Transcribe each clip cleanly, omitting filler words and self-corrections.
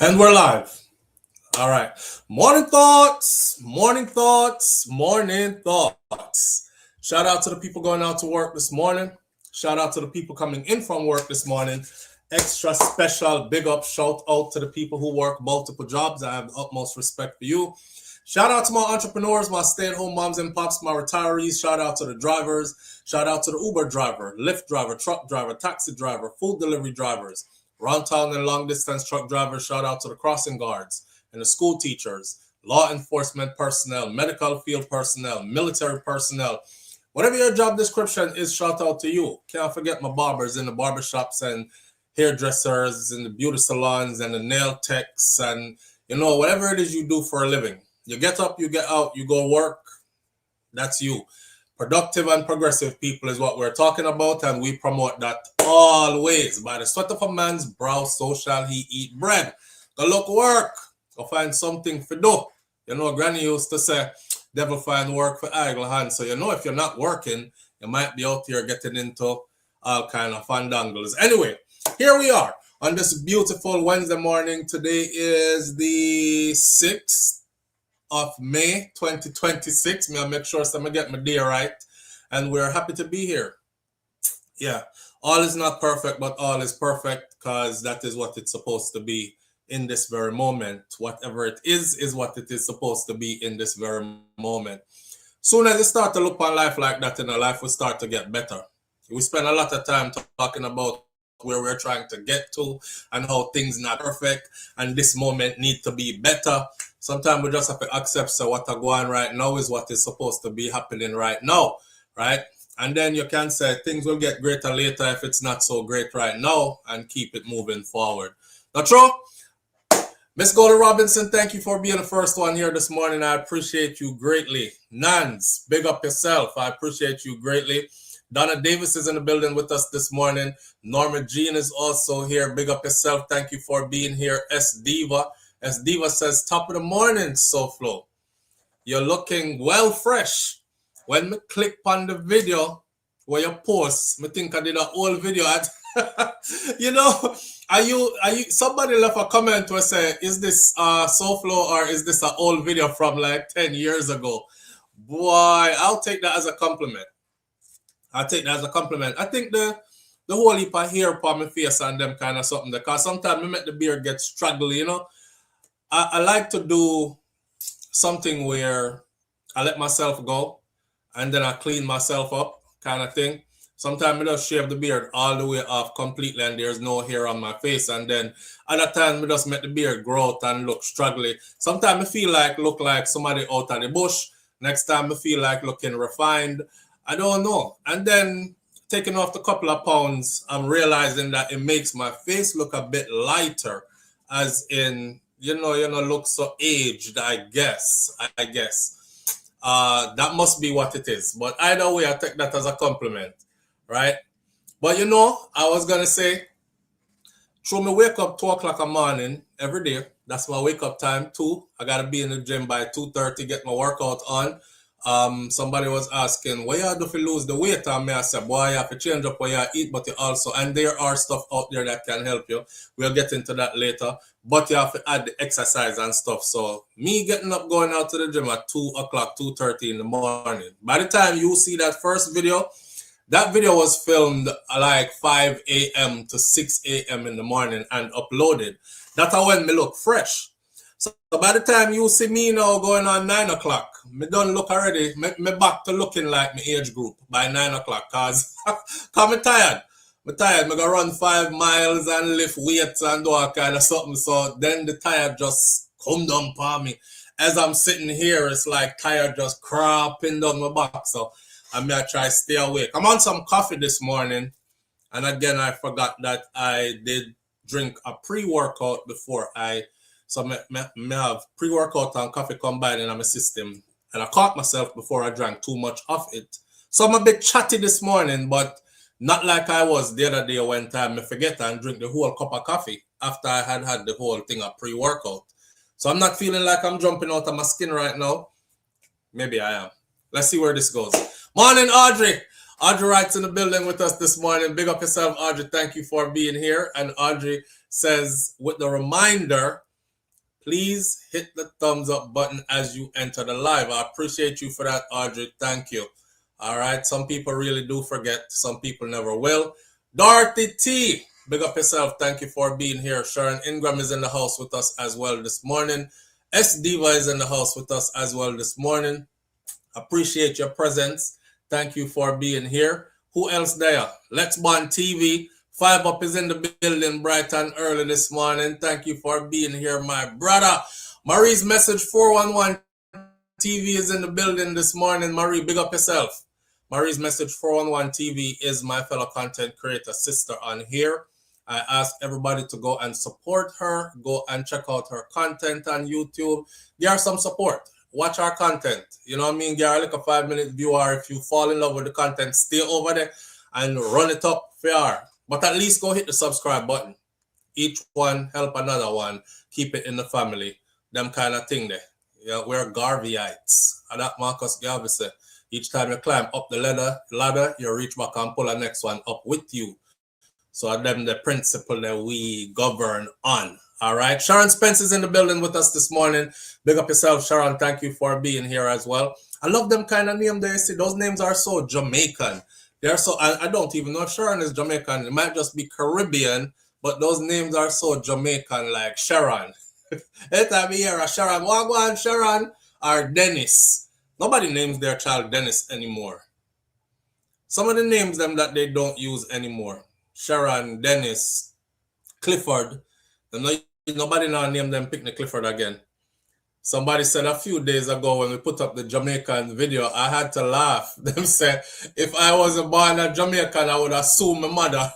And we're live. All right. Morning thoughts, morning thoughts, morning thoughts. Shout out to the people going out to work this morning. Shout out to the people coming in from work this morning. Extra special big up shout out to the people who work multiple jobs. I have the utmost respect for you. Shout out to my entrepreneurs, my stay at home moms and pops, my retirees. Shout out to the drivers. Shout out to the Uber driver, Lyft driver, truck driver, taxi driver, food delivery drivers, round town and long distance truck drivers. Shout out to the crossing guards and the school teachers, law enforcement personnel, medical field personnel, military personnel. Whatever your job description is, shout out to you. Can't forget my barbers in the barbershops and hairdressers and the beauty salons and the nail techs and whatever it is you do for a living. You get up, you get out, you go work. That's you. Productive and progressive people is what we're talking about, and we promote that always. By the sweat of a man's brow, so shall he eat bread. Go look work. Go find something for do. Granny used to say, devil find work for idle hands. So if you're not working, you might be out here getting into all kind of fandangles. Anyway, here we are on this beautiful Wednesday morning. Today is the 6th of May 2026. May I make sure I get my day right. And we're happy to be here. Yeah, all is not perfect, but all is perfect because that is what it's supposed to be in this very moment. Whatever it is what it is supposed to be in this very moment. Soon as you start to look on life like that, life will start to get better. We spend a lot of time talking about where we're trying to get to and how things not perfect and this moment need to be better. Sometimes we just have to accept so what are going right now is what is supposed to be happening right now, right? And then you can say things will get greater later if it's not so great right now and keep it moving forward. Not true? Miss Golden Robinson, thank you for being the first one here this morning. I appreciate you greatly. Nans, big up yourself. I appreciate you greatly. Donna Davis is in the building with us this morning. Norma Jean is also here. Big up yourself. Thank you for being here. S Diva says, top of the morning, SouFLo. You're looking well fresh. When me click on the video where you post, me think I did a whole video at are you somebody left a comment where say, is this SouFLo or is this an old video from like 10 years ago? Boy, I'll take that as a compliment. I think the whole heap of hair upon my face and them kind of something, because sometimes I make the beard get struggly, I like to do something where I let myself go and then I clean myself up kind of thing. Sometimes I just shave the beard all the way off completely and there's no hair on my face. And then other times I just make the beard grow out and look struggly. Sometimes I feel like look like somebody out of the bush. Next time I feel like looking refined. I don't know. And then taking off the couple of pounds, I'm realizing that it makes my face look a bit lighter, as in, look so aged, I guess. That must be what it is. But either way, I take that as a compliment, right? But I was going to say, through me wake up 2 o'clock in the morning every day. That's my wake up time too. I got to be in the gym by 2:30, get my workout on. Somebody was asking, what you do to lose the weight? And I said, boy, you have to change up what you eat, but you also, and there are stuff out there that can help you. We'll get into that later, but you have to add the exercise and stuff. So me getting up, going out to the gym at 2 o'clock, 2:30 in the morning. By the time you see that first video, that video was filmed like 5 a.m. to 6 a.m. in the morning and uploaded. That's how when me look fresh. So by the time you see me now going on 9 o'clock, me done look already, me back to looking like my age group by 9 o'clock because I'm tired. I'm tired. Me go run 5 miles and lift weights and do all kind of something. So then the tired just come down upon me. As I'm sitting here, it's like tired just crapping down my back. So I may try to stay awake. I'm on some coffee this morning. And again, I forgot that I did drink a pre-workout before so I have pre-workout and coffee combined in my system. And I caught myself before I drank too much of it. So I'm a bit chatty this morning, but not like I was the other day when time I forget and drink the whole cup of coffee after I had the whole thing of pre-workout. So I'm not feeling like I'm jumping out of my skin right now. Maybe I am. Let's see where this goes. Morning, Audrey. Audrey writes in the building with us this morning. Big up yourself, Audrey. Thank you for being here. And Audrey says, with the reminder please hit the thumbs up button as you enter the live. I appreciate you for that, Audrey. Thank you. All right. Some people really do forget. Some people never will. Dorothy T, big up yourself. Thank you for being here. Sharon Ingram is in the house with us as well this morning. S Diva is in the house with us as well this morning. Appreciate your presence. Thank you for being here. Who else there? Let's Bond TV. 5 Up is in the building bright and early this morning. Thank you for being here, my brother. Marie's Message 411 TV is in the building this morning. Marie, big up yourself. Marie's Message 411 TV is my fellow content creator sister on here. I ask everybody to go and support her. Go and check out her content on YouTube. Give her some support. Watch our content. You know what I mean? Give her like a 5-minute viewer. If you fall in love with the content, stay over there and run it up for her. But at least go hit the subscribe button. Each one help another one. Keep it in the family. Them kind of thing there. Yeah, we're Garveyites. And that Marcus Garvey said, each time you climb up the ladder, you reach back and pull the next one up with you. So them the principle that we govern on. All right. Sharon Spence is in the building with us this morning. Big up yourself, Sharon. Thank you for being here as well. I love them kind of names there. See, those names are so Jamaican. They're so, I don't even know if Sharon is Jamaican. It might just be Caribbean, but those names are so Jamaican, like Sharon. Every time you hear a Sharon, Wagwan Sharon or Dennis. Nobody names their child Dennis anymore. Some of the names them that they don't use anymore. Sharon, Dennis, Clifford. Nobody now name them Picnic Clifford again. Somebody said a few days ago when we put up the Jamaican video, I had to laugh. Them said, if I wasn't born a Jamaican, I would have sued my mother.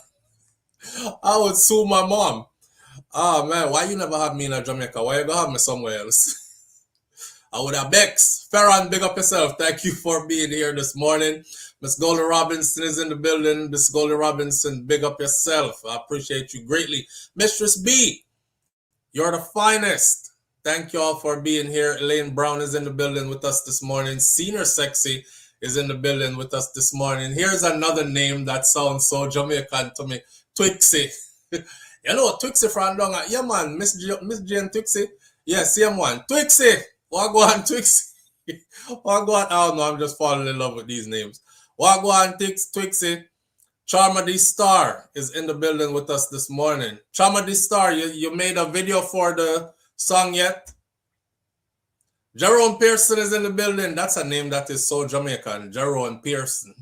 I would sue my mom. Oh man, why you never have me in a Jamaica? Why you gonna have me somewhere else? I would have Bex. Farron, big up yourself. Thank you for being here this morning. Miss Golden Robinson is in the building. Miss Golden Robinson, big up yourself. I appreciate you greatly. Mistress B, you're the finest. Thank you all for being here. Elaine Brown is in the building with us this morning. Senior Sexy is in the building with us this morning. Here's another name that sounds so Jamaican to me. Twixie. You know Twixie from down at, yeah man, Miss Jane Twixie. Yeah, same one. Twixie. Wagwan Twixie. Wagwan, oh no, I'm just falling in love with these names. Wagwan Twixie. Charma D Star is in the building with us this morning. Charma D Star, you made a video for the song yet? Jerome Pearson is in the building. That's a name that is so Jamaican. Jerome Pearson.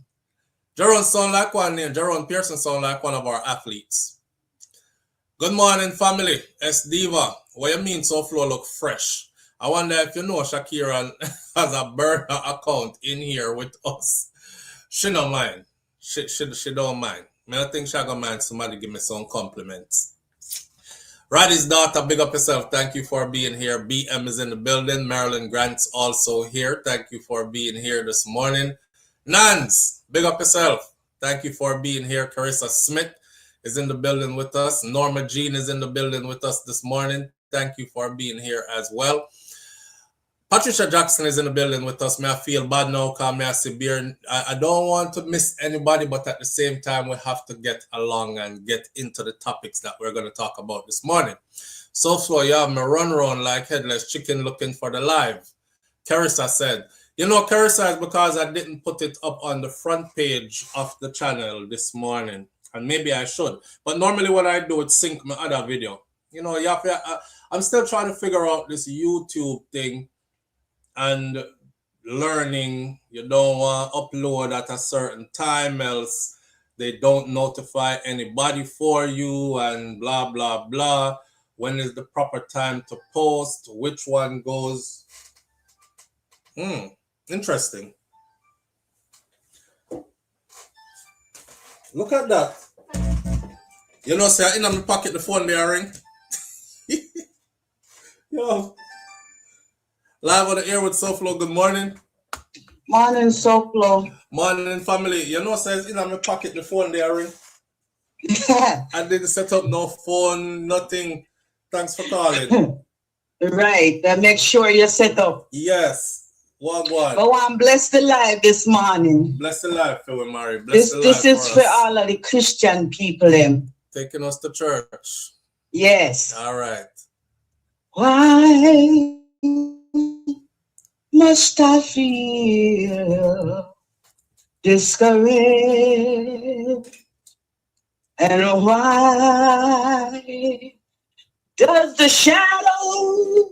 Jerome sound like one name. Jerome Pearson sound like one of our athletes. Good morning, family. S Diva. What you mean SouFLo look fresh? I wonder if you know Shakira has a burner account in here with us. She don't mind. She don't mind. I think she gonna mind somebody give me some compliments. Roddy's daughter, big up yourself. Thank you for being here. BM is in the building. Marilyn Grant's also here. Thank you for being here this morning. Nans, big up yourself. Thank you for being here. Carissa Smith is in the building with us. Norma Jean is in the building with us this morning. Thank you for being here as well. Patricia Jackson is in the building with us. May I feel bad now, because I see beer. I don't want to miss anybody, but at the same time, we have to get along and get into the topics that we're going to talk about this morning. SouFLo, you have me run around like headless chicken looking for the live. Carissa said, you know, Carissa is because I didn't put it up on the front page of the channel this morning. And maybe I should. But normally what I do is sync my other video. You know, you have to, I'm still trying to figure out this YouTube thing. And learning, you don't want to upload at a certain time, else they don't notify anybody for you and blah, blah, blah. When is the proper time to post? Which one goes? Interesting. Look at that. You know, say in my pocket the phone there ring. Yo. Live on the air with SouFLo. Good morning. Morning, SouFLo. Morning, family. You know, says in my pocket the phone there ring. I didn't set up no phone, nothing. Thanks for calling. Right. Make sure you're set up. Yes. One. But I'm blessed alive this morning. Blessed alive, for we marry. This is for all of the Christian people. Taking us to church. Yes. All right. Why must I feel discouraged? And why does the shadow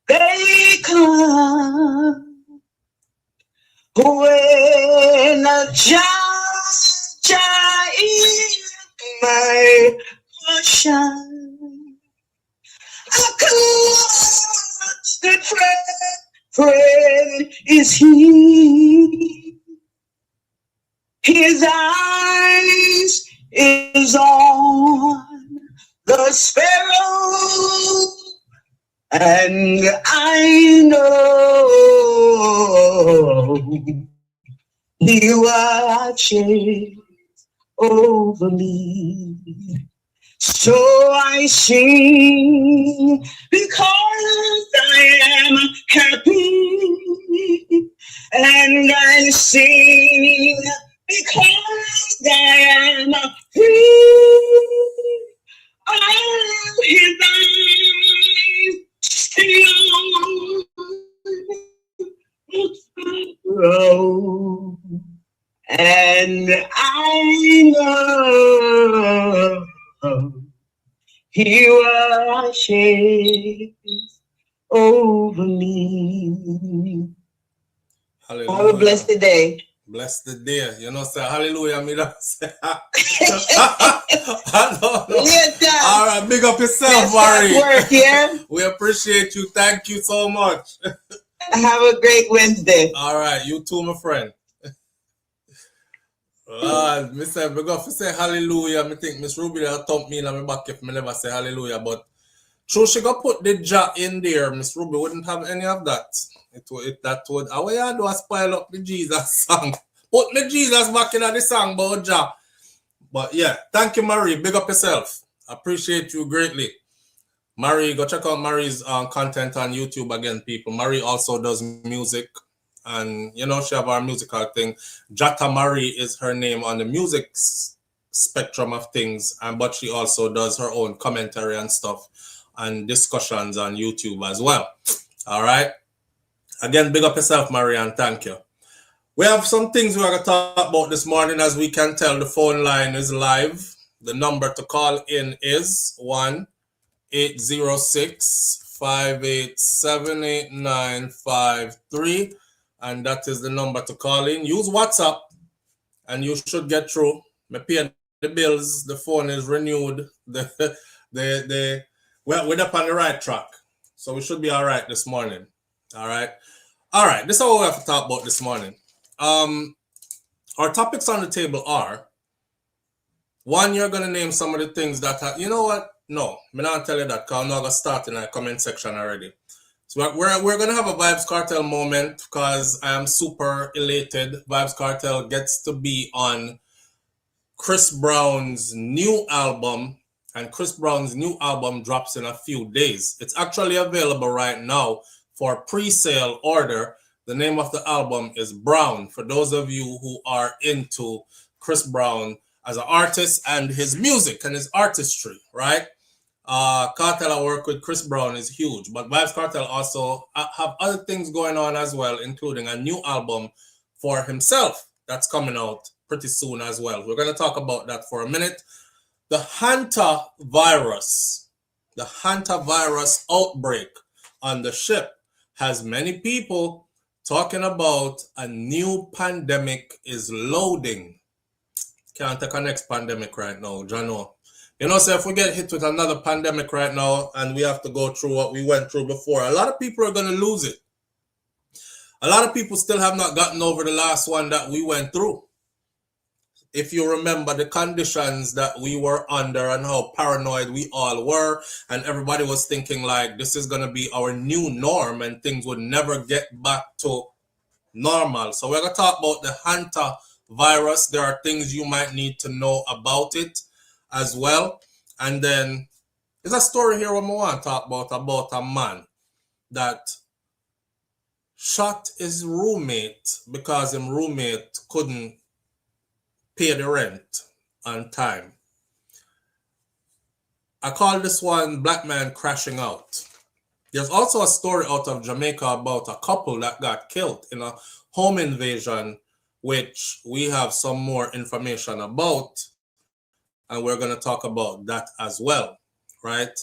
they come when a judge is my portion? A constant friend is he. His eyes is on the sparrow, and I know he watches over me. So I sing because I am happy, and I sing because I am free. All his eyes still grow, and I know he watches over me. Hallelujah. Have a blessed day. Bless the day. You know, say hallelujah. Me don't say. I don't know. All right, big up yourself, Marie. Work, yeah? We appreciate you. Thank you so much. Have a great Wednesday. All right, you too, my friend. Mr. Big up, say hallelujah. I think Miss Ruby will thump me in my back if I never say hallelujah. But true, she got put the ja in there. Miss Ruby wouldn't have any of that. That would, how you do I spoil up the Jesus song? Put me Jesus back in the song about ja. But yeah, thank you, Marie. Big up yourself. Appreciate you greatly. Marie, go check out Marie's content on YouTube again, people. Marie also does music. And, you know, she have our musical thing. Jata Marie is her name on the music spectrum of things. But she also does her own commentary and stuff and discussions on YouTube as well. All right. Again, big up yourself, Marie, and thank you. We have some things we're going to talk about this morning. As we can tell, the phone line is live. The number to call in is 1-806-587-8953. And that is the number to call in. Use WhatsApp and you should get through. Me pay the bills. The phone is renewed. We're up on the right track. So we should be all right this morning. All right. All right. This is what we have to talk about this morning. Our topics on the table are, one, you're going to name some of the things that, you know what? No, I'm not tell you that because I'm not going to start in the comment section already. So we're going to have a Vybz Kartel moment because I am super elated. Vybz Kartel gets to be on Chris Brown's new album, and Chris Brown's new album drops in a few days. It's actually available right now for pre-sale order. The name of the album is Brown, for those of you who are into Chris Brown as an artist and his music and his artistry, right? Kartel work with Chris Brown is huge, but Vybz Kartel also have other things going on as well, including a new album for himself that's coming out pretty soon as well. We're going to talk about that for a minute. The Hanta virus outbreak on the ship has many people talking about a new pandemic is loading. Can't take a next pandemic right now, Jano. You know, so if we get hit with another pandemic right now and we have to go through what we went through before, a lot of people are going to lose it. A lot of people still have not gotten over the last one that we went through. If you remember the conditions that we were under and how paranoid we all were, and everybody was thinking like this is going to be our new norm and things would never get back to normal. So we're going to talk about the Hanta virus. There are things you might need to know about it as well. And then there's a story here we want to talk about a man that shot his roommate because his roommate couldn't pay the rent on time. I call this one Black Man Crashing Out. There's also a story out of Jamaica about a couple that got killed in a home invasion, which we have some more information about, and we're going to talk about that as well, right?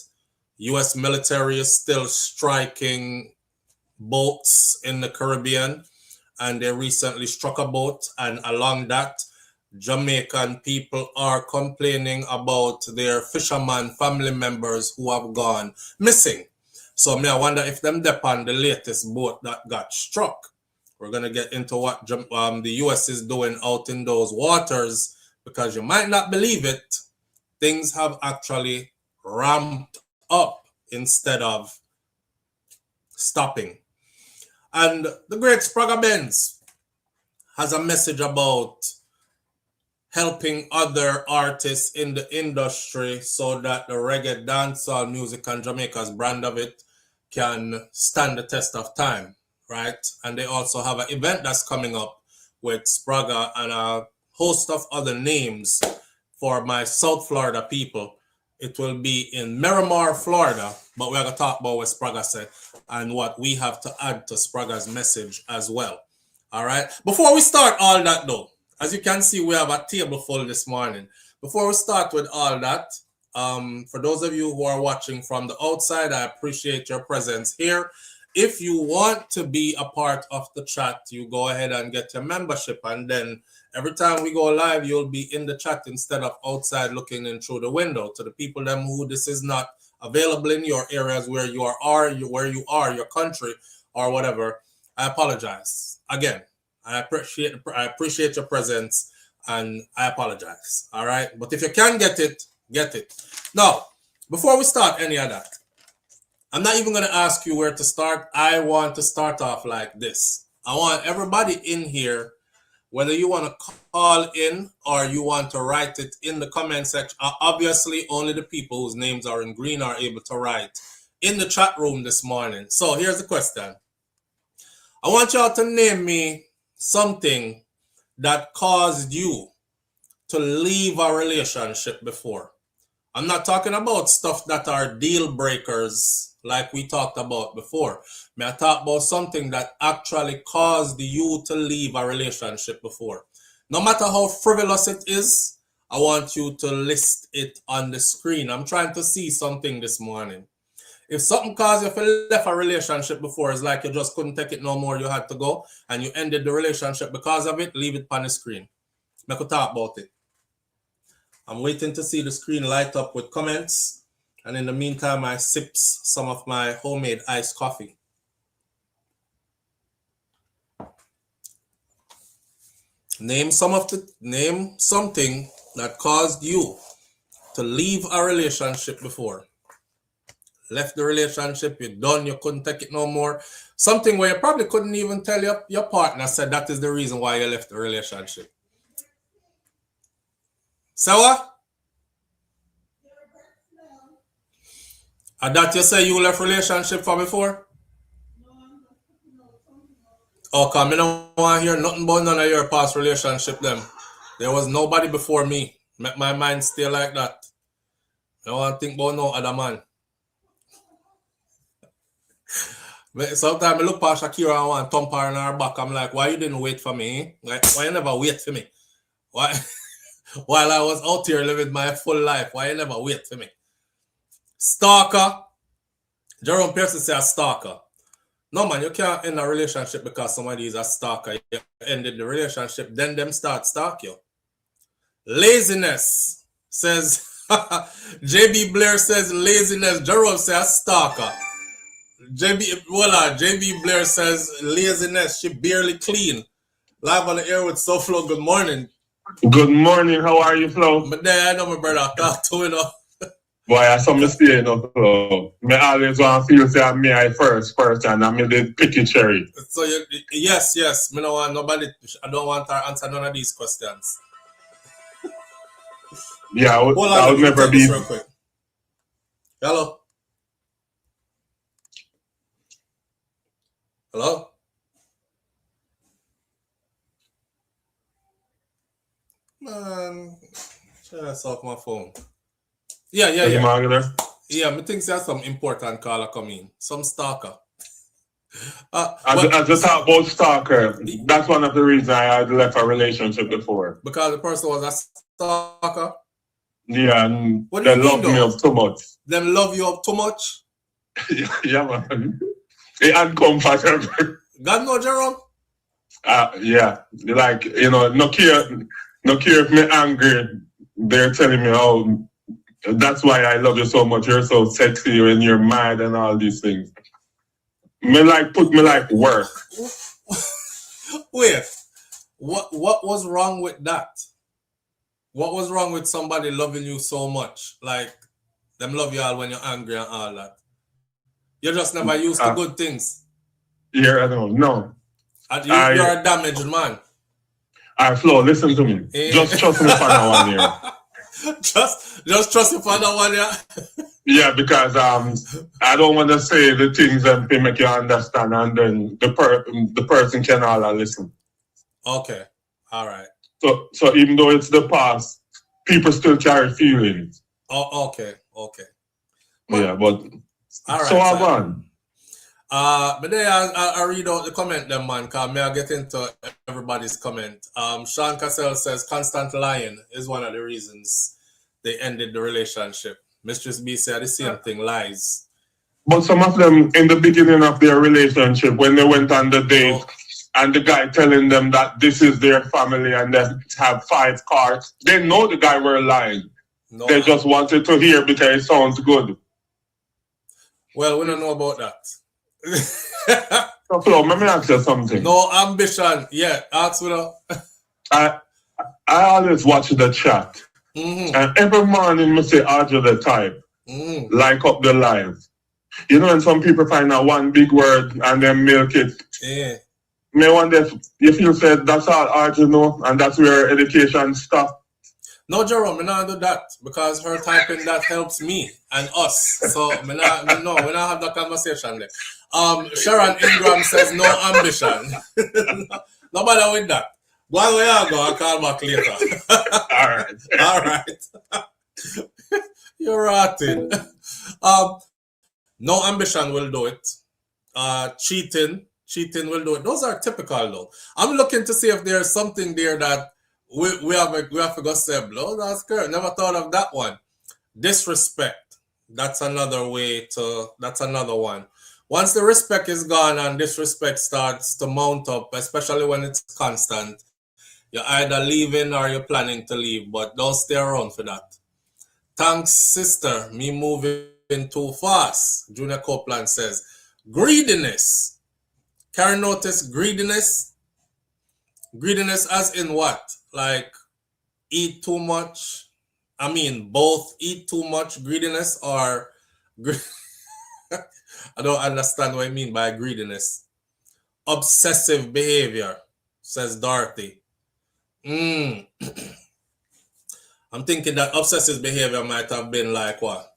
U.S. military is still striking boats in the Caribbean, and they recently struck a boat, and along that, Jamaican people are complaining about their fisherman family members who have gone missing. So I wonder if them depend the latest boat that got struck. We're gonna get into what the U.S. is doing out in those waters, because you might not believe it, things have actually ramped up instead of stopping. And the great Spragga Benz has a message about helping other artists in the industry so that the reggae dancehall music and Jamaica's brand of it can stand the test of time, right? And they also have an event that's coming up with Spragga and a host of other names for my South Florida people. It will be in Miramar, Florida, but we're going to talk about what Spragga said and what we have to add to Spragga's message as well. All right? Before we start all that though, as you can see, we have a table full this morning. Before we start with all that, for those of you who are watching from the outside, I appreciate your presence here. If you want to be a part of the chat, you go ahead and get your membership, and then every time we go live, you'll be in the chat instead of outside looking in through the window. To the people them who this is not available in your areas where you are, your country, or whatever, I apologize. Again, I appreciate your presence, and I apologize. All right, but if you can get it, get it. Now, before we start any of that, I'm not even going to ask you where to start. I want to start off like this. I want everybody in here, whether you want to call in or you want to write it in the comment section. Obviously, only the people whose names are in green are able to write in the chat room this morning. So here's the question. I want y'all to name me something that caused you to leave a relationship before. I'm not talking about stuff that are deal breakers like we talked about before. I talk about something that actually caused you to leave a relationship before. No matter how frivolous it is, I want you to list it on the screen. I'm trying to see something this morning. If something caused you to leave a relationship before, it's like you just couldn't take it no more, you had to go, and you ended the relationship because of it, leave it on the screen. Make a talk about it. I'm waiting to see the screen light up with comments, and in the meantime, I sips some of my homemade iced coffee. Name something that caused you to leave a relationship before. Left the relationship, you're done, you couldn't take it no more. Something where you probably couldn't even tell your partner, said that is the reason why you left the relationship. So what? And that you say you left relationship for before? Oh, come, I don't want to hear nothing about none of your past relationship them. There was nobody before me. Make my mind stay like that. I don't want to think about no other man. Sometimes I look past Shakira and want to thump her in her back. I'm like, why you didn't wait for me? Like, why you never wait for me? Why? While I was out here living my full life, why you never wait for me? Stalker. Jerome Pearson say a stalker. No, man, you can't end a relationship because somebody is a stalker. You ended the relationship, then them start stalk you. Laziness, says JB Blair says laziness. Jerome says a stalker. JB Blair says laziness. She barely clean. Live on the air with SouFLo. Good morning. Good morning. How are you, Flo? But then I know my brother talk to me now. Boy, I saw me stay enough, Flo. Me always want to feel say I'm me I first person. I'm the picky cherry. So yes. Me don't want nobody. I don't want her answer none of these questions. Yeah, I would never be. Real quick. Hello. Hello. Man, trying to off my phone. Yeah. Yeah. Me think there's some important caller coming. Some stalker. As you talk about stalker, that's one of the reasons I had left a relationship before. Because the person was a stalker? Yeah, and what do you they mean, love me up too much. Them love you up too much? Yeah, man. It's uncomfortable. God know, Jerome? Yeah. Like, no care if me angry, they're telling me, oh, that's why I love you so much. You're so sexy when you're mad and all these things. Put me like work. Wait, what was wrong with that? What was wrong with somebody loving you so much? Like, them love you all when you're angry and all that. You're just never used to good things. Yeah, I don't know. You're a damaged man. Alright, Flo, listen to me. Just trust me for that one here. Just trust me for that one, yeah? Yeah, because I don't want to say the things that make you understand, and then the person can all listen. Okay, all right. So even though it's the past, people still carry feelings. Oh, okay. But all right. So I'm on. But then I read out the comment then, man, because may I get into everybody's comment. Sean Cassell says constant lying is one of the reasons they ended the relationship. Mistress B said the same thing, lies. But some of them, in the beginning of their relationship, when they went on the date, and the guy telling them that this is their family and they have 5 cars, they know the guy were lying. No, they just wanted to hear because it sounds good. Well, we don't know about that. So, Flo, let me ask you something. No ambition. Yeah, ask me now. I always watch the chat. Mm-hmm. And every morning I say, Audrey the type. Mm-hmm. Like up the live. You know, and some people find out one big word and then milk it. Yeah. Me wonder if you said that's all Audrey know and that's where education stop. No, Jerome, I not do that because her typing that helps me and us. So we not have that conversation there. Sharon Ingram says no ambition. Nobody with that. Go where you go, I'll call back later. All right. You're rotting. No ambition will do it. Cheating will do it. Those are typical though. I'm looking to see if there's something there that we have to go say, blow, that's good. Never thought of that one. Disrespect. That's another one. Once the respect is gone and disrespect starts to mount up, especially when it's constant, you're either leaving or you're planning to leave, but don't stay around for that. Thanks, sister. Me moving too fast. Junior Copeland says, greediness. Karen noticed greediness? Greediness as in what? Like eat too much? I mean, both eat too much greediness or... I don't understand what I mean by greediness. Obsessive behavior, says Dorothy. I'm thinking that obsessive behavior might have been like what?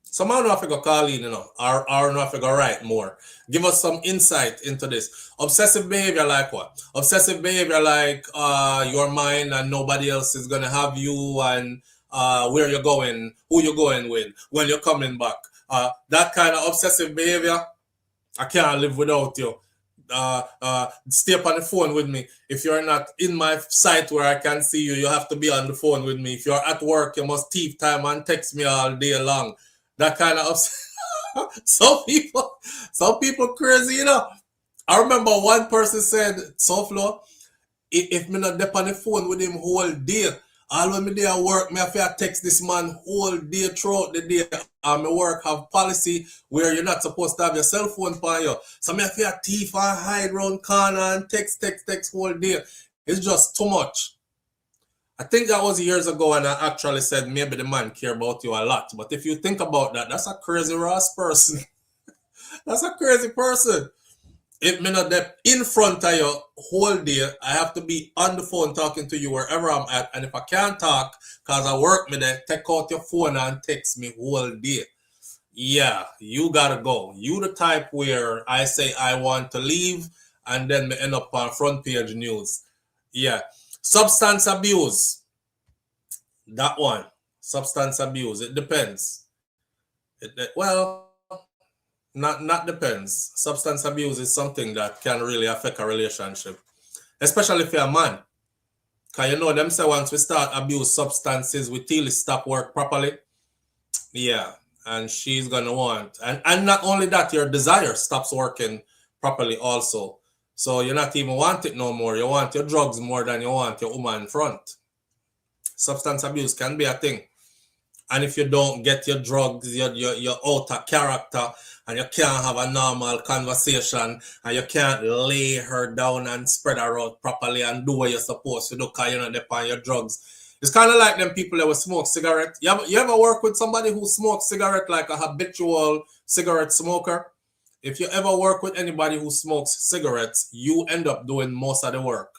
Somehow I have to go call in, or I have to go write more. Give us some insight into this. Obsessive behavior like what? Obsessive behavior like you're mine and nobody else is going to have you and where you're going, who you're going with, when you're coming back. That kind of obsessive behavior, I can't live without you. Stay up on the phone with me. If you're not in my sight where I can see you, you have to be on the phone with me. If you're at work, you must thief time and text me all day long. That kind of some people crazy, you know. I remember one person said, SouFLo, if me not dep on the phone with him whole day, all when me there at work, me have to text this man whole day throughout the day. And my work have policy where you're not supposed to have your cell phone for you. So me have to thief and hide round corner and text whole day. It's just too much. I think that was years ago and I actually said maybe the man care about you a lot. But if you think about that, that's a crazy Ross person. That's a crazy person. If me not there in front of you whole day, I have to be on the phone talking to you wherever I'm at. And if I can't talk, because I work me there, take out your phone and text me whole day. Yeah, you gotta go. You the type where I say I want to leave and then me end up on front page news. Yeah. Substance abuse. That one. Substance abuse, it depends. Well, not depends. Substance abuse is something that can really affect a relationship, especially if you're a man. Because you know them say once we start abuse substances, we till it stop work properly. Yeah, and she's gonna want, and not only that, your desire stops working properly also. So you're not even want it no more. You want your drugs more than you want your woman in front. Substance abuse can be a thing. And if you don't get your drugs, you're out of character, and you can't have a normal conversation, and you can't lay her down and spread her out properly and do what you're supposed to do because you're not depend on your drugs. It's kind of like them people that will smoke cigarette. You ever work with somebody who smokes cigarette, like a habitual cigarette smoker? If you ever work with anybody who smokes cigarettes, you end up doing most of the work.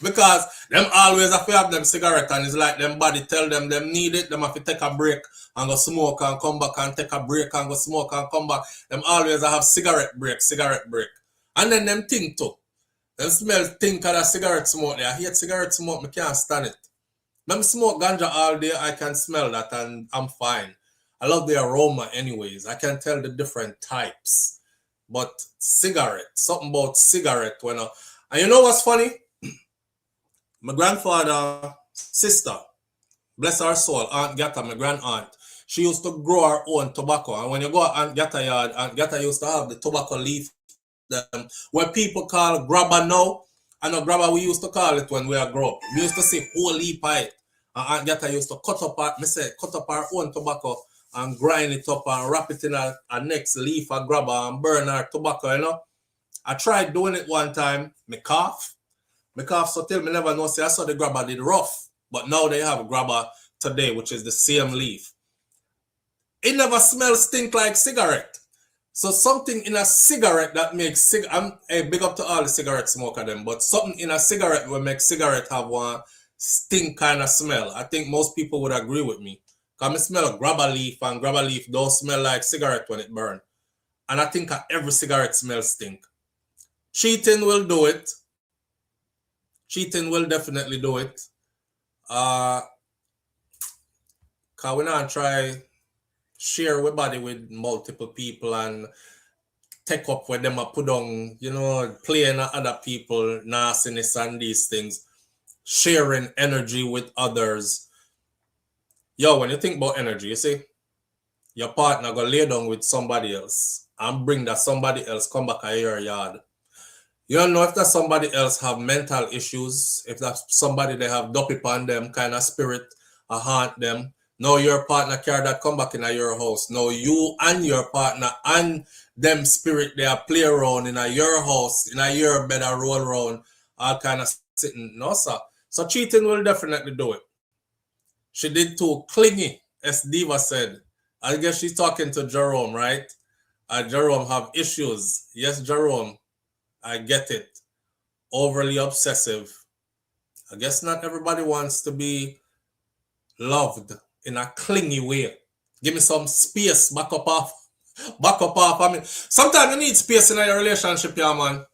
Because them always have to have them cigarette, and it's like them body tell them need it, them have to take a break and go smoke and come back and take a break and go smoke and come back. Them always have cigarette break. And then them think too. Them smell think of that cigarette smoke there. I hate cigarette smoke, I can't stand it. Them smoke ganja all day, I can smell that and I'm fine. I love the aroma anyways. I can tell the different types. But cigarette, something about cigarette when and you know what's funny? My grandfather's sister, bless her soul, Aunt Gata, my grand aunt, she used to grow her own tobacco. And when you go to Aunt Gata yard, Aunt Gata used to have the tobacco leaf, what people call grabber now. I know grabber we used to call it when we were grown up. We used to see whole leaf of it. And Aunt Gata used to cut up her own tobacco and grind it up and wrap it in a next leaf of grabber and burn her tobacco, you know. I tried doing it one time, me cough so till me never know, see I saw the grabber did rough. But now they have a grabber today, which is the same leaf. It never smells stink like cigarette. So something in a cigarette that makes I'm big up to all the cigarette smoker them, but something in a cigarette will make cigarette have one stink kind of smell. I think most people would agree with me. Because I smell grabber leaf, and grabber leaf don't smell like cigarette when it burn. And I think every cigarette smells stink. Cheating will do it. Cheating will definitely do it. Cause we not try share with body with multiple people and take up with them and put on, playing other people, nastiness and these things. Sharing energy with others. Yo, when you think about energy, you see, your partner go lay down with somebody else and bring that somebody else come back at your yard. You don't know if that somebody else have mental issues, if that somebody they have dopey on them, kind of spirit, haunt them. Now your partner carry that come back in your house. Now you and your partner and them spirit they are play around in your house, in your bed and roll around, all kind of sitting. No, sir. So cheating will definitely do it. She did too clingy, as Diva said. I guess she's talking to Jerome, right? Jerome have issues. Yes, Jerome. I get it. Overly obsessive. I guess not everybody wants to be loved in a clingy way. Give me some space, back up off. I mean, sometimes you need space in your relationship, yeah, man.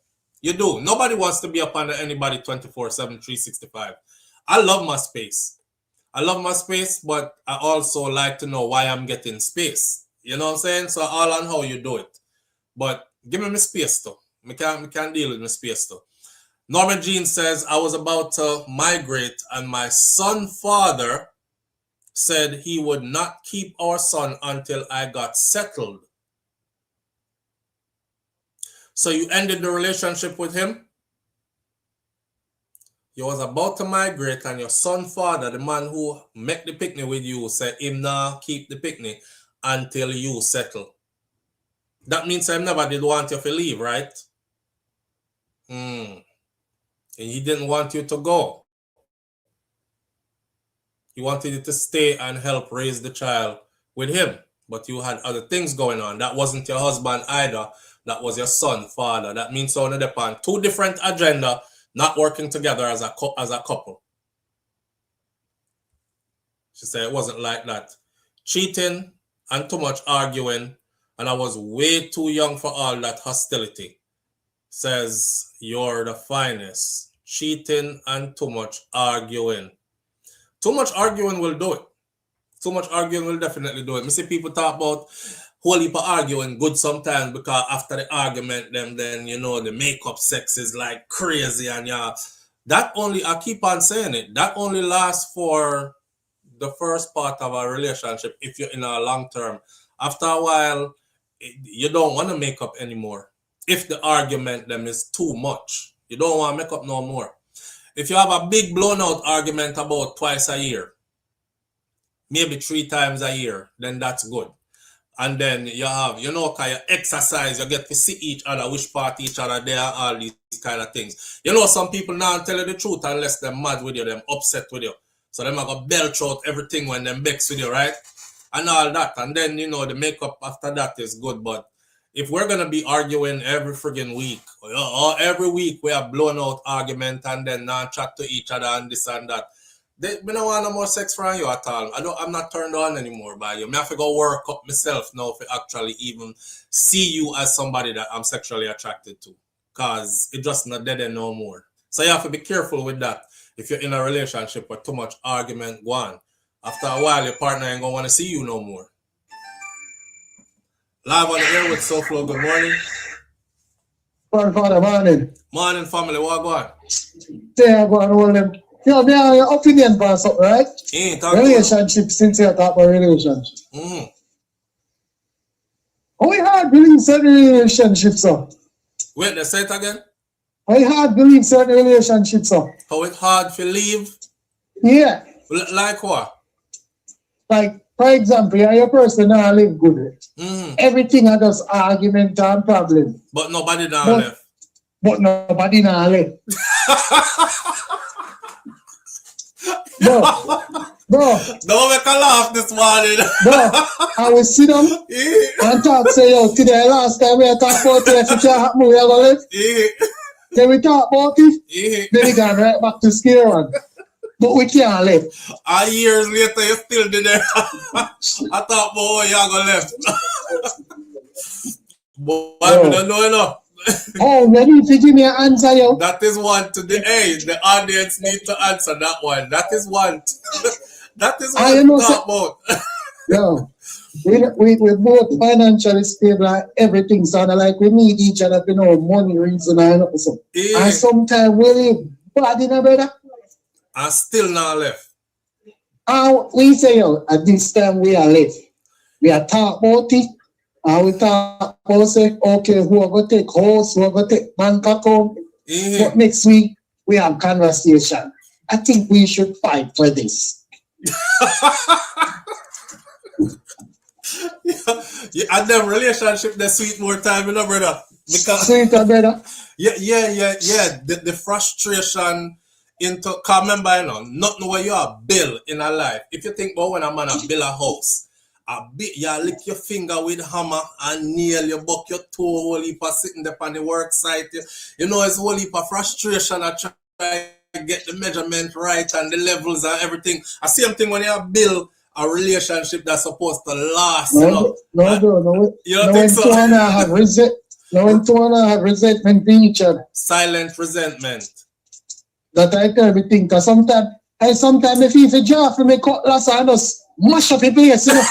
You do. Nobody wants to be up under anybody 24/7, 365. I love my space. But I also like to know why I'm getting space. You know what I'm saying? So all on how you do it. But give me my space too. We can deal with my space too. Norman Jean says, I was about to migrate and my son father said he would not keep our son until I got settled. So you ended the relationship with him? You was about to migrate and your son father, the man who make the picnic with you, said him not keep the picnic until you settle. That means I never did want you to leave, right? And he didn't want you to go. He wanted you to stay and help raise the child with him. But you had other things going on. That wasn't your husband either. That was your son, father. That means so on upon two different agenda, not working together as a couple. She said it wasn't like that. Cheating and too much arguing. And I was way too young for all that hostility. Says, you're the finest. Cheating and too much arguing. Too much arguing will do it. Too much arguing will definitely do it. I see people talk about whole heap of arguing good sometimes because after the argument, then you know the makeup sex is like crazy and yeah. That only, I keep on saying it, that only lasts for the first part of a relationship if you're in a long term. After a while, you don't want to make up anymore. If the argument them is too much, you don't want to make up no more. If you have a big blown out argument about twice a year, maybe 3 times a year, then that's good. And then you have, you know, kind of exercise, you get to see each other, which part each other there, all these kind of things. You know, some people now tell you the truth unless they're mad with you, them upset with you. So them are going to belch out everything when them vex with you, right? And all that. And then, you know, the makeup after that is good. But if we're going to be arguing every friggin' week, or every week we have blown out argument and then now chat to each other and this and that, we don't want no more sex from you at all. I'm not turned on anymore by you. I have to go work up myself now to actually even see you as somebody that I'm sexually attracted to. Because it just not dead no more. So you have to be careful with that. If you're in a relationship with too much argument go on, after a while your partner ain't going to want to see you no more. Live on the air with SouFLo, good morning. Morning. Morning, family, what go on? Yeah, go on, hold them. Yeah, me have your opinion for something, right? Relationship, since you talk about relationship. How hard believe certain relationships are? Wait, let's say it again. How hard believe certain relationships are? How it's hard to leave? Yeah. Like what? Like, for example, you're your person now live good. Everything are just argument and problem. But nobody now left. But nobody now left. Bro, don't make a laugh this morning. Bro, I will sit down and talk, say, yo, today last time we talked about it, if it can't happen, we are going to live. Then we talk about it, then we go right back to square one. But we can't live. And years later, you still did there. I thought, boy, you are going to left. But I don't know enough. Oh, ready to give me an answer, yo. That is one to the the audience need to answer that one. That is one. That is one to talk about. Yo, we both financially stable and everything sound like we need each other to know money reason and so. And sometimes we live bad in a brother. And still not left. And we say, yo, at this time we are left. We are talk about it. And we talk about say, okay, who are going to take house, who are going to take bank account. But next week, we have conversation. I think we should fight for this. And them relationship, they sweet more time, you know, brother. Because, sweeter, brother. Yeah. The frustration into, because remember, you know, nothing where you are build in a life. If you think about when a man build a house, you lick your finger with hammer and nail, you buck your toe, whole heap of sitting there on the work site. You know, it's whole heap of frustration. I try to get the measurement right and the levels and everything. I same thing when you build a relationship that's supposed to last. No, you don't think so? No one to have resentment for each other. Silent resentment. That I tell me think, because sometimes if you feel draw for me cutlass and just mash up your place, you know.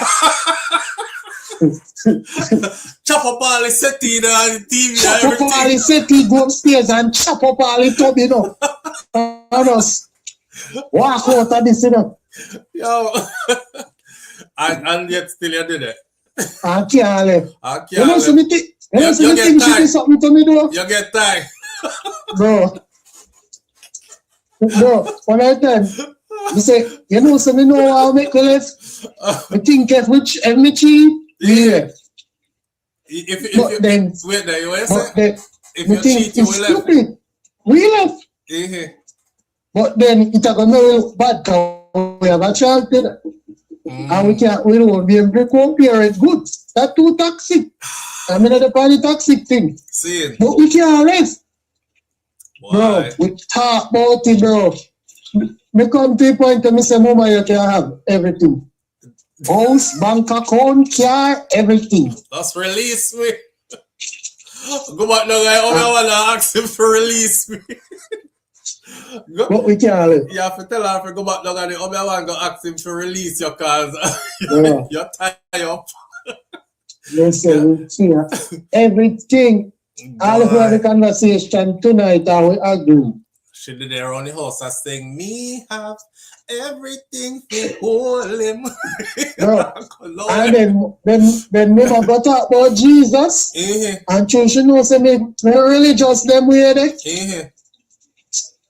Chop up all the settee and the TV chop and everything. Up all the settee, go upstairs and chop up all the tub, you know. And just walk out of this, you know. Yo. and yet still you did it. I can't live. You know, so me think she did something to me, though. You get tired. Bro, one at a time. You say, you know, so me know how I make the left. I think if me cheat, we left. Wait there, you want to say? If you cheat, you will left. Stupid. We left. But then it's going to look bad because we have a child there. And we don't be able to compare it good. That's too toxic. I mean, the party toxic thing. See. But we can't live. Bro, we talk about it, bro. Me come to the point and me say, Mama, you can have everything. House, bank account, car, everything. Just release me. Go back now, guy. I want to ask him to release me. But we can't live. You have to tell her to go back down and the other one go ask him to release your cause Yeah. you're tied up. Listen, everything, all of the conversation tonight, I will agree. She did there on the house and saying, me have everything to hold him. Yeah. And then me go talk about Jesus, and she knows me religious them way there.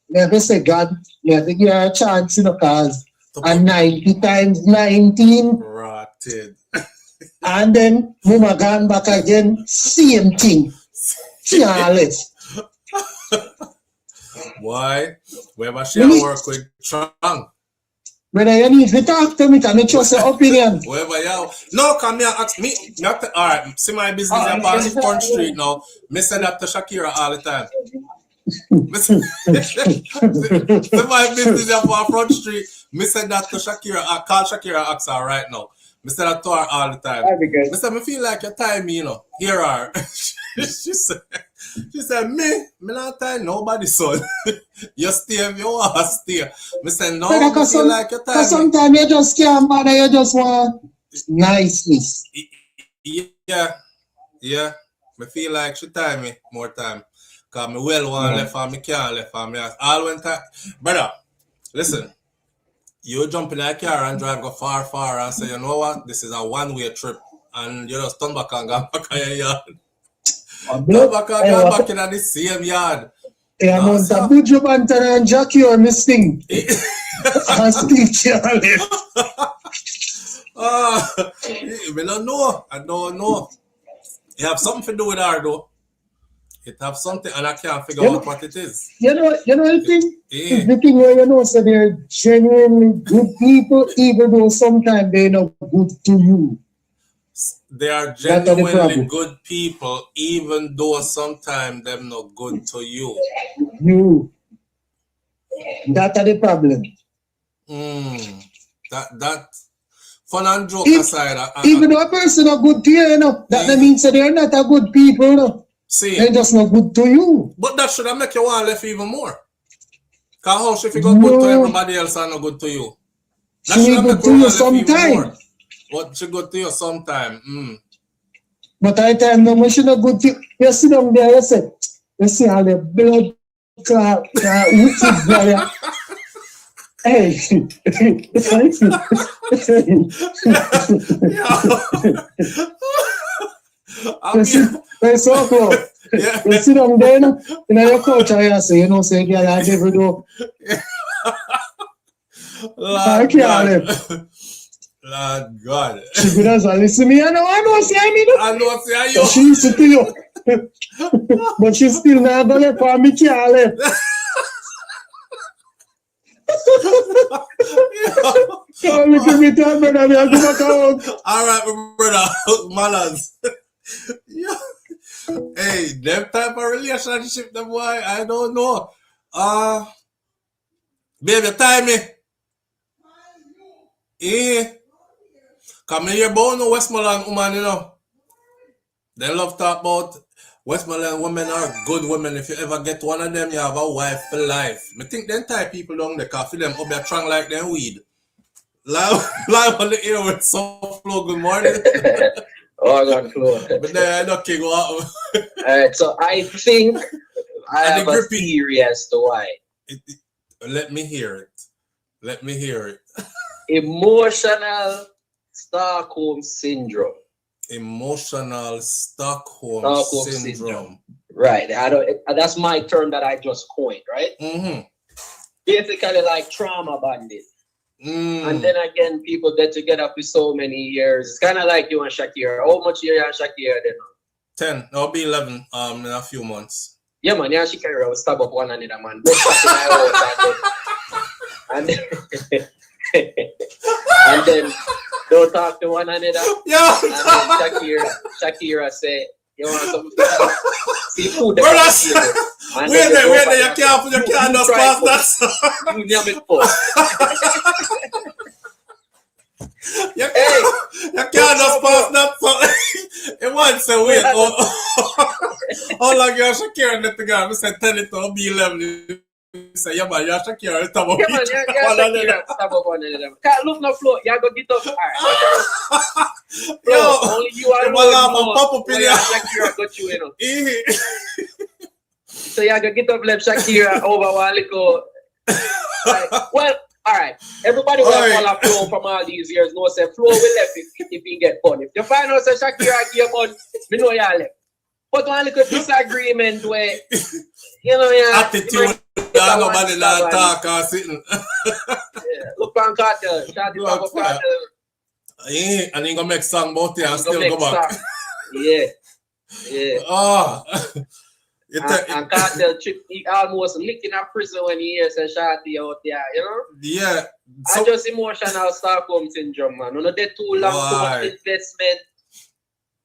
Never say God, never give her a chance, you know, cause and 90 times 19. Rotted. And then Mama gone back again, same thing. Careless. Why? Wherever she work with Trang. Whether you need to talk to me, can you trust your opinion? Wherever you no, come here, ask me. Alright, see my business up on Front Street now. Me say that to Shakira all the time. See my business up on Front Street. Me say that to Shakira. I call Shakira, ask her right now. Me say that to her all the time. Me say, me feel like your time, you know. Here are. she said, me not time nobody, son. You stay if you want to stay. Me say, no, me feel like your time. Because sometimes you just can't bother, you just want niceness. Yeah. Me feel like she time me more time. Because me well want left and me can't left and me all when time. Brother, listen. You jump in a car and drive go far and say, you know what, this is a one-way trip. And you just turn back and go back in your yard. Turn back and go back in the same yard. Yeah, no, the Buju Bantan and Jackie are missing. I still can't live. I don't know. You have something to do with her though. It have something and I can't figure out what it is. You know the thing? It's the thing where you know so they're genuinely good people, even though sometimes they're not good to you. They are genuinely good people, even though sometimes they're not good to you. That's the problem. That fun and joke aside. Even though a person is good to you, you know, that means that they're not a good people, you know. See, they're just not good to you. But that should have make you want to left even more. Because how she figure good to everybody else and not good to you? That she good to you sometime. But she good to you sometime. But I tell them she not good to you. You sit down there, you see all the blood clot, wicked brother. Hey, It's so cool. You sit down there in your couch and you say, you know, say, girl, I never do. Lord God. She could have listen to me. I know, say me. I know, say you. She listen to you. But she still not going to let me can't let. Look at me, brother. We have to back out. All right, brother. Manners. Yeah. Hey, them type of relationship, the boy, I don't know. Baby, time me. Come here about no Westmoreland woman, you know. They love talk about Westmoreland women are good women. If you ever get one of them, you have a wife for life. I think them type people down there can feel them up their trunk like them weed. Live on the air with SouFLo, good morning. Oh, God, Flo. But then I don't care what. Alright, so I think I have a theory as to why. Let me hear it. Emotional Stockholm Syndrome. Emotional Stockholm syndrome. Right. That's my term that I just coined, right? Mm-hmm. Basically like trauma bonding. And then again, people get together for so many years. It's kind of like you and Shakira. How much year you and Shakira then? 10. I'll be 11 in a few months. Yeah, man. Yeah, Shakira will stab up one another, man. And then don't talk to one another. Yeah. And then Shakira say, you want some seafood? Wait there, you can't just pass that. You name it for. You can't just pass that. It won't say wait. How long you and Shakira net together? I said 10 it will be 11. say, yeah, man, you're Shakira. It's about Yeah, man, you're Shakira. Stop up one of them. Can't look no flow. You go get up. All right. Yo, only you alone know where Shakira got you, you know. So you go get up left Shakira over a while ago. Well, all right. Everybody will follow Flo from all these years. No, say Flo will left if he get fun. If you find out say Shakira get fun, me know you left. But one little disagreement where, you know, yeah. Attitude, nobody not talk or sitting. Look on Cartel. Shawty Cartel. And he gonna make song about it and still go back. Yeah. Oh. And Cartel he almost licking a prison when he hears a Shawty out there, you know? Yeah. So, I just emotional Stockholm syndrome, man. You know, they too long, too much investment.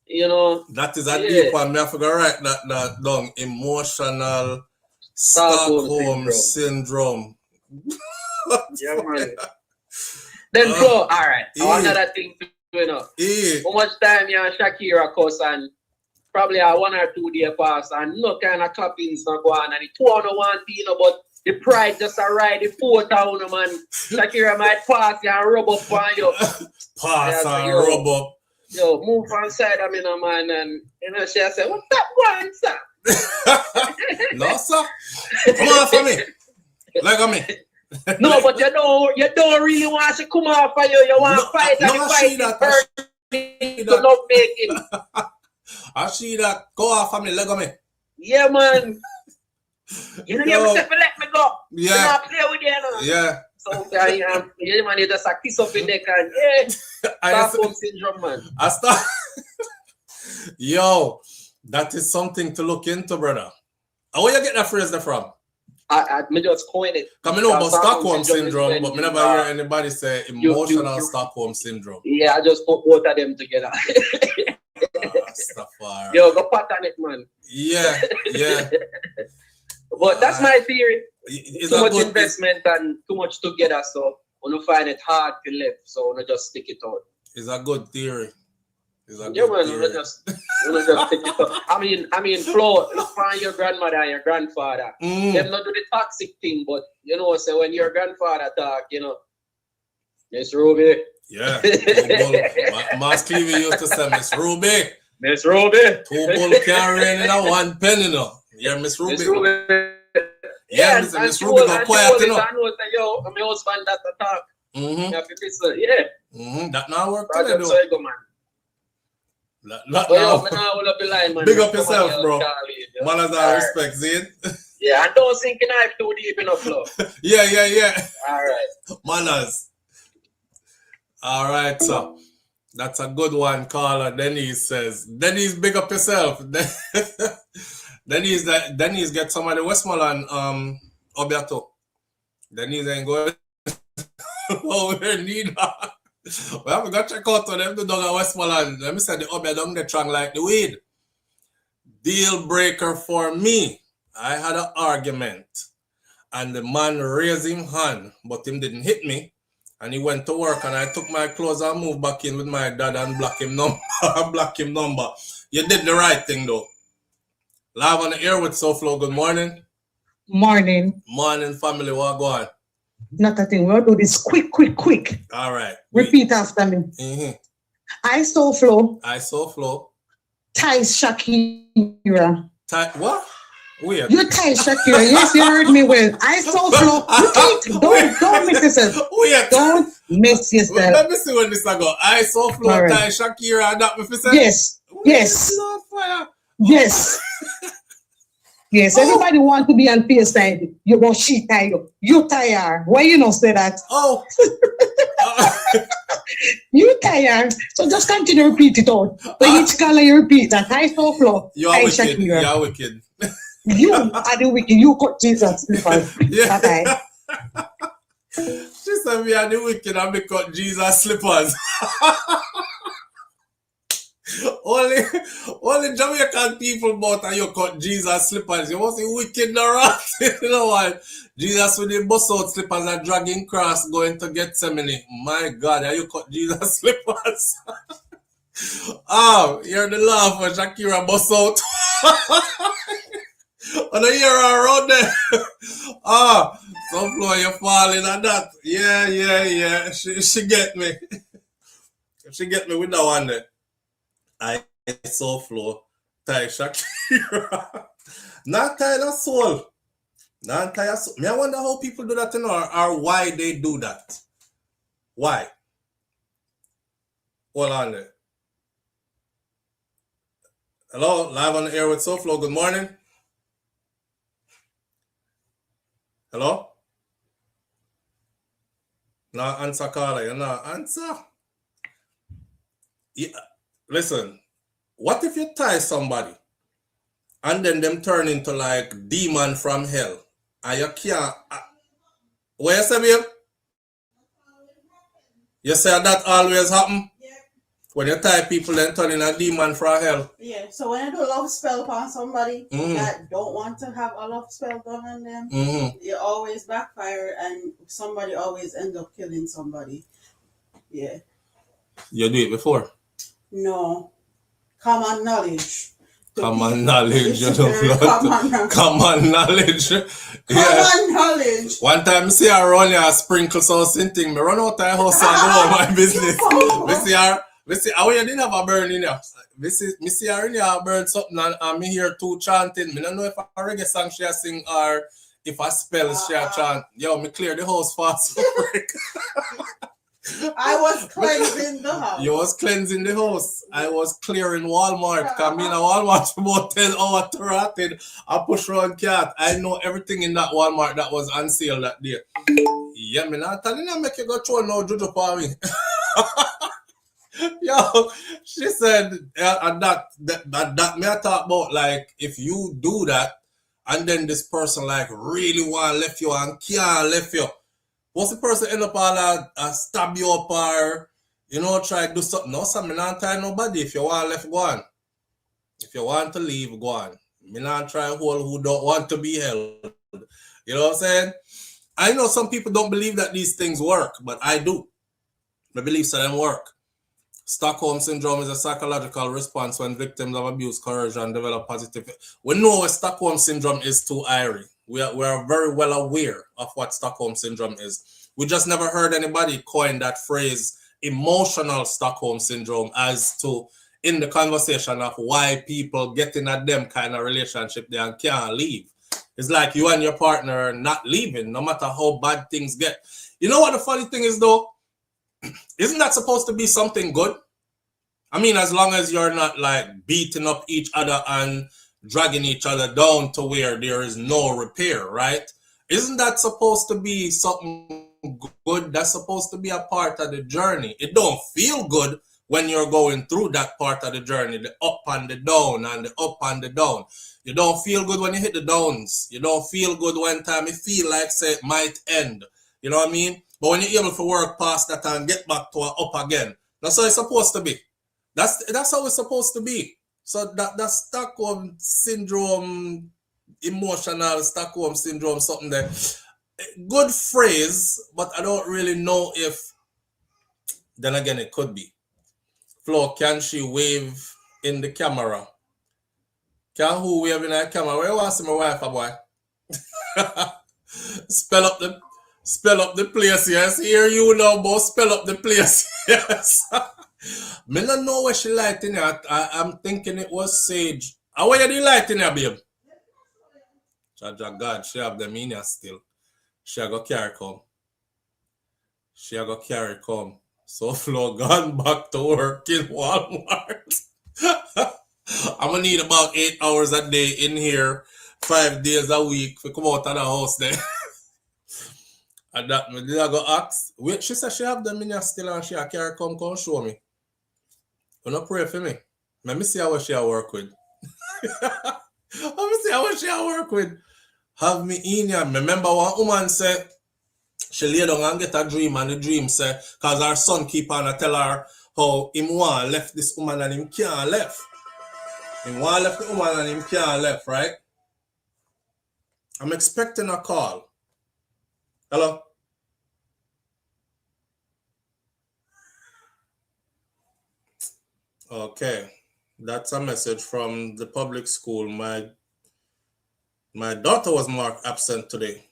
You know, that is a deep one. I forgot right that long emotional Stockholm syndrome. Yeah, man. Then Flo, all right. Another thing to you know. How much time you and Shakira cause and probably a 1 or 2 day pass and no kind of clappings not go on and the 201 you know, but the pride just arrive the 4,000 man. Shakira might pass you and rub up on you. Pass and rub up. Yo, move from side of me, no man, and you know, she said, "What's that one, sir?" No, sir. Come on for me. Look at me. No, but you don't really want to come off for you. You want to fight and fight to not make it. I see that. Go off for me. Look at me. Yeah, man. You don't even have to let me go. Yeah. You not play with you, know? Yeah. So, you man, you just a kiss up in the can. Yeah. Stockholm syndrome, man. I start. Yo, that is something to look into, brother. Where you get that phrase from? I just coin it. Because I know about Stockholm syndrome, but I never hear anybody say emotional Stockholm syndrome. Yeah, I just put both of them together. Yo, go pat on it, man. Yeah. But that's my theory. Too much investment and too much together, so we find it hard to live. So we just stick it out. It's a good theory. Man, we just stick it out. I mean, Flo, look for your grandmother and your grandfather. Them not do the toxic thing, but you know, so when your grandfather talk, you know, Miss Ruby. Yeah. Mas Cleavy used to say, Miss Ruby. Miss Ruby. 2 bull carrying in a 1 penny, no. Yeah, Miss Ruby. Miss Ruby. Yeah, Miss Ruby got quiet, you know. I know that, yo, my husband that talk. That now work today, though. Big up yourself, bro. Manners and respect, see it? Yeah, and don't sink a knife too deep enough, love. Yeah. All right. Manners. All right, so that's a good one, caller. Denise says. Denise, big up yourself. Denise get some of the Westmoreland Obiato. Denise ain't going over neither. We haven't got to check out on them to dog at Westmoreland. Let me say the Obia down the trunk like the weed. Deal breaker for me. I had an argument and the man raised him hand, but him didn't hit me. And he went to work and I took my clothes and moved back in with my dad and block him number. You did the right thing though. Live on the air with SouFLo. Good morning. Morning. Morning, family. What go on? Not a thing. We'll do this quick. All right. Repeat after me. I SouFLo. Ties Shakira. What? Weird. You ties Shakira. Yes, you heard me well. I SouFLo. Don't miss yourself. Weird. Don't miss yourself. Let me see when this I go. I SouFLo, ties Shakira, and that me say. Yes. Yes. Yes, everybody want to be on face side. You go she tie you. You tie her. Why you not say that? Oh. You tie her. So just continue to repeat it out. So each color you repeat that. I SouFLo. You are wicked. Shakira. You are wicked. You are the wicked. You got Jesus slippers. Yeah. She said we are the wicked and we cut Jesus slippers. Only Jamaican people bought and you cut Jesus slippers. You must be wicked no rat. You know what? Jesus with the bust out slippers and dragging cross going to Gethsemane. My God, are you cut Jesus slippers? Oh, you're the laugh for Shakira bust out. On a year around there. SouFLo, you're falling at that. Yeah. She get me. She get me with that one there. I SouFLo, tie Shakira. Not tie the soul. Not tie soul. Me, I wonder how people do that, you know, or why they do that. Why? Hold on there. Hello, live on the air with SouFLo. Good morning. Hello? No answer, caller. You no answer. Yeah. Listen, what if you tie somebody and then them turn into like demon from hell and you can't... What you say, babe? You say that always happen? When you tie people, then turn in a demon from hell. Yeah, so when I do a love spell on somebody that don't want to have a love spell done on them, it always backfire and somebody always end up killing somebody. Yeah. You do it before? No. Common knowledge. Common knowledge, you know. Common knowledge. Common knowledge. One time, I see her run here, sprinkle something, me run out of the house and go on my business. We see how you didn't have a burn in here. Me see her in here burn something and me hear two chanting. Me don't know if a reggae song she sing or if a spell she chant. Yo, me clear the house fast. I was cleansing the house. You was cleansing the house. I was clearing Walmart. Come in a Walmart for about 10 hours to rotted. I push around cat. I know everything in that Walmart that was on sale that day. Yeah, me not telling you make you go throw no juju for me. Yo, she said, and that me I talk about, like, if you do that, and then this person, like, really want to left you and can't left you, what's the person end up all stab you up or, you know, try to do something? No, so me not tie nobody. If you want left, go on. If you want to leave, go on. Me not try hold who don't want to be held. You know what I'm saying? I know some people don't believe that these things work, but I do. I believe so them work. Stockholm Syndrome is a psychological response when victims of abuse, coercion develop positive. We know what Stockholm Syndrome is to Irie. We are very well aware of what Stockholm Syndrome is. We just never heard anybody coin that phrase, emotional Stockholm Syndrome, as to in the conversation of why people get in a them kind of relationship they can't leave. It's like you and your partner not leaving, no matter how bad things get. You know what the funny thing is, though? Isn't that supposed to be something good? I mean, as long as you're not like beating up each other and dragging each other down to where there is no repair, right? Isn't that supposed to be something good? That's supposed to be a part of the journey. It don't feel good when you're going through that part of the journey, the up and the down and the up and the down. You don't feel good when you hit the downs. You don't feel good when time you feel like, say, it might end. You know what I mean? But when you're able to work past that and get back to up again, that's how it's supposed to be. That's how it's supposed to be. So that Stockholm Syndrome, emotional Stockholm Syndrome, something there. Good phrase, but I don't really know if, then again, it could be. Flo, can she wave in the camera? Can who wave in the camera? Where you want to see my wife, boy? Spell up the place, yes. Here you know, but spell up the place, yes. Me don't know where she lighting at. I'm thinking it was Sage. How are you lighting here, babe? Jaja God, she have them in here still. She a go carry come. SouFLo gone back to work in Walmart. I'm gonna need about 8 hours a day in here, 5 days a week to come out of the house there. And that me did I go ask. Wait, she said she have them in here still and she a carry come show me. You not pray for me. Let me see how she a work with. Let me see how she a work with. Have me in here. Remember one woman said she lay down and get a dream, and the dream say, cause her son keep on to tell her how him want left this woman and him can't left. Him want left the woman and him can't left, right? I'm expecting a call. Hello? Okay. That's a message from the public school. My daughter was marked absent today.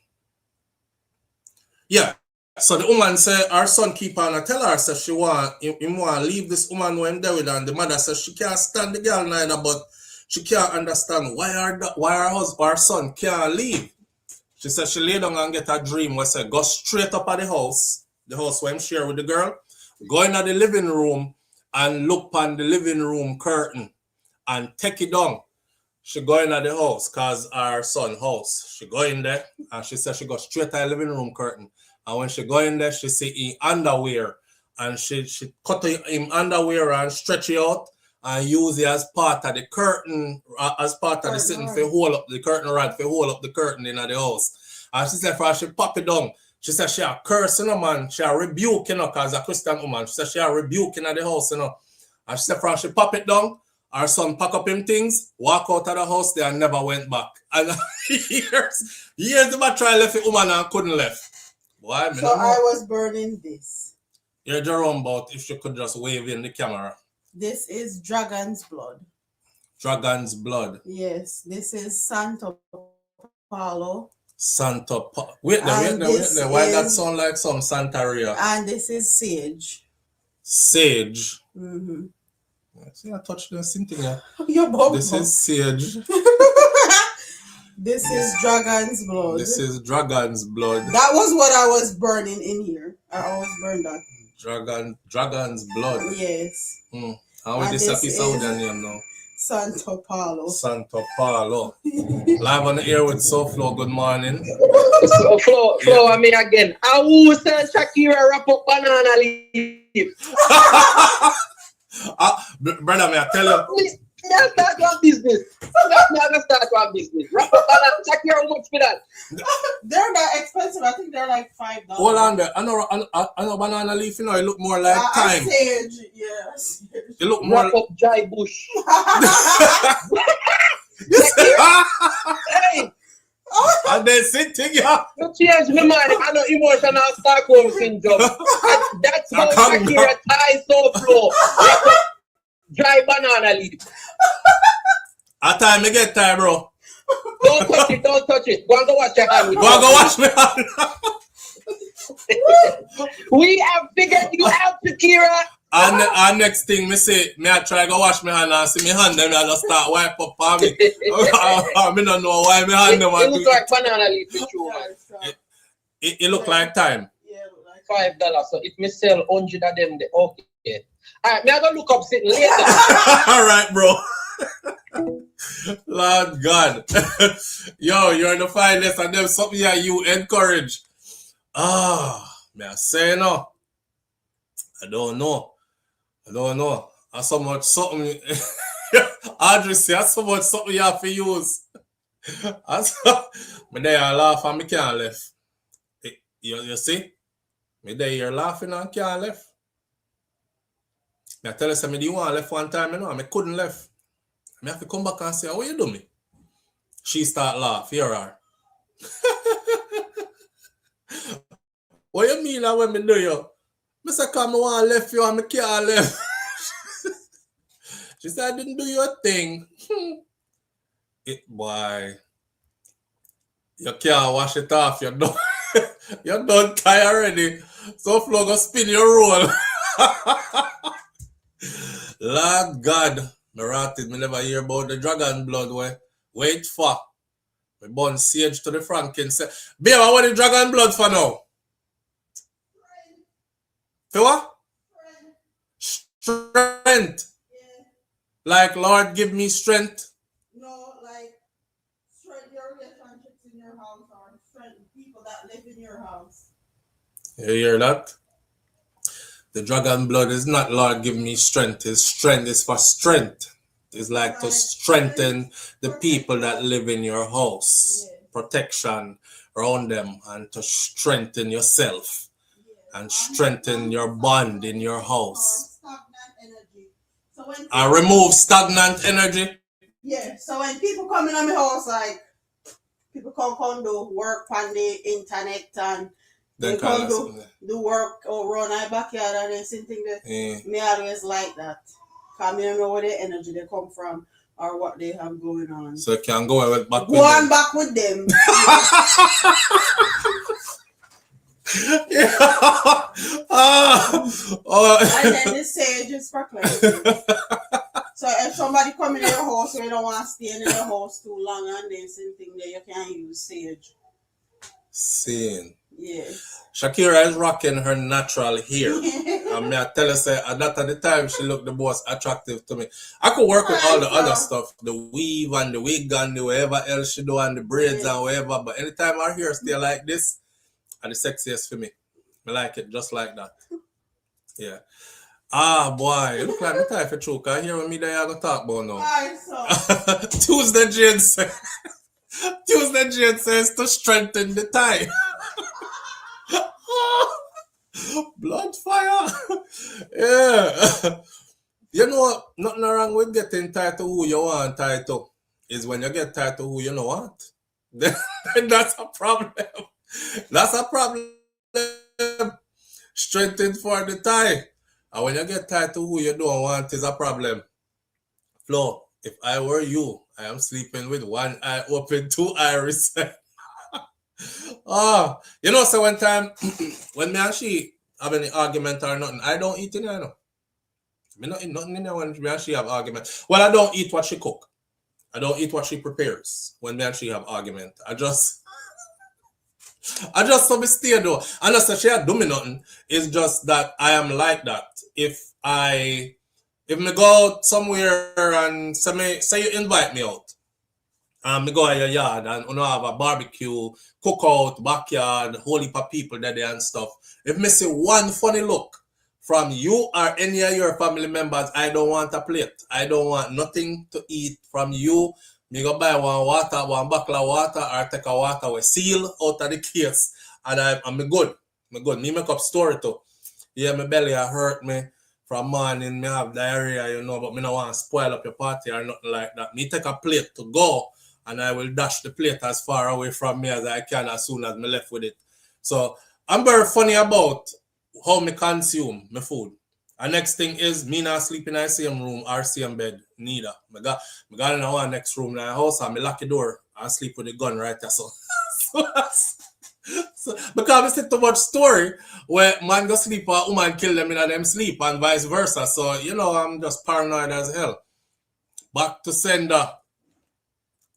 Yeah. So the woman said her son keep on and tell her said she want him want to leave this woman who him there with her, and the mother says she can't stand the girl neither, but she can't understand why her son can't leave. She said she lay down and get a dream where say go straight up at the house where him share with the girl, go into the living room and look on the living room curtain and take it down. She go into the house cause her son house. She go in there and she said she go straight to the living room curtain. And when she go in there, she see him underwear. And she cut him underwear and stretch it out and use it as part of the curtain, as part of the sitting for hold up the curtain rod, for hold up the curtain in the house. And she said for her, she pop it down. She said she a cursing a man, she a rebuke, cause a Christian woman. She said she a rebuke in the house, And she said for her, she pop it down. Her son pack up him things, walk out of the house there and never went back. And years the man try left the woman and couldn't left. Boy, so I was burning this. You're Jerome about if you could just wave in the camera. This is Dragon's Blood. Dragon's Blood. Yes, this is Santo Paulo. Wait there. Why that sound like some Santeria? And this is Sage. Sage. Mm-hmm. See, I touched the same thing here. This is Sage. This is Dragon's Blood. This is Dragon's Blood. That was what I was burning in here. I always burn that. Dragon's Blood. Yes. How would this piece out their name now? Santo Paulo. Santo Paulo. Live on the air with SouFLo. Good morning. So Flo, I mean again. I will send Shakira wrap up banana leaf. Brother, may I tell you? Let's start one business. Let's start one business. Wrap up banana. Shakira, how much for that? They're not expensive. I think they're like $5. Hold on there. I know banana leaf, it look more like thyme. Sage, yes. It look more wrap up dry bush. Hey! And they sitting here. You change my mind. I know emotional Stockholm syndrome. That's how Shakira ties SouFLo. Wrap up dry banana leaf. At time, I get time, bro. Don't touch it. Go and go wash your hand. Go and go wash my hand. We have figured you out, Shakira. And next thing, I try to wash my hand and see my hand, then I just start wipe up for me. I don't know why my hand. It looks like banana leaf. It look like time. Yeah, it look like $5. So if me sell 100 of them, okay. Alright, I'm gonna look up something later. Alright, bro. Lord God. Yo, you're in the finest and them something that you encourage. May I say no? I don't know. That's so much something. Audrey say that's so much something you have to use. Me there you laugh and me can't left. You see? Me there you're laughing and can't left. I tell you something, you want left one time, I couldn't left. I have to come back and say, what you do me? She start laugh, hear her. What you mean that when me do you? I said, come on, left you and me can't left. She said, I didn't do your thing. Boy, you can't wash it off, you're done. You're done tired already. SouFLo go spin your roll. Lord God, me never hear about the dragon blood. Wait for. Me burn sage to the frankincense. Babe, I want the dragon blood for now. For what? Strength. Yeah. Like, Lord, give me strength. No, like strength your relationships in your house or strength people that live in your house. You hear that? The dragon blood is not, Lord, give me strength. His strength is for strength. It's like to strengthen the people that live in your house. Protection around them and to strengthen yourself and strengthen your bond in your house. I remove stagnant energy. Yeah, so when people come in my house, like people come do work on the internet and they come do work or run my backyard and then something that me always like that. Because I don't know where the energy they come from or what they have going on. So you can go back with them. Go on back with them. Yeah. And then the sage is for cleansing. So if somebody come in your house where you don't want to stay in your house too long and then something there, you can use sage. Seeing. Yes. Shakira is rocking her natural hair. I mean, I tell her, say, at that at the time, she looked the most attractive to me. I could work with all the other stuff, the weave and the wig and the whatever else she do and the braids and whatever. But anytime her hair stay like this, and the sexiest for me. I like it just like that. Yeah. Ah, boy. You look like me type of choke. I hear what me there I go talk about now. Tuesday Jane says. Tuesday Jane says to strengthen the tie. Blood fire. Yeah. You know what? Nothing wrong with getting tied to who you want tied to. Is when you get tied to who you don't want. Then that's a problem. That's a problem. Strengthened for the tie. And when you get tied to who you don't want is a problem. Flo, if I were you, I am sleeping with one eye open, two iris. You know, so one time when me and she have any argument or nothing, I don't eat in there, no. Me not eat nothing in there when me and she have argument. Well, I don't eat what she cook. I don't eat what she prepares when me and she have argument. I just so me stay though. And not that she had do me nothing. It's just that I am like that. If me go out somewhere and say you invite me out, and me go in your yard and you know have a barbecue, cookout, backyard, whole heap of people there and stuff. If me see one funny look from you or any of your family members, I don't want a plate. I don't want nothing to eat from you. Me go buy one bottle of water or take a water with seal out of the case. And I'm good. Me make up story too. Yeah, my belly hurt me from morning. Me have diarrhea, you know, but me don't want to spoil up your party or nothing like that. Me take a plate to go and I will dash the plate as far away from me as I can as soon as me left with it. So I'm very funny about how me consume my food. And next thing is me not sleep in the same room or same bed neither. I got in the next room in the house and me lock the door and sleep with the gun right there. So because I see too much story where man go sleep or woman kill them in them sleep and vice versa. So you know I'm just paranoid as hell. Back to sender.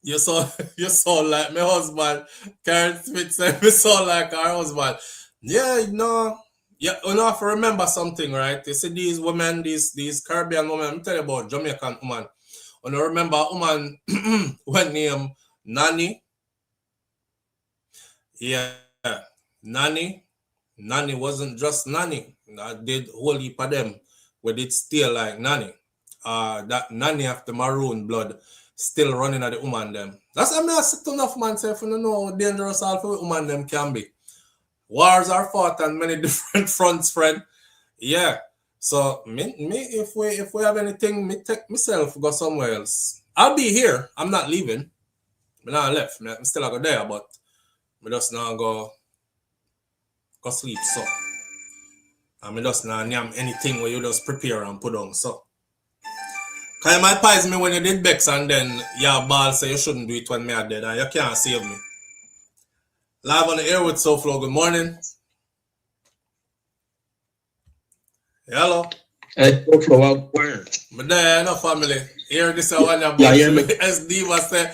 You sound like my husband. Karen Smith said me sound like her husband. Yeah, you know. Yeah, you have to remember something, right? You see these women, these Caribbean women, I'm telling you about Jamaican woman. You remember a woman when named Nanny? Yeah, Nanny. Nanny wasn't just Nanny. I did whole heap of them where did still like Nanny. That Nanny after maroon blood still running at the woman them. That's I mean I sit enough man say if you know how dangerous all for woman them can be. Wars are fought on many different fronts, friend. Yeah. So me if we have anything, me take myself go somewhere else. I'll be here. I'm not leaving. I'm not left. I'm still go there, but I just now go sleep. So I just now name anything where you just prepare and put on. So kind of might pies me when you did Bex and then your ball say you shouldn't do it when me are dead and you can't save me. Live on the air with SouFLo. Good morning. Hello. Hey, SouFLo, where? But there, no family. Hear this one about SD was say,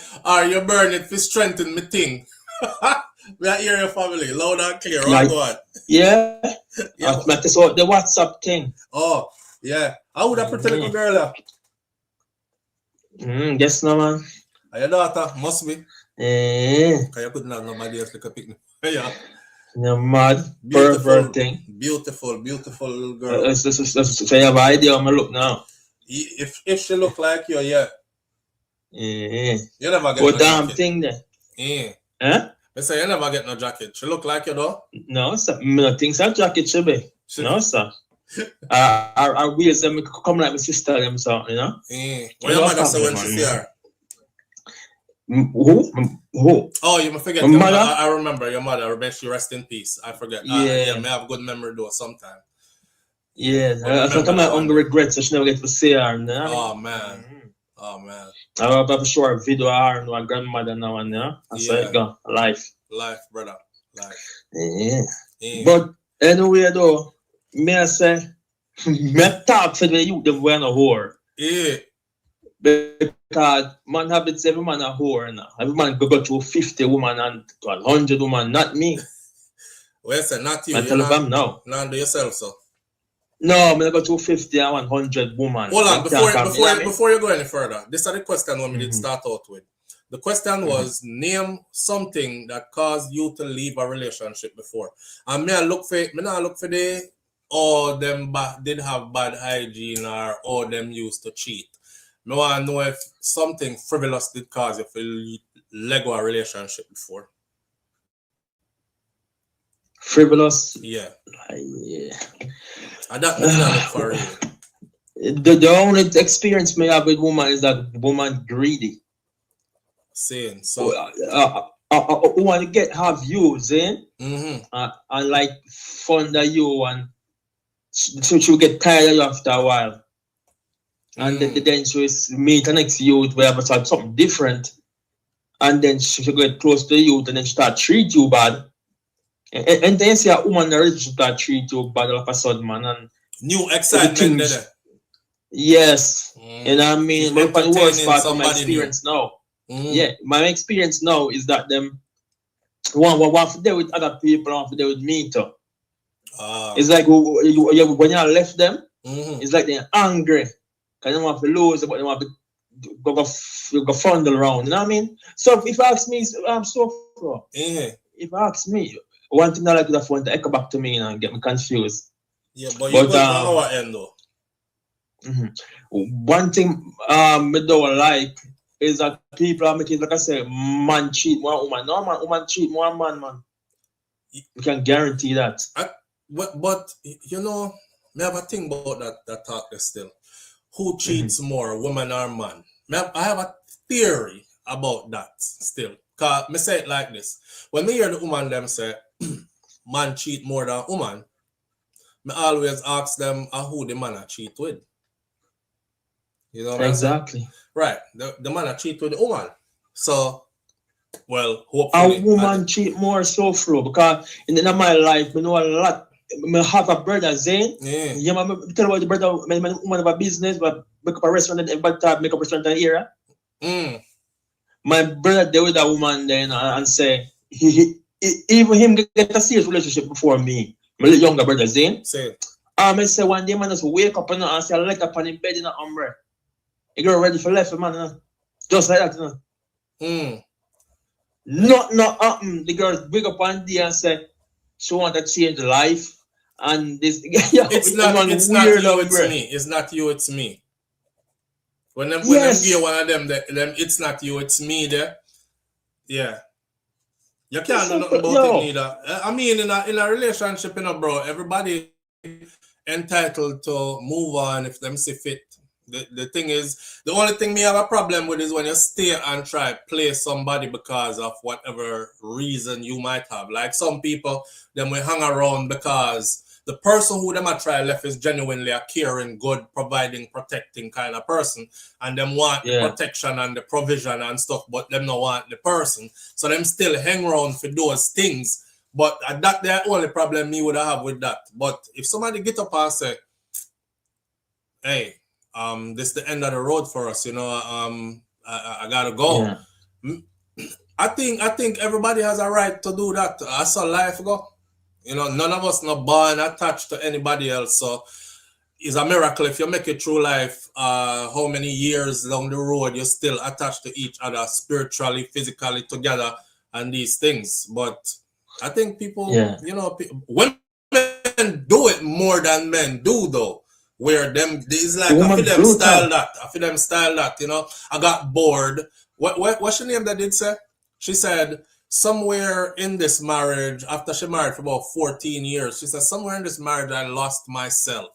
you burn it for strengthen me thing. We are hearing your family, loud and clear. Like, go on. Yeah. But it's the WhatsApp thing. Oh, yeah. How would I pretend like a girl? Guess no, man. Your daughter must be. Because you couldn't have nobody else like a picnic. Yeah. You're mad. Pervert thing. Beautiful little girl. Let's say you have an idea how I look now. If she look like you, yeah. You never get no damn jacket. Thing there. Yeah. Huh? I say you never get no jacket. She look like you though? No, sir. I think so jacket should be. No, sir. Our wheels them come like my sister them, so you know. What your mother say when she see her? Who? Oh, you must forget. I remember your mother. May she rest in peace. I forget. Yeah. May have good memory though sometime. Yeah. Sometimes I only regret so she never get to see her. No? Oh man. Oh man. I have a short video of her and my grandmother now and yeah. That's how it go. Life, brother. Like, yeah. But anyway, though, may I say, me talk for the youth them when a whore. Yeah. Because man habits every man a whore now. Every man go through 50 women and 100 women, not me. Well, say not you. I tell them now. Not do yourself, so. No, I'm gonna go through 50 and 100 women. Hold on, before you go any further, this is the question when we did start out with. The question was, name something that caused you to leave a relationship before. And me not look for the or them did have bad hygiene or them used to cheat. Me want to know if something frivolous did cause you to let go a relationship before. Frivolous? Yeah. Yeah. And that means not for real. The only experience me have with woman is that woman greedy. Saying so. Who want to have views, and like fund you, and so she'll get tired of you after a while. And then she will meet the next youth where we start something different. And then she'll get close to the youth and then start treat you bad. And then you see a woman already start treat you bad all of a sudden, man. And new excitement. Yes. And I mean, but the worst part of my experience now. Yeah, my experience now is that them one for there with other people, one for there with me too. It's like when you left them, it's like they're angry. Because they want to lose, but they want to go fondle around. You know what I mean? So if you ask me, I'm so pro. If you ask me, one thing I like to want to echo back to me and get me confused. Yeah, but you go to our end though. One thing I don't like is that people are making, like I say, man cheat more woman. No, woman cheat more man. You can guarantee that. But you know, I have a thing about that talk there still. Who cheats more, woman or man? I have a theory about that still. Because I say it like this. When I hear the woman them say, man cheat more than woman, I always ask them who the man cheat with. You know what exactly. Right. The man cheat with the woman. So, well, hopefully. A woman cheat more so flow because in my life, I know a lot. I have a brother, Zane. Yeah. You know, tell about the brother, man have a business, but make up a restaurant, everybody make up a restaurant in here. My brother deal with a woman then and say, even him get a serious relationship before me. My younger brother, Zane. I say one day, man, just wake up and say, I like up on his bed in an umbrella. You get ready for life, man. Just like that, Nothing happen. The girl wake up one day and say she want to change life. And this it's not you, it's me. It's not you, it's me. When them get one of them, it's not you, it's me there. Yeah. You can't do nothing about it neither. I mean, in a relationship, bro, everybody entitled to move on if them see fit. The thing is, the only thing me have a problem with is when you stay and try play somebody because of whatever reason you might have. Like some people, them will hang around because the person who them a try left is genuinely a caring, good, providing, protecting kind of person. And them want the protection and the provision and stuff, but them not want the person. So them still hang around for those things. But that the only problem me would have with that. But if somebody get up and say, hey, this is the end of the road for us, you know, I gotta go. Yeah. I think everybody has a right to do that. I saw life go. You know, none of us not born attached to anybody else. So it's a miracle if you make it through life, how many years down the road you're still attached to each other spiritually, physically together and these things. But I think people, you know, women do it more than men do though. Where them is like I feel them style that, you know. I got bored. What's her name that did say? She said somewhere in this marriage, after she married for about 14 years, she said somewhere in this marriage I lost myself.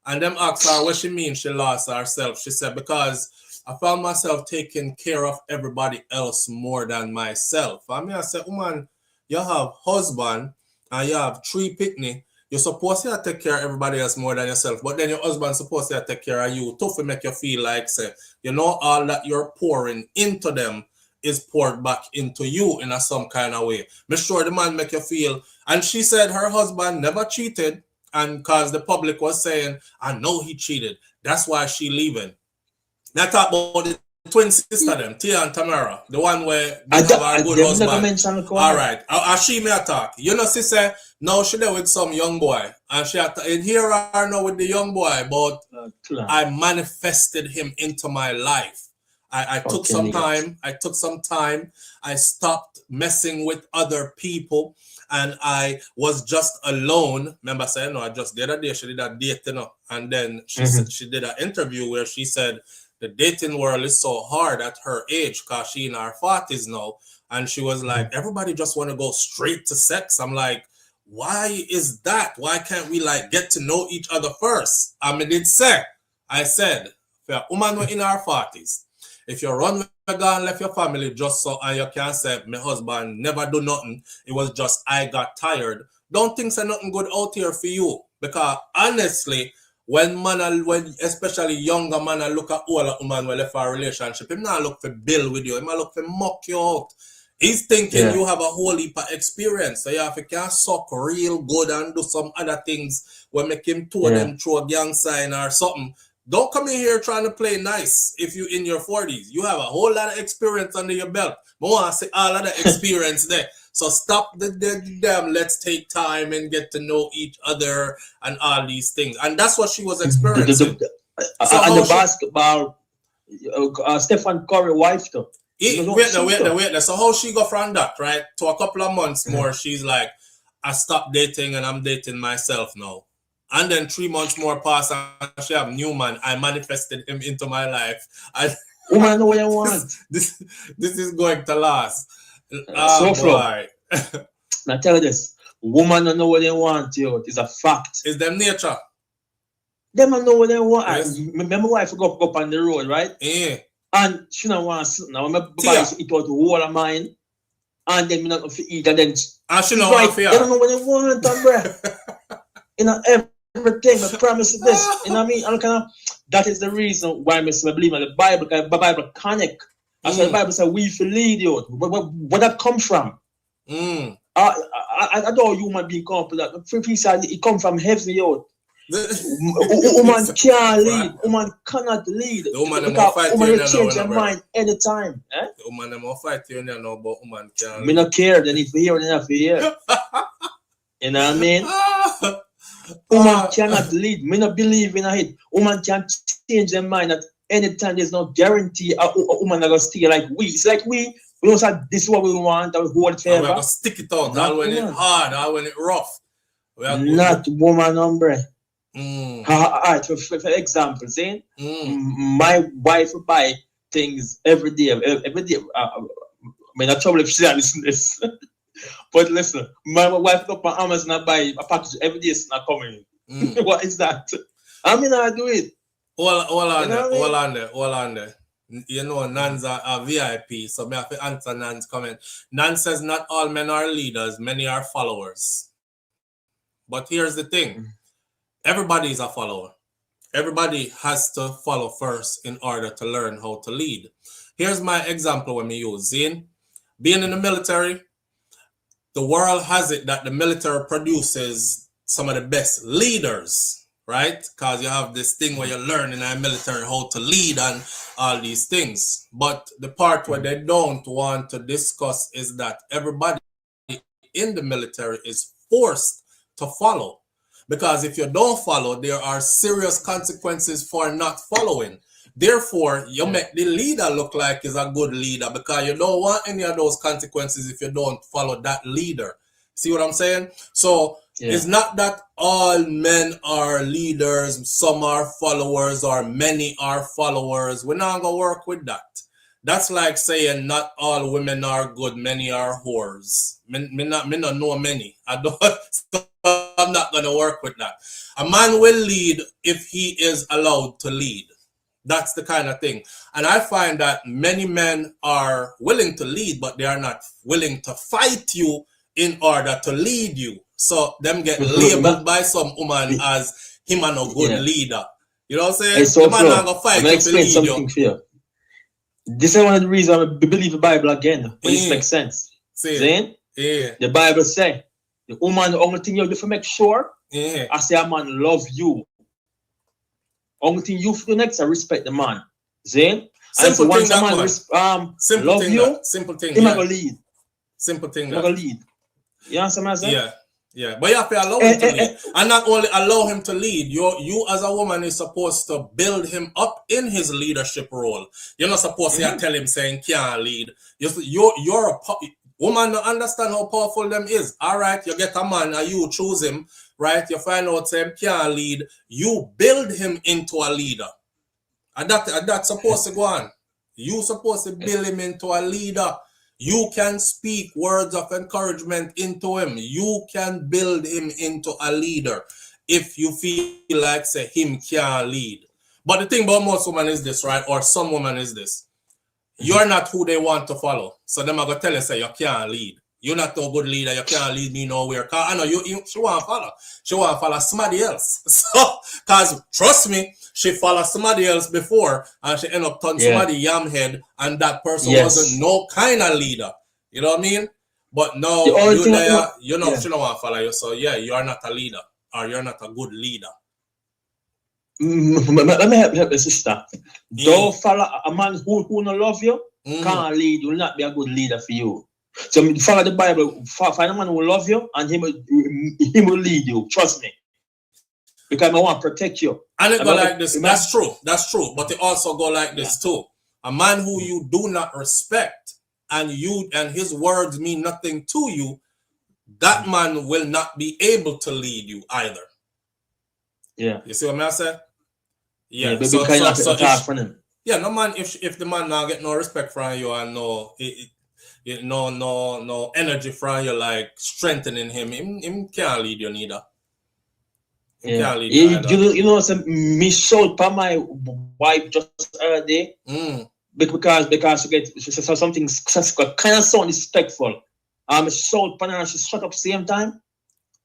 And them asked her what she means she lost herself. She said because I found myself taking care of everybody else more than myself. I mean, I said, woman, you have husband and you have 3 picnic. You're supposed to take care of everybody else more than yourself, but then your husband's supposed to take care of you too, to make you feel like, say, you know, all that you're pouring into them is poured back into you in some kind of way. Make sure the man make you feel. And she said her husband never cheated, and because the public was saying, I know he cheated, that's why she leaving. Now talk about the twin sister them, Tia and Tamara, the one where they have our good husband. All right, she may talk. You know, she said, no, she there with some young boy, and she and here I are now with the young boy, but I manifested him into my life. I took some time. I stopped messing with other people, and I was just alone. Remember, I said, no, I just did a day. She did a date, you know, and then she said she did an interview where she said the dating world is so hard at her age because she in her 40s now, and she was like, everybody just want to go straight to sex. I'm like, why is that? Why can't we like get to know each other first? I said, for a woman in her 40s. If you run and left your family just so and you can't say, my husband never do nothing, it was just I got tired. Don't think there's nothing good out here for you. Because honestly, when especially younger man look at older woman who left a relationship, he not look for bill with you, he might look for mock you out. He's thinking you have a whole heap of experience. So if you can suck real good and do some other things when make him tour them through a gang sign or something. Don't come in here trying to play nice if you're in your 40s. You have a whole lot of experience under your belt. I want to say all of the experience there. So stop the damn let's take time and get to know each other and all these things. And that's what she was experiencing. And the basketball, Stephen Curry wife though. Wait. So how she go from that, right? To a couple of months more, she's like, I stopped dating and I'm dating myself now. And then 3 months more pass and she have new man. I manifested him into my life. Woman know what I want. This is going to last. Boy. Now tell you this. Woman don't know what they want, yo. It's a fact. It's them nature. Them don't know what they want. Yes. Remember my wife go up on the road, right? Yeah. And she don't want to sit now. Remember it was the whole of mine. And then me not to eat and then and she don't want to They don't know what they want, bro. You know, everything, I promise you this. You know what I mean? And kind of, that is the reason why I believe in the Bible, because the Bible connect. That's why the Bible says we feel lead you. Where that come from? I don't human being come from that. Free said it come from heaven, yo. Woman can't lead. Woman cannot lead. The woman will change their mind anytime. The woman will fight you now, but woman can't. Me not care. Then if you hear, then if you hear. You know what I mean? Woman cannot lead. Me not believe in it. Woman can change their mind at any time. There's no guarantee a woman gonna stay like we. It's like we don't say this is what we want and we hold it forever. We're gonna stick it out. All when it's hard, all when it's rough. Not woman, hombre. Alright, for example, saying my wife will buy things every day. I mean, not trouble if she listen this. But listen, my wife go up on Amazon and buy a package every day. It's not coming. What is that? I mean, I do it. Hold on there. You know, Nan's a VIP, so I have to answer Nan's comment. Nan says not all men are leaders, many are followers. But here's the thing. Everybody is a follower. Everybody has to follow first in order to learn how to lead. Here's my example when we use Zane. Being in the military, the world has it that the military produces some of the best leaders, right? Because you have this thing where you learn in the military how to lead and all these things. But the part where they don't want to discuss is that everybody in the military is forced to follow. Because if you don't follow, there are serious consequences for not following. Therefore, you make the leader look like he's a good leader because you don't want any of those consequences if you don't follow that leader. See what I'm saying? So it's not that all men are leaders, some are followers, or many are followers. We're not going to work with that. That's like saying not all women are good, many are whores. Me not know many. I'm not going to work with that. A man will lead if he is allowed to lead. That's the kind of thing. And I find that many men are willing to lead, but they are not willing to fight you in order to lead you. So them get labeled by some woman as him and a good leader. You know what I'm saying? So the man not gonna fight you to lead you. This is one of the reasons I believe the Bible again. But this makes sense. See? Yeah. The Bible say the woman, the only thing you do to make sure, I say a man love you. Only thing you do next is respect the man. See? Simple and thing so that once simple love thing you, that. Simple thing. He Yeah. gonna lead. Simple thing He that. gonna lead. You understand what I'm saying? Yeah. Yeah, but you have to allow him to lead. And not only allow him to lead, you as a woman is supposed to build him up in his leadership role. You're not supposed to tell him saying can't lead. You're a woman to understand how powerful them is. All right, you get a man and you choose him, right? You find out him can't lead. You build him into a leader. And that's supposed to go on. You supposed to build him into a leader. You can speak words of encouragement into him. You can build him into a leader if you feel like say him can't lead. But the thing about most women is this, right? Or some women is this. You're not who they want to follow. So them are going to tell you, say, you can't lead. You're not a good leader. You can't lead me nowhere. Cause I know she want to follow. She want to follow somebody else. So, cause trust me, she followed somebody else before and she end up turning somebody yam head and that person wasn't no kind of leader. You know what I mean? But no, she don't want to follow you. So yeah, you are not a leader or you're not a good leader. Let me help the sister. Don't follow a man who don't love you, can't lead, will not be a good leader for you. So follow the Bible, find a man who love you and him will lead you. Trust me. Because I want to protect you. And it go like this. That's true. That's true. But it also go like this too. A man who you do not respect and his words mean nothing to you, that man will not be able to lead you either. Yeah. You see what I'm saying? Yeah. No man, if the man now get no respect from you and no energy from you, like strengthening him can't lead you neither. Yeah. You know, me showed by my wife just earlier because she get something kind of sound respectful. Showed by her and she shut up same time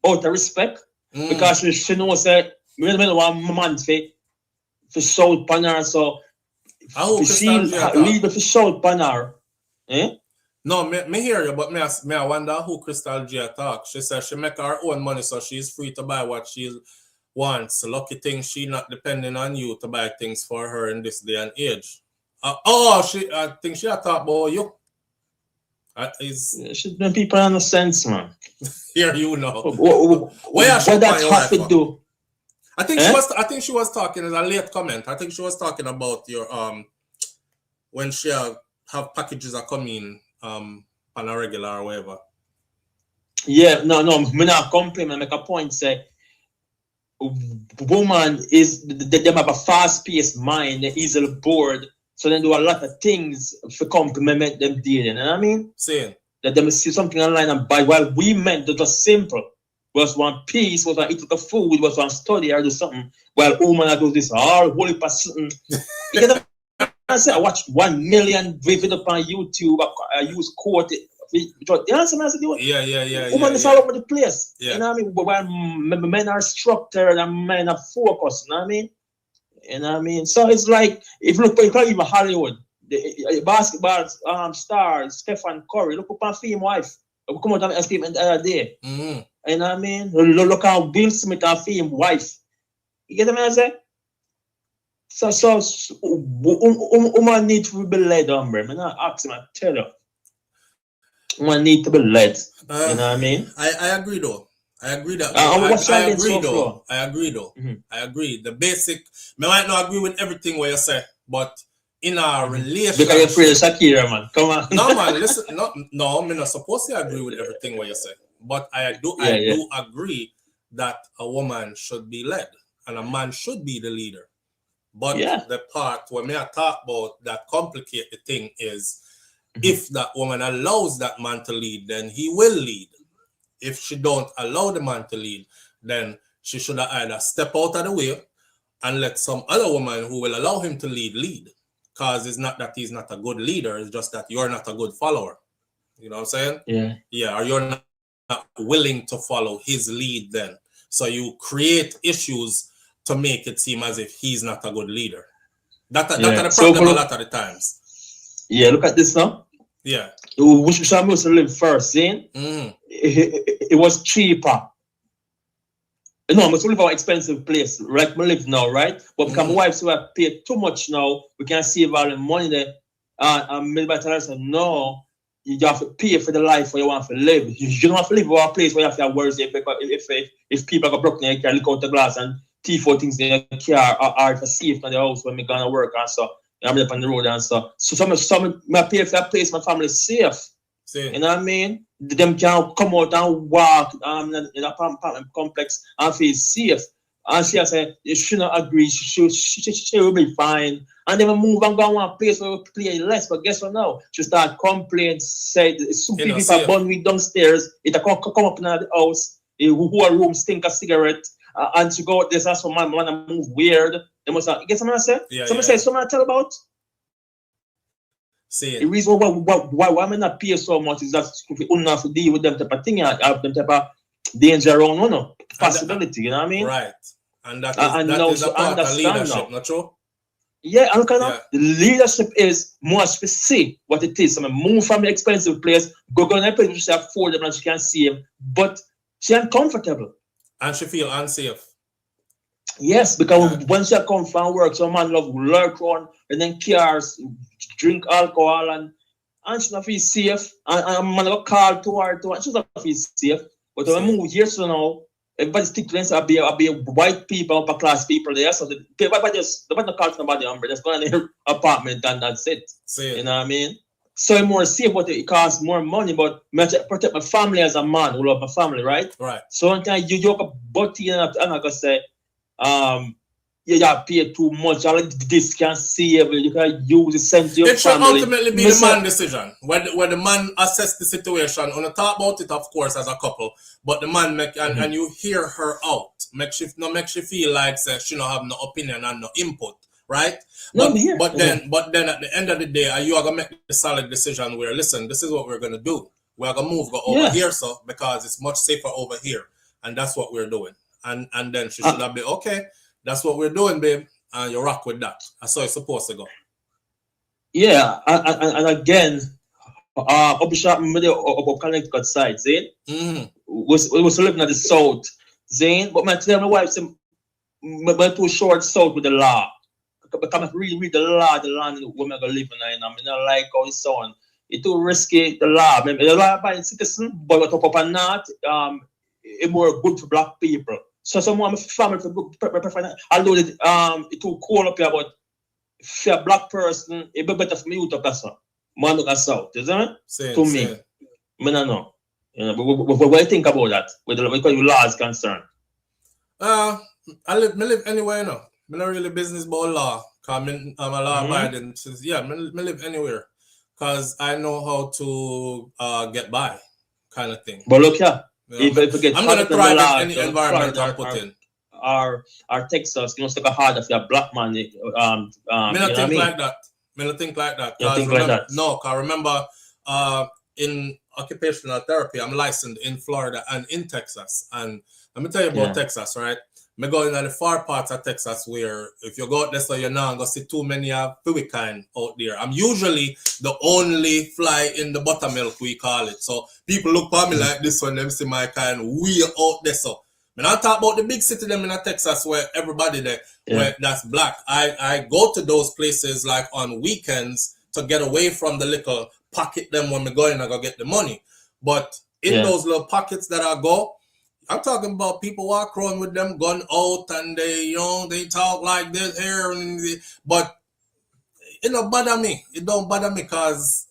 out of respect because she knows that we don't want man to shout by her, so she lead to shout by her. No, me hear you, but me I wonder who Crystal J talk. She says she make her own money, so she's free to buy what she wants. Lucky thing she not depending on you to buy things for her in this day and age. I think she talk about you. When people have no sense, man. Here you know. What that topic do? I think she was talking as a late comment. I think she was talking about your when she have packages are coming on a regular or whatever. Yeah, no, me not compliment, make a point say woman is them have a fast-paced mind, they're easily bored, so they do a lot of things to compliment them dating. You know what I mean? Same. That them see something online and buy, while we men do just simple. Was one piece, was one eat the food, was one study or do something. While woman do this all holy person. I say I watched 1 million videos on YouTube. I use quote. You understand what I'm saying? Yeah. Woman is all over the place. Yeah. You know what I mean? But when men are structured and men are focused, you know what I mean? You know what I mean? So it's like, if you look at even Hollywood, the basketball star, Stephen Curry, look up on film wife. We come out of a statement the other day. You know what I mean? Look at Will Smith and film wife. You get what I'm saying? So woman need to be led on, bro. I'm not asking, I tell you. Woman need to be led. You know what I mean? I agree though. I agree that. I agree. The basic, I might not agree with everything what you say, but in our relationship. Because you're afraid of Shakira, man. Come on. No, man, listen. No, I'm not supposed to agree with everything what you say. But I do agree that a woman should be led and a man should be the leader. But the part when I talk about that complicate the thing is if that woman allows that man to lead, then he will lead. If she don't allow the man to lead, then she should either step out of the way and let some other woman who will allow him to lead. Because it's not that he's not a good leader, it's just that you're not a good follower. You know what I'm saying? Yeah, or you're not willing to follow his lead then. So you create issues to make it seem as if he's not a good leader. That's the problem a lot of the times. Yeah, look at this now. Yeah. Which I used to live first, see? It was cheaper. No, I must live in an expensive place, like we live now, right? But because my wife so I pay too much now, we can save all the money there. And maybe tell us, no, you have to pay for the life where you want to live. You don't have to live in a place where you have to worry if people are broken, you can look out the glass and thief out things in your car or for safe in the house when we're gonna work and so. I'm up on the road and stuff. So some my pay for that place, my family is safe. See. You know what I mean? Them can come out and walk in a apartment complex and feel safe. And she said, you should not agree, she will be fine. And then we move and go to one place where we play less. But guess what now? She start complaining, said some people are born with downstairs, it come up in the house, who a room stink a cigarette. And she go out there, that's what my man move weird. They must have, get something I say? Yeah, something say, something I tell about? See it. The reason why I not pay so much is that we don't have to deal with them type of thing, have them type of danger around, no possibility, you know what I mean? Right. And that is a part of leadership, not true? Yeah, and the leadership is more specific what it is. So I move from the expensive place, go to a place which she afford them and she can save, but she uncomfortable. And she feel unsafe. Yes, because when she come from work, some man love lurk on and then cars, drink alcohol and she not feel safe. And man go call to her and she not feel safe. But when I move here so now, everybody stick to them, I'll be white people, upper class people there. So they not call to nobody, just go in their apartment and that's it. See. You know what I mean? So I'm more safe, but it costs more money, but I protect my family as a man who love my family, right? Right. So one time you joke about it and I go say, you pay too much, all this can save, you can use the send to your it should family. ultimately be the man's decision. When the man assess the situation, on the talk about it, of course, as a couple, but the man make and you hear her out, make she feel like she don't have no opinion and no input, right? But then at the end of the day, you are gonna make the solid decision where, listen, this is what we're gonna do. We're gonna go over here, so because it's much safer over here, and that's what we're doing. And then she should have been okay. That's what we're doing, babe. And you rock with that. That's how it's supposed to go. Yeah, and again, up Connecticut side, Zane. Was living at the south, Zane. But I tell my wife, I'm too short south with the law. Because I really read the law, the land where I'm going to live in. I mean, I like how it's on. It's too risky, the law. Maybe the law by citizen, but what up and not, it's more good for black people. So someone family prefer, although it too cold up here, but for a black person, it be better for me to go south. Man look south, isn't it? To me. I don't know. You know, but what do you think about that? Because your law is concerned. I live anywhere now. I'm not really business about law. Cause I'm a law abiding. Yeah, I live anywhere. Cause I know how to get by, kind of thing. But look here. You know, if I'm gonna thrive in any environment I'm put in. Our Texas, it's like a hard if you're a black man. Me not think like that. Me not think like that. You think like that? No, cause remember, in occupational therapy, I'm licensed in Florida and in Texas. And let me tell you about Texas, right? Me go in the far parts of Texas where if you go out there, so you're not gonna see too many fluid kind out there. I'm usually the only fly in the buttermilk, we call it. So people look for me like this when them see my kind way out there. So when I talk about the big city them in Texas where everybody there where that's black. I go to those places like on weekends to get away from the little pocket them when we go in and go get the money. But in those little pockets that I go, I'm talking about people walk around with them gun out and they talk like this here, but it don't bother me. It don't bother me because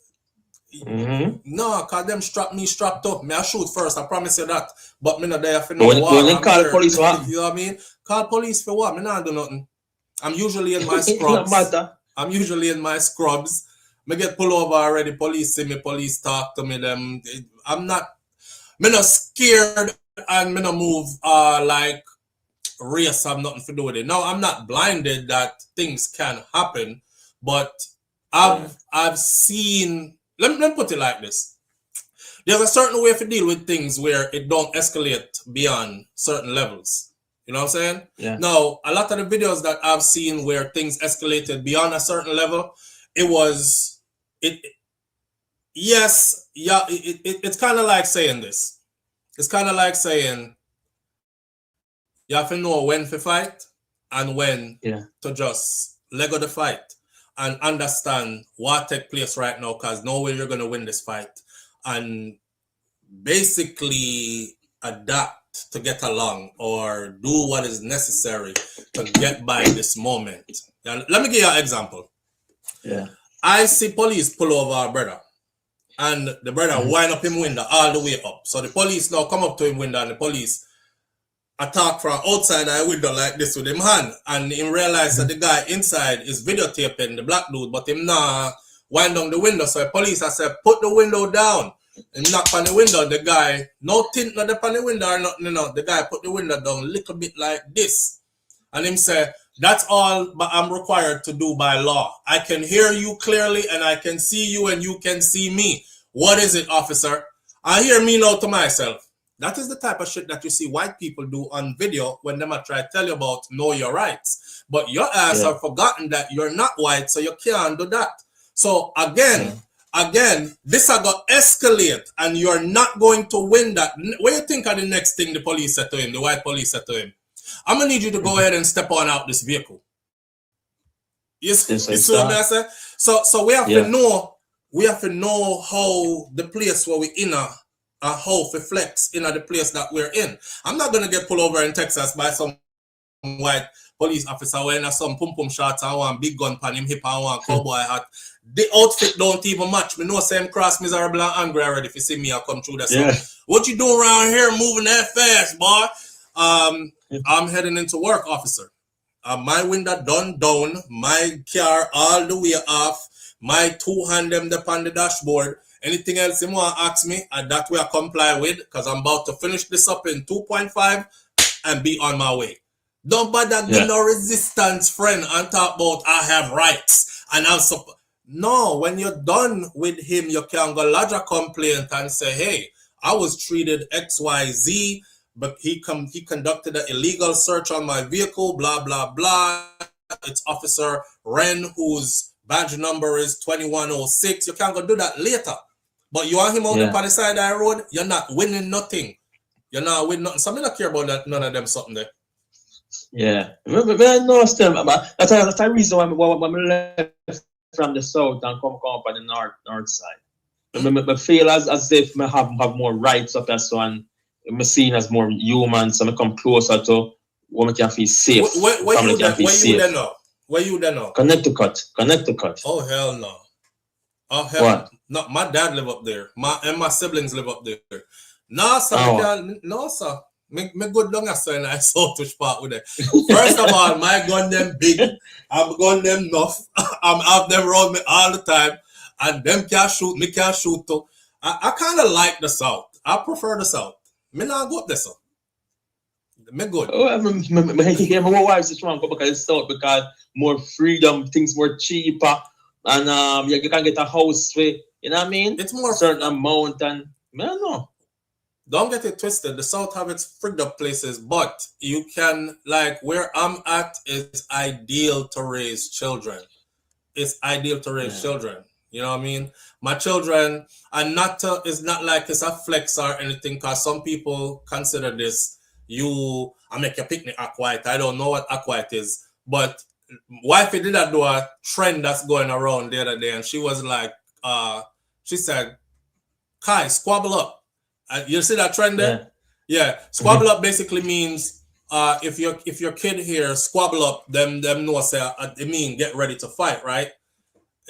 cause them strapped up. Me I shoot first. I promise you that. But me not there for no war. When call police, what? You know what I mean? Call police for what? Me not do nothing. I'm usually in my scrubs. I'm usually in my scrubs. Me get pulled over already. Police see me. Police talk to me. Them. I'm not. Me not scared. And me no move like race have nothing to do with it. No, I'm not blinded that things can happen, but I've seen, let me put it like this. There's a certain way to deal with things where it don't escalate beyond certain levels. You know what I'm saying? Yeah. Now, a lot of the videos that I've seen where things escalated beyond a certain level, it was it's kind of like saying this. It's kind of like saying you have to know when to fight and when to just let go the fight and understand what take place right now, because no way you're going to win this fight, and basically adapt to get along or do what is necessary to get by this moment. And let me give you an example. Yeah. I see police pull over our brother, and the brother wind up him window all the way up. So the police now come up to him window, and the police attack from outside our window like this with him hand, and him realize that the guy inside is videotaping the black dude, but him not wind down the window. So the police I said, put the window down. And knock on the window. The guy, no tint not up on the window or nothing, the guy put the window down a little bit like this. And him say, that's all but I'm required to do by law. I can hear you clearly and I can see you and you can see me. What is it, officer? I hear me now to myself. That is the type of shit that you see white people do on video when them try to tell you about know your rights. But your ass have forgotten that you're not white, so you can't do that. So again, this are going to escalate and you're not going to win that. What do you think of the next thing the police said to him, the white police said to him? I'm going to need you to go ahead and step on out this vehicle. You see what I say? So we have to know how the place where we in and how to flex in the place that we're in. I'm not going to get pulled over in Texas by some white police officer wearing some pum-pum shorts and one big gun pan him hip and one cowboy hat. The outfit don't even match. Me know same cross miserable and angry already if you see me I come through that. So what you doing around here moving that fast, boy? I'm heading into work, officer. My window done down, my car all the way off, my two hand them up on the dashboard. Anything else you want to ask me, that way I comply with, because I'm about to finish this up in 2.5 and be on my way. Don't bother give no resistance, friend, and talk about I have rights and I'm support. No, when you're done with him, you can go lodge a complaint and say, hey, I was treated XYZ, but he conducted an illegal search on my vehicle, blah, blah, blah. It's Officer Wren, whose badge number is 2106. You can go do that later. But you want him out on the side of the road, you're not winning nothing. You're not winning nothing. So I don't care about that, none of them something there. Yeah. But I know still, that's the reason why I left from the south and come up on the north side. I feel as if I have more rights up there, so and I'm seen as more human, so I come closer to where I can feel safe. Where you then now? Connecticut. Oh hell no. Oh hell no. My dad live up there. My siblings live up there. No sir, no sir. Me good long as and I saw to part with it. First of all, my gun them big. I'm gun them enough. I'm out them around me all the time. And them can't shoot, me can't shoot too. I kind of like the South. I prefer the South. Me not go up there, sir. Me good. Oh, my wife is wrong because it's South, because more freedom, things more cheaper, and you can get a house for, you know what I mean? It's more certain amount, and I don't know. Don't get it twisted. The South have its freaked up places, but you can, like, where I'm at is ideal to raise children. It's ideal to raise children. You know what I mean? My children, and it's not like it's a flex or anything, because some people consider this, I make your picnic aquite. I don't know what aquite is, but wifey did do a trend that's going around the other day, and she was like, she said, Kai, squabble up. You see that trend there? Yeah. Squabble up basically means if your kid here squabble up, them know say it mean get ready to fight, right?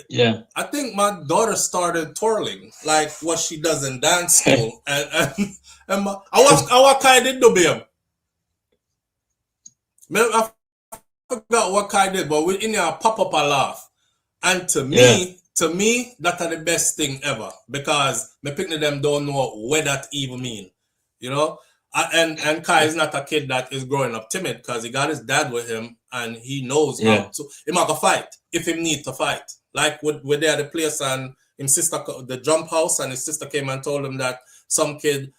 Yeah. I think my daughter started twirling like what she does in dance school, and what Kai did do, babe? I forgot what Kai did, but we in there pop up a laugh, and to me, that's the best thing ever, because my picnic them don't know what that even mean, you know. And Kai is not a kid that is growing up timid, because he got his dad with him and he knows how to. He might go fight if he need to fight. Like we're there at the place, and his sister, the jump house, and his sister came and told him that some kid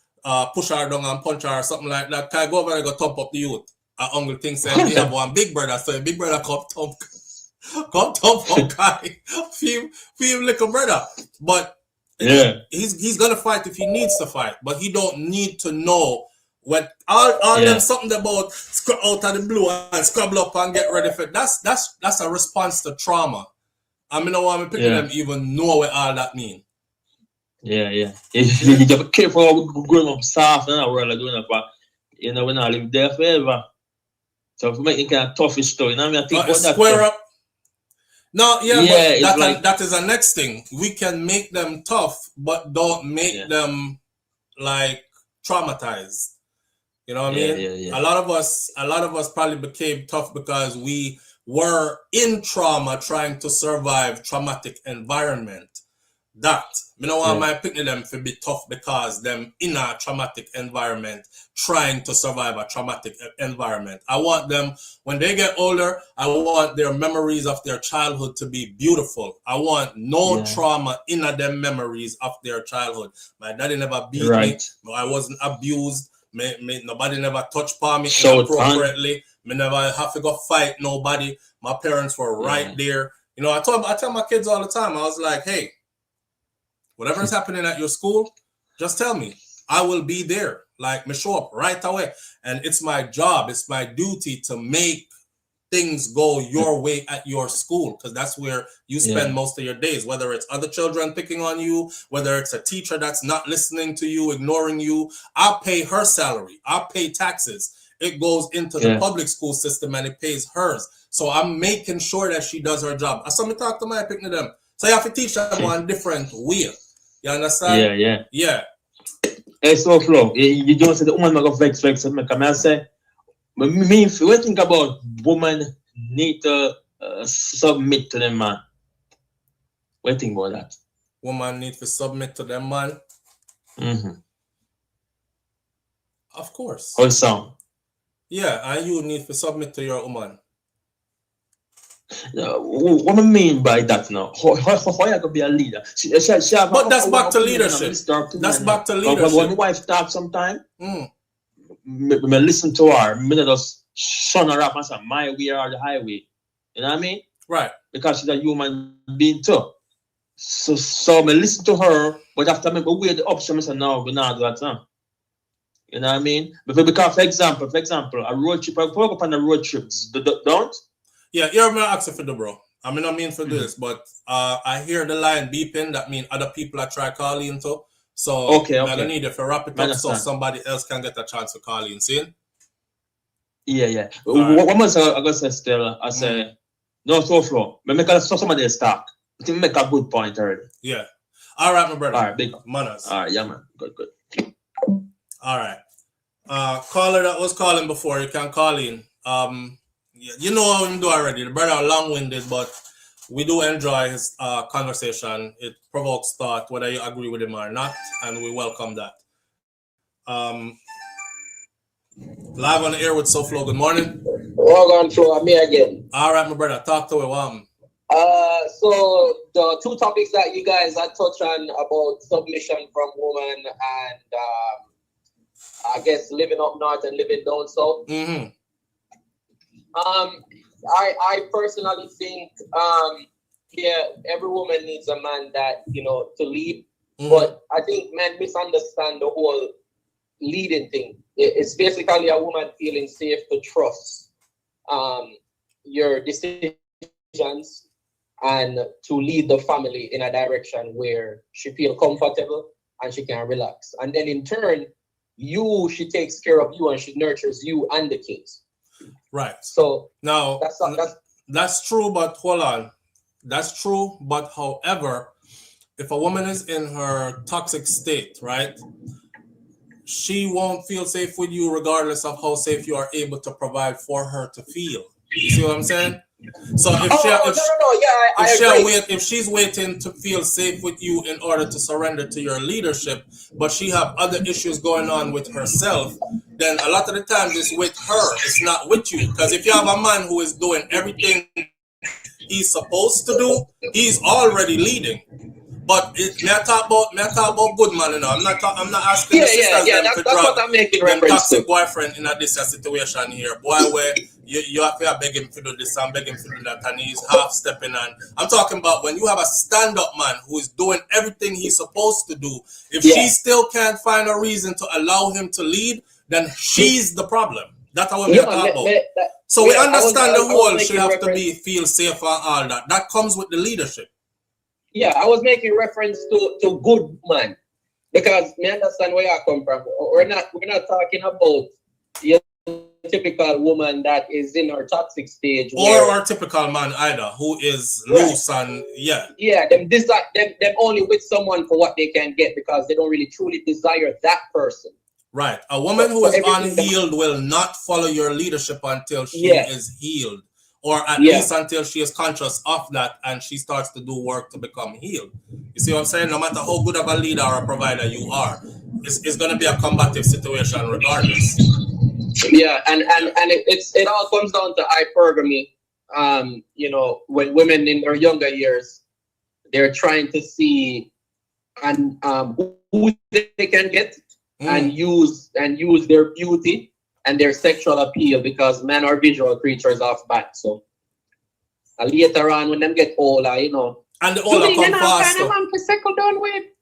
push her down and punch her or something like that. Kai go over and go thump up the youth. Uncle thing said he have one big brother, so big brother come thump. Come tough for guy. Feel little brother. But yeah, he's gonna fight if he needs to fight, but he don't need to know what all them something about out of the blue and scrabble up and get ready for it. That's a response to trauma. I mean, no one picking them even know what all that mean. Yeah. You have to be careful how we growing up soft and we're like doing up, but you know, we're not live there forever. So if we make it kind of toughish story, you know what I mean? I think about square that. up. No, but that is the next thing. We can make them tough, but don't make them like traumatized. You know what I mean? Yeah. A lot of us probably became tough because we were in trauma trying to survive traumatic environment. That you know why my picking them to be tough because them in a traumatic environment trying to survive a traumatic environment. I want them when they get older, I want their memories of their childhood to be beautiful. I want no trauma in them memories of their childhood. My daddy never beat me. I wasn't abused. Nobody never touched upon me inappropriately. Me never have to go fight nobody. My parents were right there. You know, I tell my kids all the time. I was like, hey, whatever is happening at your school, just tell me. I will be there. Like, me show up right away. And it's my job. It's my duty to make things go your way at your school, because that's where you spend most of your days, whether it's other children picking on you, whether it's a teacher that's not listening to you, ignoring you. I pay her salary. I pay taxes. It goes into the public school system and it pays hers. So I'm making sure that she does her job. As somebody talk to my picking them. So you have to teach them one different way. You understand? Yeah. Hey, SouFLo, you don't say the woman will vex. Come and say, me, if you think about women need to submit to them man. What do you think about that? Woman need to submit to them man? Mm-hmm. Of course. How it sound? Yeah, and you need to submit to your woman. What I mean by that now? How you gonna be a leader? But that's back to leadership. That's back to leadership. When my wife talks sometime, me listen to her. Me just shun her up and say my way or the highway. You know what I mean? Right. Because she's a human being too. So me listen to her, but after me weigh the option, I say no, we not do that. You know what I mean? Because for example, a road trip. I go up on a road trip. Don't. Yeah, you're not asking for the bro. I mean, I mean for this, but I hear the line beeping. That means other people are trying to call in too. So okay. I don't need it for wrap it up so somebody else can get a chance to call in. See? Yeah. What was I gonna say still? I say no SouFLo. Me make somebody else talk. I think make a good point already. Yeah. All right, my brother. All right, big manners. All right, yeah, man. Good. All right. Caller that was calling before, you can call in. You know how we do already. The brother long-winded, but we do enjoy his conversation. It provokes thought, whether you agree with him or not, and we welcome that. Live on the air with SouFLo. Good morning. Welcome, Flo. Me again. All right, my brother. Talk to me. So the two topics that you guys had touched on about submission from women and I guess living up north and living down south. Mm-hmm. I personally think every woman needs a man that, you know, to lead. Mm-hmm. But I think men misunderstand the whole leading thing. It's basically a woman feeling safe to trust your decisions and to lead the family in a direction where she feels comfortable and she can relax. And then in turn, she takes care of you and she nurtures you and the kids. Right. So now that's true, but hold on. That's true, but however, if a woman is in her toxic state, right, she won't feel safe with you regardless of how safe you are able to provide for her to feel. You see what I'm saying? So if she's waiting to feel safe with you in order to surrender to your leadership, but she have other issues going on with herself, then a lot of the times it's with her, it's not with you. Because if you have a man who is doing everything he's supposed to do, he's already leading. But may I talk about good man, you know. I'm not asking the sisters them to drop them toxic boyfriend in a this situation here. Boy, where you have to beg him to do this and beg him to do that, and he's half stepping. And I'm talking about when you have a stand-up man who is doing everything he's supposed to do. If she still can't find a reason to allow him to lead, then she's the problem. That's what we're talking about. So we understand the whole she have to feel safe and all that. That comes with the leadership. Yeah, I was making reference to good man, because me understand where you come from. We're not talking about the typical woman that is in her toxic stage, or our typical man either, who is loose and them only with someone for what they can get, because they don't really truly desire that person. Right. A woman who is unhealed will not follow your leadership until she is healed, or at least until she is conscious of that and she starts to do work to become healed. You see what I'm saying? No matter how good of a leader or a provider you are, it's going to be a combative situation regardless. Yeah, and it all comes down to hypergamy. You know, when women in their younger years, they're trying to see and who they can get. And use their beauty and their sexual appeal, because men are visual creatures off bat. So later on, when them get older, you know, and they all come faster.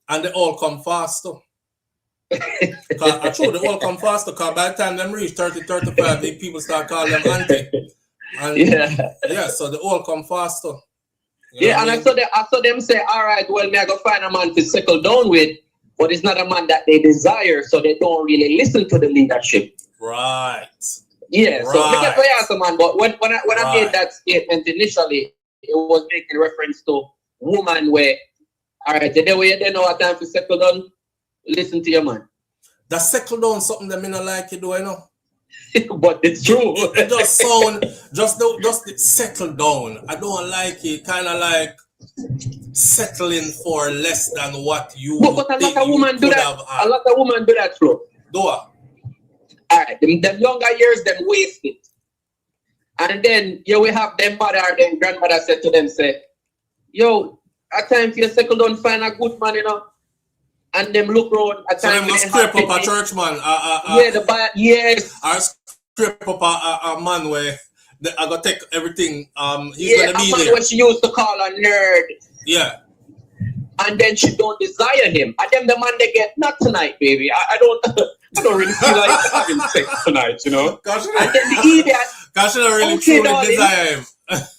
And they all come faster. True, they all come faster, because by the time them reach 30, 35, the people start calling them auntie. And so they all come faster. You know I saw them say, all right, well, me I go find a man to settle down with. But it's not a man that they desire, so they don't really listen to the leadership. Right. Yeah. Right. So I get to answer, man. But when I made that statement initially, it was making reference to woman where, all right, the day where you don't know what time to settle down, listen to your man. That settle down something that me not like you do, I know. But it's true. It just sound just settle down. I don't like it. Kind of like settling for less than what you but a lot of women do that. A lot of women do that, bro. Do what? Alright, them younger years, them waste it. And then you will have them mother or them grandmother said to them, say, yo, at time for you settle down, find a good man, you know. And them look around at time. So they must scrape up a church man. Yes. Or scrape up a man where I gotta take everything. He's gonna be there. What she used to call a nerd. Yeah. And then she don't desire him. And then the man they get, not tonight, baby. I don't really feel like having sex tonight, you know. And then the idiot. Because she don't really truly desire him.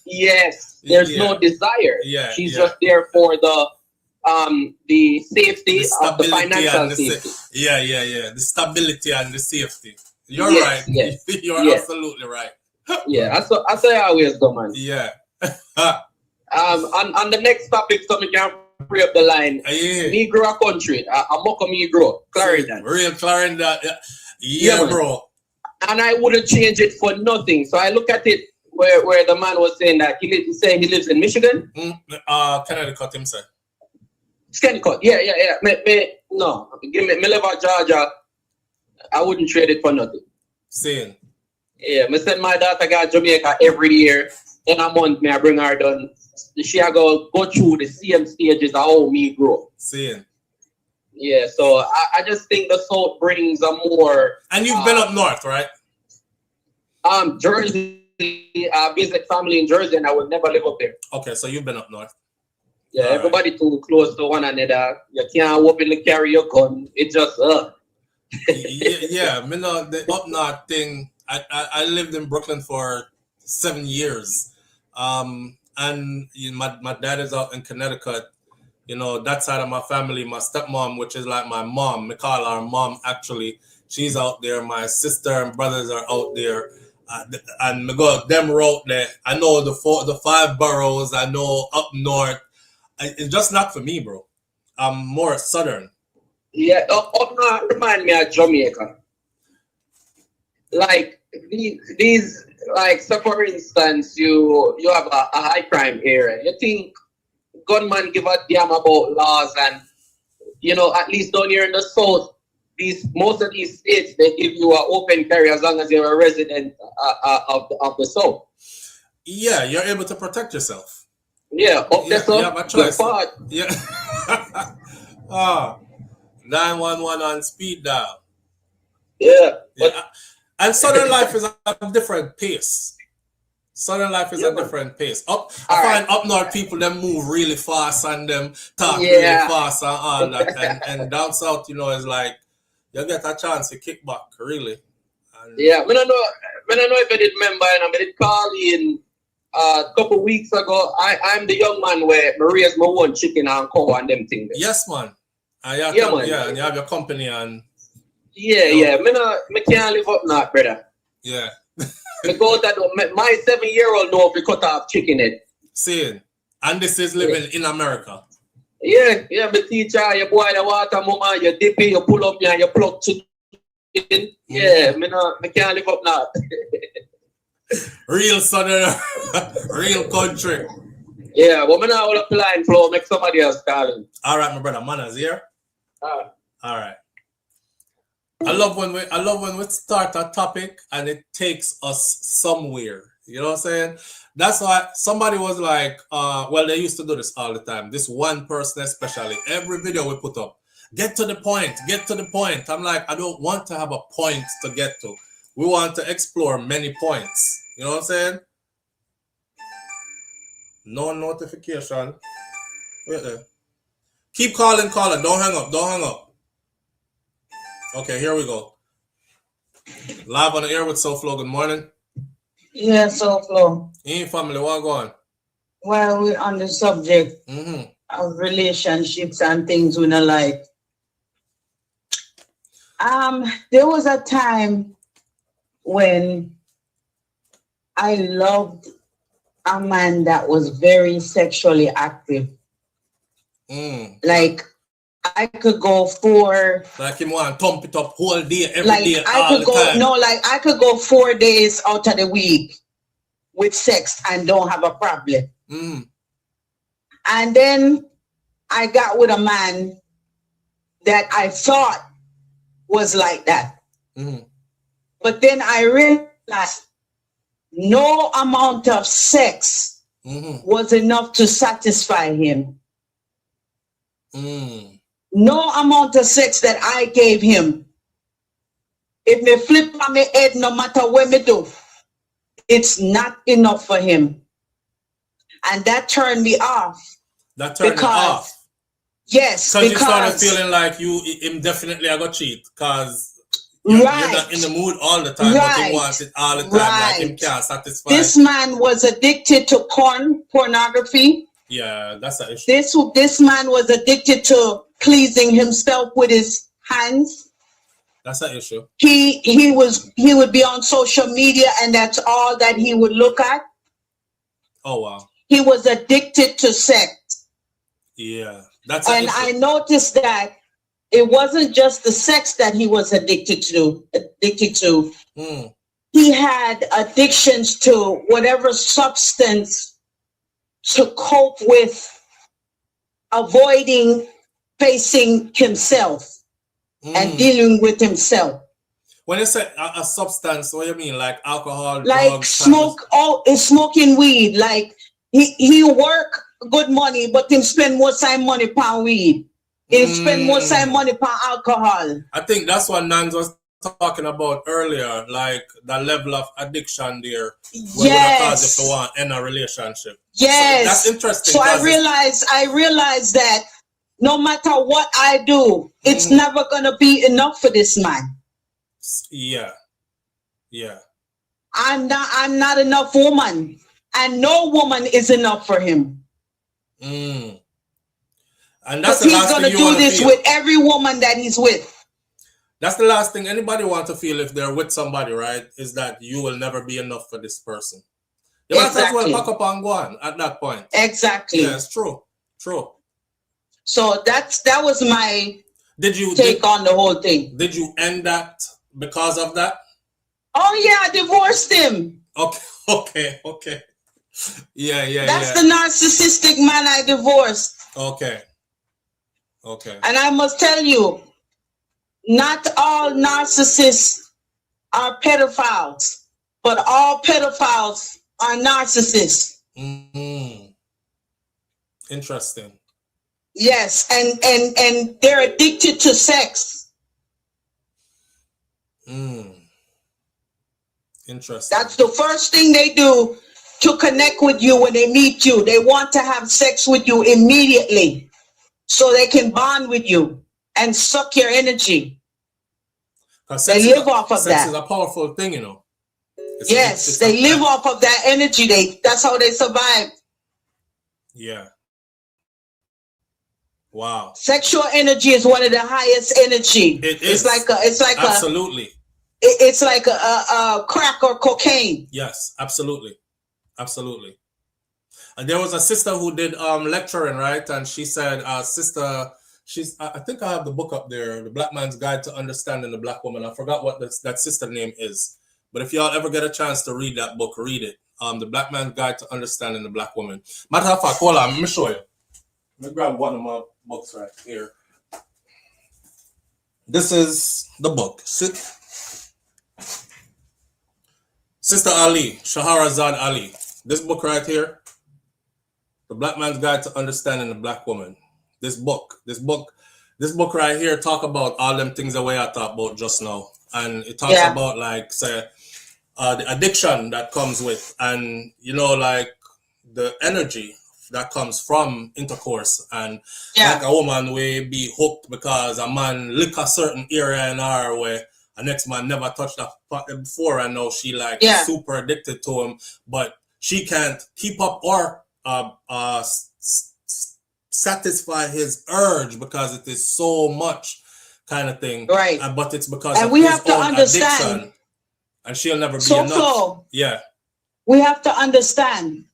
Yes. There's no desire. Yeah. She's just there for the safety of the financial safety. Yeah. The stability and the safety. You're right. Yes. You're absolutely right. Yeah, I say I always go, man. Yeah. On the next topic, so we can free up the line. Negro country. I'm Moko Negro. Clarendon. Real Clarendon. Yeah, bro. And I wouldn't change it for nothing. So I look at it where the man was saying that he lives in Michigan. Connecticut himself. Connecticut. Yeah. No. Give me live at Georgia. I wouldn't trade it for nothing. Same. Yeah, I send my daughter to Jamaica every year. In a month, I bring her done. She go through the same stages of how me grow. Same. Yeah, so I just think the South brings a more. And you've been up north, right? Jersey. I visit family in Jersey, and I would never live up there. Okay, so you've been up north. Yeah, everybody too close to one another. You can't openly carry your gun. It just yeah, me know the up north thing. I lived in Brooklyn for 7 years. And my dad is out in Connecticut. You know, that side of my family, my stepmom, which is like my mom, we call her mom actually, she's out there. My sister and brothers are out there. And me go them route there. I know the 5 boroughs, I know up north. It's just not for me, bro. I'm more southern. Yeah, up north remind me of Jamaica. Like these like, so for instance, you have a high crime area. You think gunman give a damn about laws, and you know, at least down here in the South, most of these states, they give you an open carry as long as you're a resident of the South. Yeah, you're able to protect yourself. Yeah, up there, so you have a choice. Yeah. 911 on speed dial. Yeah. Yeah. And Southern life is a different pace. Southern life is a different pace. I find up north people them move really fast and them talk really fast and all that. And down south, you know, it's like you get a chance to kick back, really. And I don't know if I did remember, and I did call in a couple weeks ago. I'm the young man where I raise my own chicken and cow and them things. Yes, man. And and you have your company and I can't live up now, brother. Yeah. Because my 7-year-old know if we cut off chicken head. Seeing. And this is living in America. Yeah, my teacher, you boil the water, mama, you dip it, you pull up and you plug chicken. Yeah, I can't live up now. Real Southern, real country. Yeah, but I now hold up the line flow, make somebody else calling. All right, my brother, Manners here. All right. I love when we start a topic and it takes us somewhere. You know what I'm saying? That's why somebody was like, well, they used to do this all the time. This one person especially, every video we put up, get to the point. I'm like, I don't want to have a point to get to. We want to explore many points. You know what I'm saying? No notification. Wait there. Keep calling. Don't hang up. Okay, here we go. Live on the air with SouFLo. Good morning. Yeah, SouFLo. In family, what going? Well, we're on the subject of relationships and things we don't like. There was a time when I loved a man that was very sexually active. Like, I could go for like him want to thump it up whole day, every day, I could go 4 days out of the week with sex and don't have a problem. And then I got with a man that I thought was like that. But then I realized no amount of sex was enough to satisfy him. No amount of sex that I gave him. If me flip on my head, no matter what me do, it's not enough for him. And that turned me off. That turned you off? Yes, because you started feeling like him definitely I got cheat because you're not in the mood all the time, but he wants it all the time, like him can't satisfy. This man was addicted to pornography. Yeah, that's an issue. This man was addicted to pleasing himself with his hands. That's an issue. He would be on social media and that's all that he would look at. Oh wow. He was addicted to sex. Yeah, that's an issue. I noticed that it wasn't just the sex that he was addicted to. He had addictions to whatever substance to cope with avoiding facing himself and dealing with himself. When you say a substance, what do you mean? Like alcohol, like drugs, smoking weed. Like he work good money, but him spend more time money on weed. He spend more time money on alcohol. I think that's what Nans was talking about earlier, like the level of addiction there. Yes. If you want in a relationship. Yes. So that's interesting. So I realized that no matter what I do, it's never gonna be enough for this man. Yeah. I'm not enough woman, and no woman is enough for him. And that's the he's last gonna thing do this with every woman that he's with. That's the last thing anybody wants to feel if they're with somebody, right? Is that you will never be enough for this person. You might as well pack up and go on at that point. Exactly. Yeah, it's true. So that was my take on the whole thing. Did you end that because of that? Oh yeah, I divorced him. Okay. Yeah. That's the narcissistic man I divorced. Okay. And I must tell you, not all narcissists are pedophiles, but all pedophiles are narcissists. Interesting. Yes, and they're addicted to sex. Interesting. That's the first thing they do to connect with you when they meet you. They want to have sex with you immediately so they can bond with you and suck your energy. They live off of that. Sex is a powerful thing, you know. They live off of that energy. That's how they survive. Yeah. Wow. Sexual energy is one of the highest energy. It is. Absolutely. It's like a crack or cocaine. Yes, absolutely. Absolutely. And there was a sister who did lecturing, right? And she said, sister, I think I have the book up there, The Black Man's Guide to Understanding the Black Woman. I forgot what that sister name is. But if y'all ever get a chance to read that book, read it. The Black Man's Guide to Understanding the Black Woman. Matter of fact, hold on, let me show you. Let me grab one of my books right here. This is the book. Sister Ali, Shahrazad Ali. This book right here, The Black Man's Guide to Understanding the Black Woman. This book right here talk about all them things that we I talked about just now. And it talks about like say the addiction that comes with, and you know, like the energy that comes from intercourse, and like a woman will be hooked because a man lick a certain area in her where a next man never touched that before, and now she like super addicted to him, but she can't keep up or satisfy his urge because it is so much kind of thing, right? But it's because and of we his have to own understand, addiction, and she'll never be enough. Yeah, we have to understand.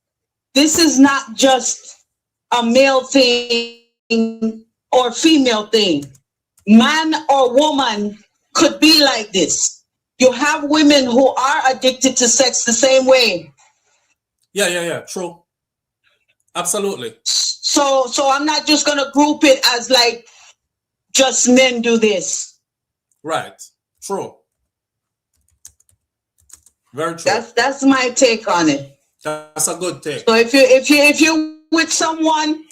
This is not just a male thing or female thing. Man or woman could be like this. You have women who are addicted to sex the same way. Yeah. True. Absolutely. So I'm not just gonna group it as like just men do this. Right. True. Very true. That's my take on it. That's a good take. So if you're with someone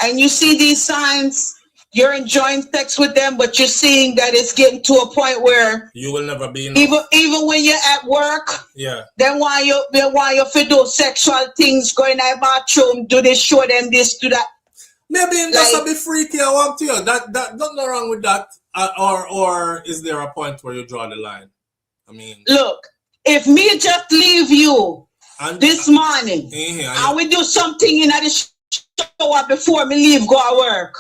and you see these signs, you're enjoying sex with them, but you're seeing that it's getting to a point where you will never be enough. Even when you're at work, then why you for those sexual things, going to the bathroom, do this, show them this, do that. Maybe just a bit freaky. I want to you. That nothing wrong with that. Or is there a point where you draw the line? I mean, look, if me just leave you this morning, I will do something in the shower before me leave go to work.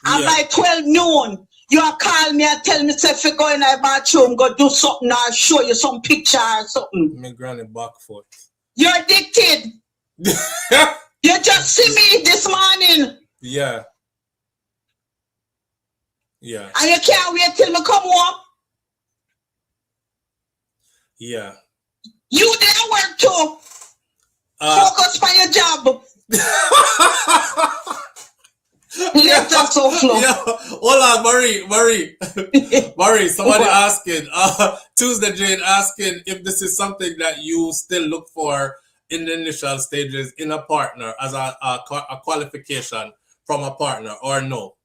And by 12 noon, you call me and tell me if you go in the bathroom, go do something, or show you some picture or something. My granny back foot. You're addicted. You just see me this morning. Yeah. And you can't wait till me come home. Yeah. You there work too. Focus on your job. Let's just so flow. Hold on, Marie. Somebody asking, Tuesday Jane asking if this is something that you still look for in the initial stages in a partner as a qualification from a partner, or no?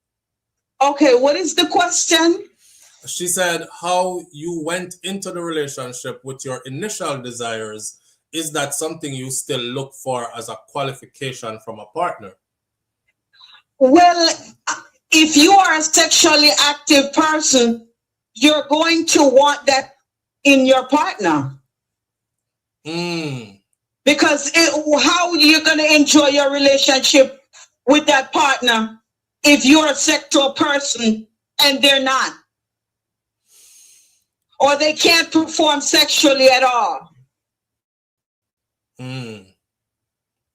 Okay, what is the question? She said how you went into the relationship with your initial desires. Is that something you still look for as a qualification from a partner? Well, if you are a sexually active person, you're going to want that in your partner. Because how you're going to enjoy your relationship with that partner if you're a sexual person and they're not? Or they can't perform sexually at all.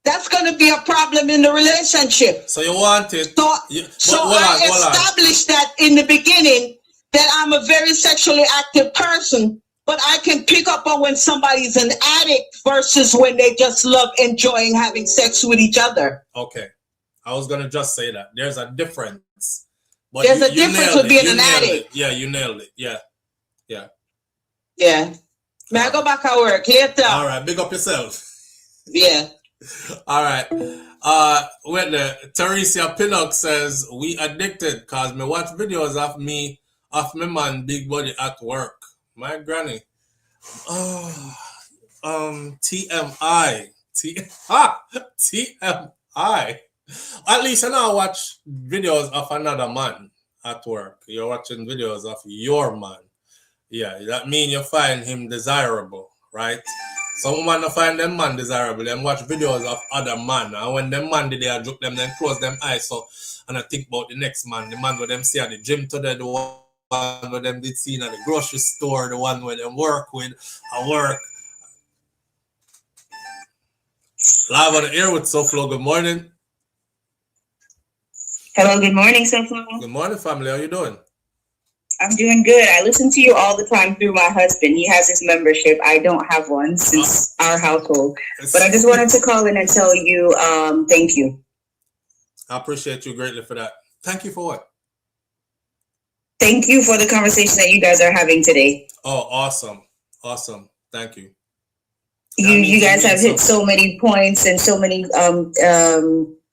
That's going to be a problem in the relationship. So you want it. So I established that in the beginning, that I'm a very sexually active person, but I can pick up on when somebody's an addict versus when they just love enjoying having sex with each other. Okay. I was going to just say that. There's a difference. But there's a difference with being an addict. Yeah, you nailed it. Yeah. May I go back at work later? All right. Big up yourself. Yeah. All right. When Teresia Pinnock says we addicted because me watch videos of me man big body at work. My granny. Oh, TMI. TMI. At least I now watch videos of another man at work. You're watching videos of your man. Yeah, that means you find him desirable, right? Some women don't find them man desirable. Them watch videos of other man. And when them man did they joke them, then close them eyes. So, and I think about the next man. The man where them see at the gym today, the one where them did see at the grocery store, the one where them work with, I work. Live on the air with SouFLo. Good morning. Hello, good morning, SouFLo. Good morning, family. How you doing? I'm doing good. I listen to you all the time through my husband. He has his membership. I don't have one since our household. But I just wanted to call in and tell you thank you. I appreciate you greatly for that. Thank you for what? Thank you for the conversation that you guys are having today. Oh, awesome. Awesome. Thank you. You guys have hit so many points and so many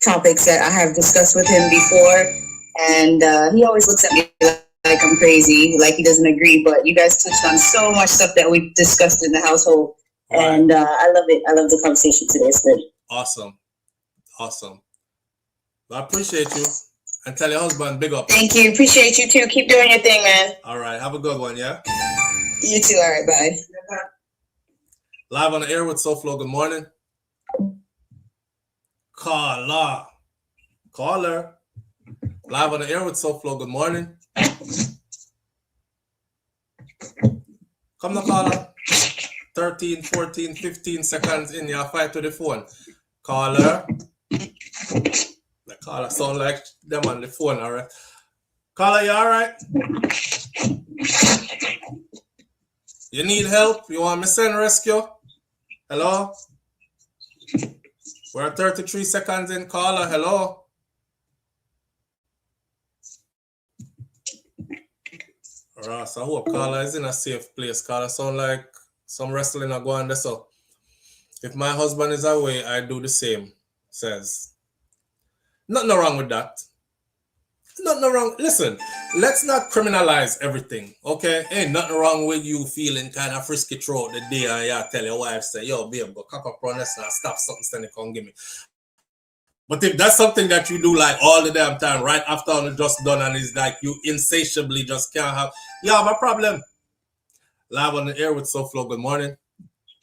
topics that I have discussed with him before. And he always looks at me like I'm crazy, like he doesn't agree. But you guys touched on so much stuff that we discussed in the household. Right. And I love it. I love the conversation today. It's good. Awesome. Awesome. Well, I appreciate you. And tell your husband, big up. Thank you. Appreciate you too. Keep doing your thing, man. All right. Have a good one, yeah? You too. All right. Bye. Live on the air with SouFLo. Good morning. Caller. Live on the air with SouFLo. Good morning. Come on, caller. 13, 14, 15 seconds in. You fight to the phone. Caller. The caller sound like them on the phone, all right? Caller, you all right? You need help? You want me to send rescue? Hello? We're at 33 seconds in. Caller, hello? Alright, so I hope caller is in a safe place. Caller sound like some wrestling are going there. So if my husband is away, I do the same, says. Nothing wrong with that. Nothing wrong. Listen, let's not criminalize everything, okay? Ain't nothing wrong with you feeling kind of frisky throughout the day and you tell your wife, say, yo, babe, go cock up on this and stop something, stand come give me. But if that's something that you do like all the damn time, right after it's just done and it's like you insatiably just can't have, you have a problem. Live on the air with SouFLo. Good morning.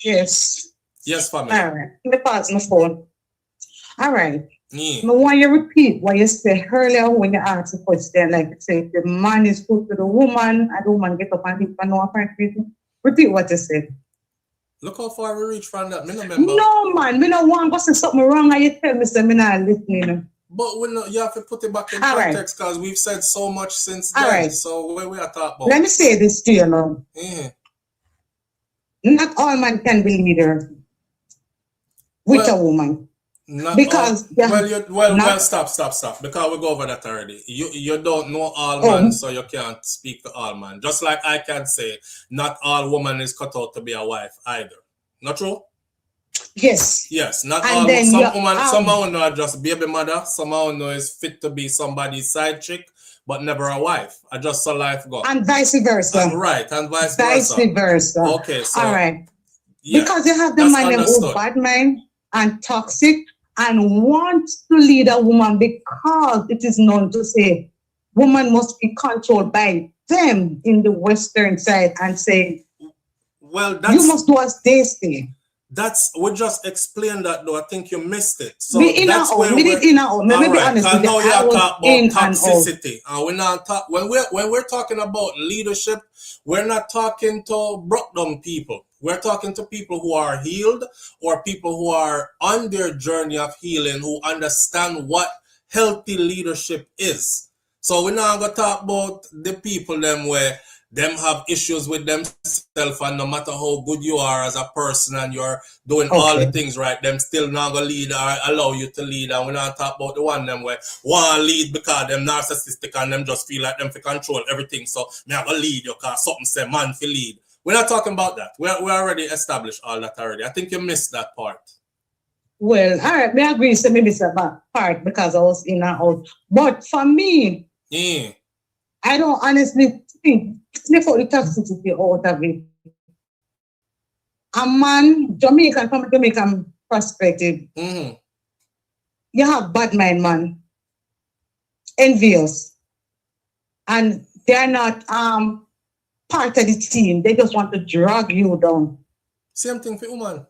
Yes. Yes, family. All right. Let me pause my phone. All right. Yeah. I want you to repeat what you said earlier when you asked the question. Like you say, the man is good to the woman, and the woman get up and leave for no apparent reason. Repeat what you said. Look how far we reach from that. Me no remember. No, man. Me no want to say something wrong and you tell me that me not listening. But you have to put it back in context because we've said so much since then. Right. So where we are talking about. Let me say this to you now. Not all men can be leader with a woman. Because stop. Because we go over that already. You don't know all men, so you can't speak to all men. Just like I can say, not all woman is cut out to be a wife either. Not true? Yes. Yes. Not all. Some women are just baby mother. Some women is fit to be somebody's side chick, but never a wife. I just saw life go. And vice versa. And vice versa. Okay. So all right. Yeah, because you have the man who bad mind and toxic and wants to lead a woman because it is known to say woman must be controlled by them in the Western side and say, well, you must do as they say. We just explained that though. I think you missed it. So that's where we're honest with you. Now you are talking about toxicity. And we're not when we're talking about leadership, we're not talking to broke down people. We're talking to people who are healed or people who are on their journey of healing, who understand what healthy leadership is. So we're not going to talk about the people them where them have issues with themselves, and no matter how good you are as a person and you're doing all the things right, them still not going to lead or allow you to lead. And we're not talk about the one them where want to lead because them narcissistic and them just feel like them for control everything. So me not going to lead you because something say man for lead. We're not talking about that. We already established all that already. I think you missed that part. Well, all right, I agree. So maybe it's that part because I was in and out. But for me, I don't honestly think sniff out the toxicity out of it. a man, Jamaican, from a Jamaican perspective, you have bad mind man, envious, and they're not part of the team. They just want to drag you down. Same thing for woman.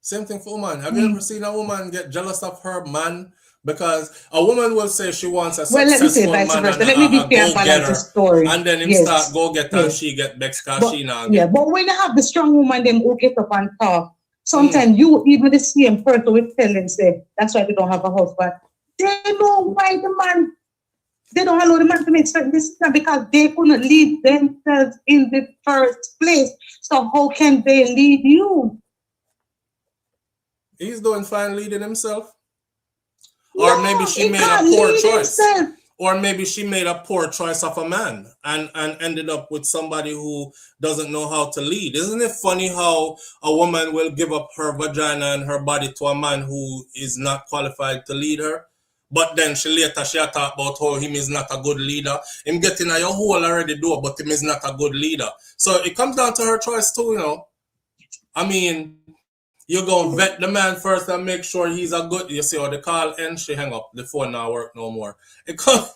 Same thing for woman. Have you ever seen a woman get jealous of her man? Because a woman will say she wants a successful man and a go-getter, story. And then him start go-getter and she get vexed because she now. Yeah, but when you have the strong woman, them who get up and talk, sometimes you, even the same person, will tell them, say, that's why they don't have a husband. They know why the man, they don't allow the man to make certain decisions because they couldn't lead themselves in the first place. So how can they lead you? He's doing fine leading himself. Or maybe she made a poor choice. Himself. Or maybe she made a poor choice of a man and ended up with somebody who doesn't know how to lead. Isn't it funny how a woman will give up her vagina and her body to a man who is not qualified to lead her? But then she talk about how him is not a good leader. Him getting a your hole already do, but him is not a good leader. So it comes down to her choice too, you know. I mean, you go vet the man first and make sure he's a good. You see how the call ends, she hang up. The phone now work no more. Because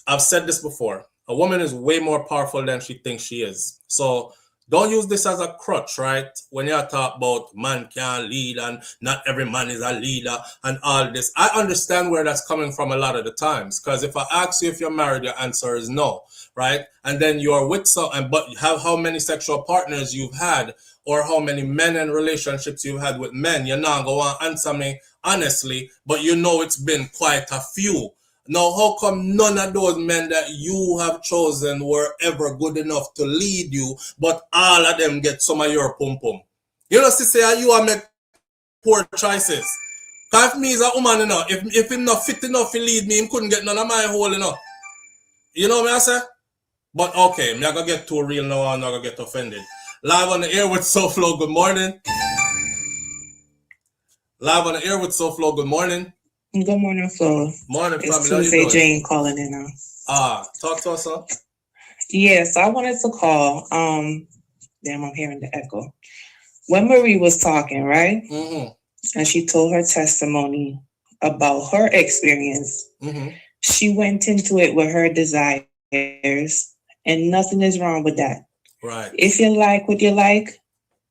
I've said this before. A woman is way more powerful than she thinks she is. So don't use this as a crutch, right? When you talk about man can't lead and not every man is a leader and all this. I understand where that's coming from a lot of the times. Because if I ask you if you're married, your answer is no, right? And then you're with someone, but how many sexual partners you've had, or how many men and relationships you've had with men, you're not going to answer me honestly, but you know it's been quite a few. Now, how come none of those men that you have chosen were ever good enough to lead you, but all of them get some of your pum-pum? You know, sister, you are make poor choices. Because if me is a woman, you know, if him not fit enough to lead me, he couldn't get none of my hole, you know. You know what I say? But okay, I'm not going to get too real now, I'm not going to get offended. Live on the air with SouFLo, good morning. Live on the air with SouFLo, good morning. Good morning, Flo. Morning, it's Tuesday Jane calling in now. Talk to us, huh? Yes, I wanted to call. Damn, I'm hearing the echo. When Marie was talking, right? And she told her testimony about her experience. She went into it with her desires, and nothing is wrong with that. Right. If you like what you like,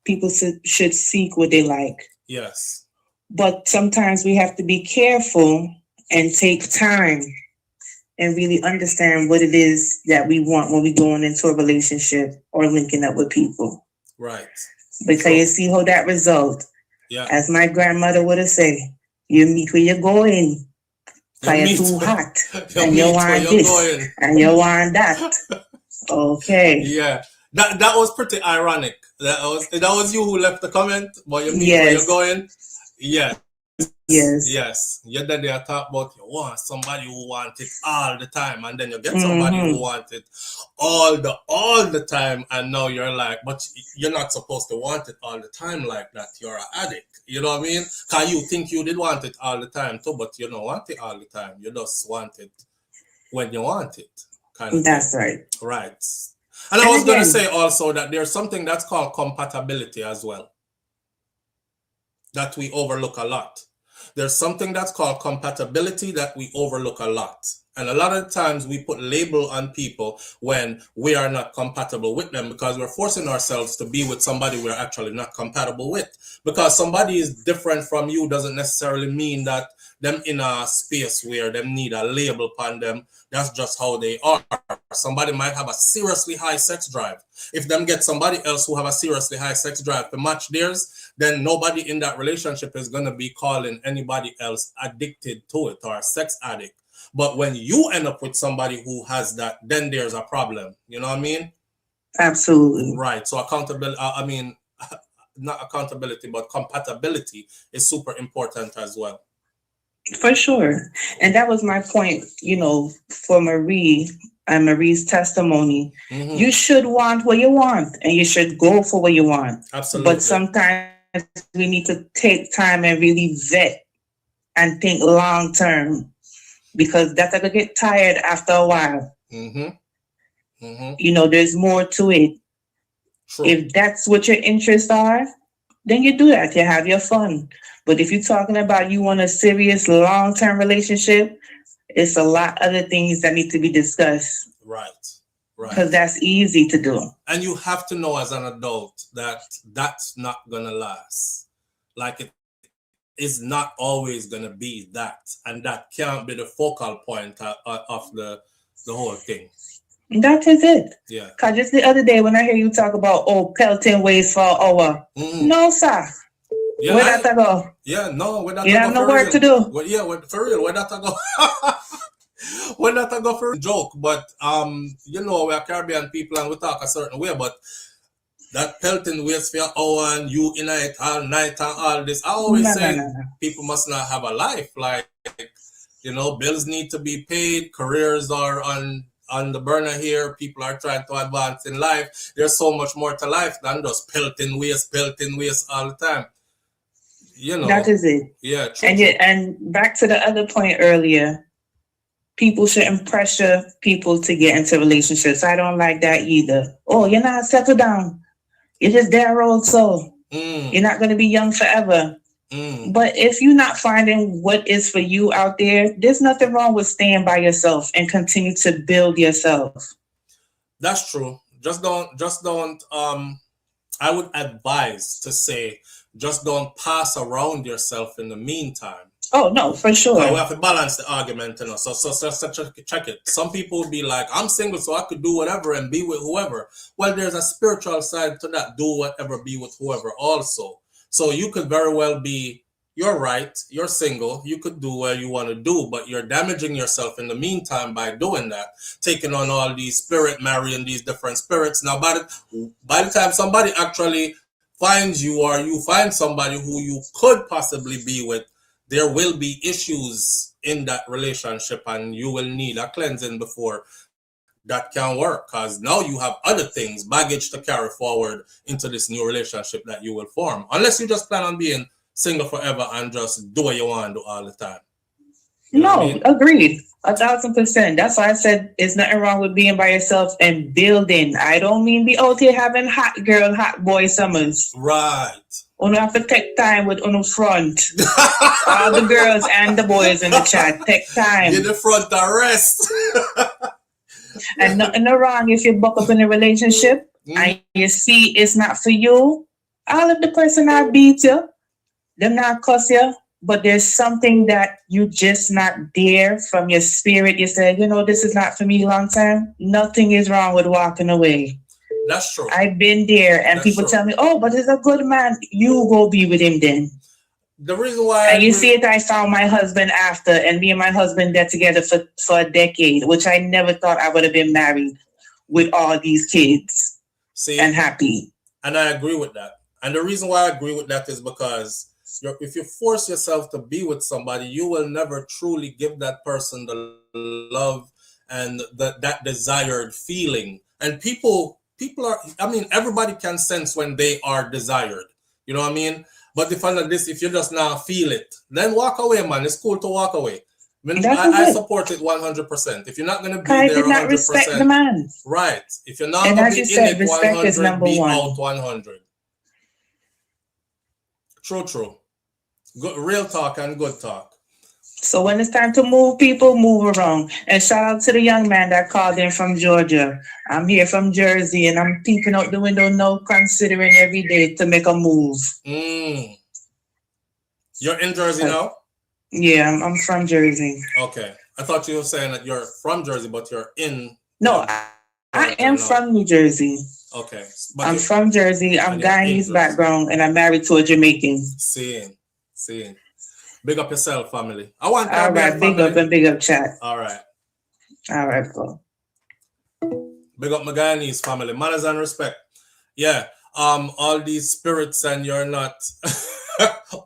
people should seek what they like. Yes. But sometimes we have to be careful and take time and really understand what it is that we want when we're going into a relationship or linking up with people. Right. Because you see how that result. Yeah. As my grandmother would have said, you meet where you're going. Because you're too hot. And you want this. And you want that. Okay. Yeah. That was pretty ironic. That was you who left the comment, but you meet where you're going. Yes. You're then there talk about you want somebody who wants it all the time, and then you get somebody who wants it all the time, and now you're like, but you're not supposed to want it all the time like that. You're an addict. You know what I mean? Because you think you did want it all the time too, but you don't want it all the time. You just want it when you want it. Kind of That's thing. right. Right. And I was going to say also that there's something that's called compatibility as well, that we overlook a lot. There's something that's called compatibility that we overlook a lot. And a lot of times we put label on people when we are not compatible with them, because we're forcing ourselves to be with somebody we're actually not compatible with. Because somebody is different from you doesn't necessarily mean that them in a space where them need a label upon them. That's just how they are. Somebody might have a seriously high sex drive. If them get somebody else who have a seriously high sex drive to match theirs, then nobody in that relationship is going to be calling anybody else addicted to it or a sex addict. But when you end up with somebody who has that, then there's a problem. You know what I mean? Absolutely. Right. So accountability, not accountability, but compatibility is super important as well. For sure. And that was my point, for Marie and Marie's testimony. You should want what you want, and you should go for what you want. Absolutely. But sometimes we need to take time and really vet and think long term, because that's going to get tired after a while. There's more to it. True. If that's what your interests are, then you do that. You have your fun. But if you're talking about you want a serious long-term relationship, it's a lot of other things that need to be discussed. Right. Because that's easy to do. And you have to know as an adult that that's not going to last. Like it is not always going to be that. And that can't be the focal point of the whole thing. That is it. Yeah. Because just the other day when I hear you talk about, pelting ways for an hour. No, sir. Yeah, where that I go? Yeah, no. Where that you have no work to do. Well, yeah, for real. Where that I go? Where that I go for a joke? But, you know, we're Caribbean people and we talk a certain way. But that pelting ways for an hour and you in it all night and all this. I always say people must not have a life. Like, you know, bills need to be paid. Careers are on the burner here. People are trying to advance in life. There's so much more to life than just pelting waste all the time. You know, that is it. Yeah, true. And back to the other point earlier, people shouldn't pressure people to get into relationships. I don't like that either. Oh, you're not settled down. You're just there old soul. You're not going to be young forever. But if you're not finding what is for you out there, there's nothing wrong with staying by yourself and continue to build yourself. That's true. Just don't. I would advise to say, just don't pass around yourself in the meantime. Oh, no, for sure. We have to balance the argument, you know. So check it. Some people will be like, I'm single, so I could do whatever and be with whoever. Well, there's a spiritual side to that. Do whatever, be with whoever also. So you could very well be, you're right, you're single, you could do what you want to do, but you're damaging yourself in the meantime by doing that, taking on all these spirit, marrying these different spirits. Now, by the time somebody actually finds you or you find somebody who you could possibly be with, there will be issues in that relationship and you will need a cleansing before that can work, because now you have other things, baggage to carry forward into this new relationship that you will form. Unless you just plan on being single forever and just do what you want to do all the time. You know what I mean? Agreed. 1,000%. That's why I said there's nothing wrong with being by yourself and building. I don't mean be out here having hot girl, hot boy summers. Right. You have to take time with on the front. All the girls and the boys in the chat. Take time. In the front arrest. And nothing wrong if you buck up in a relationship and you see it's not for you. All of the person not beat you, them not cuss you, but there's something that you just not there from your spirit. You say, you know, this is not for me long time. Nothing is wrong with walking away. That's true. I've been there and people tell me, oh, but he's a good man. You go be with him then. The reason why, and you see it, I found my husband after, and me and my husband got together for a decade, which I never thought I would have been married with all these kids and happy. And I agree with that. And the reason why I agree with that is because if you force yourself to be with somebody, you will never truly give that person the love and that desired feeling. And people are, I mean, everybody can sense when they are desired. You know what I mean? But if you just now feel it, then walk away, man. It's cool to walk away. I support it 100%. If you're not going to be there 100%. I did not respect the man. Right. If you're not going to be in it 100, be out 100. True. Good, real talk and good talk. So when it's time to move, people move around. And shout out to the young man that called in from Georgia. I'm here from Jersey and I'm peeping out the window now, considering every day to make a move. You're in Jersey now? Yeah, I'm from Jersey. Okay. I thought you were saying that you're from Jersey, but you're in... No, I am from New Jersey. Okay. I'm from Jersey. I'm Guyanese background and I'm married to a Jamaican. Seeing. Big up yourself, family. I want all right, big up and big up chat. All right, bro. Big up my Guyanese family. Manners and respect. Yeah. All these spirits and you're not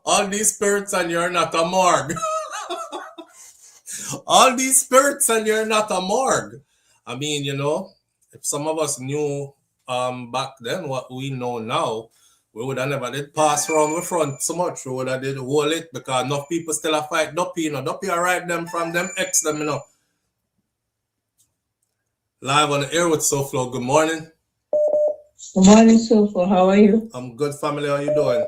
all these spirits and you're not a morgue. All these spirits and you're not a morgue. I mean, you know, if some of us knew back then what we know now, we would have never did pass around the front so much. We would have did hold it because enough people still have fight Duppy, you know. Duppy are right them from them ex them, you know. Live on the air with SouFLo. Good morning. Good morning, Sofa. How are you? I'm good, family. How you doing?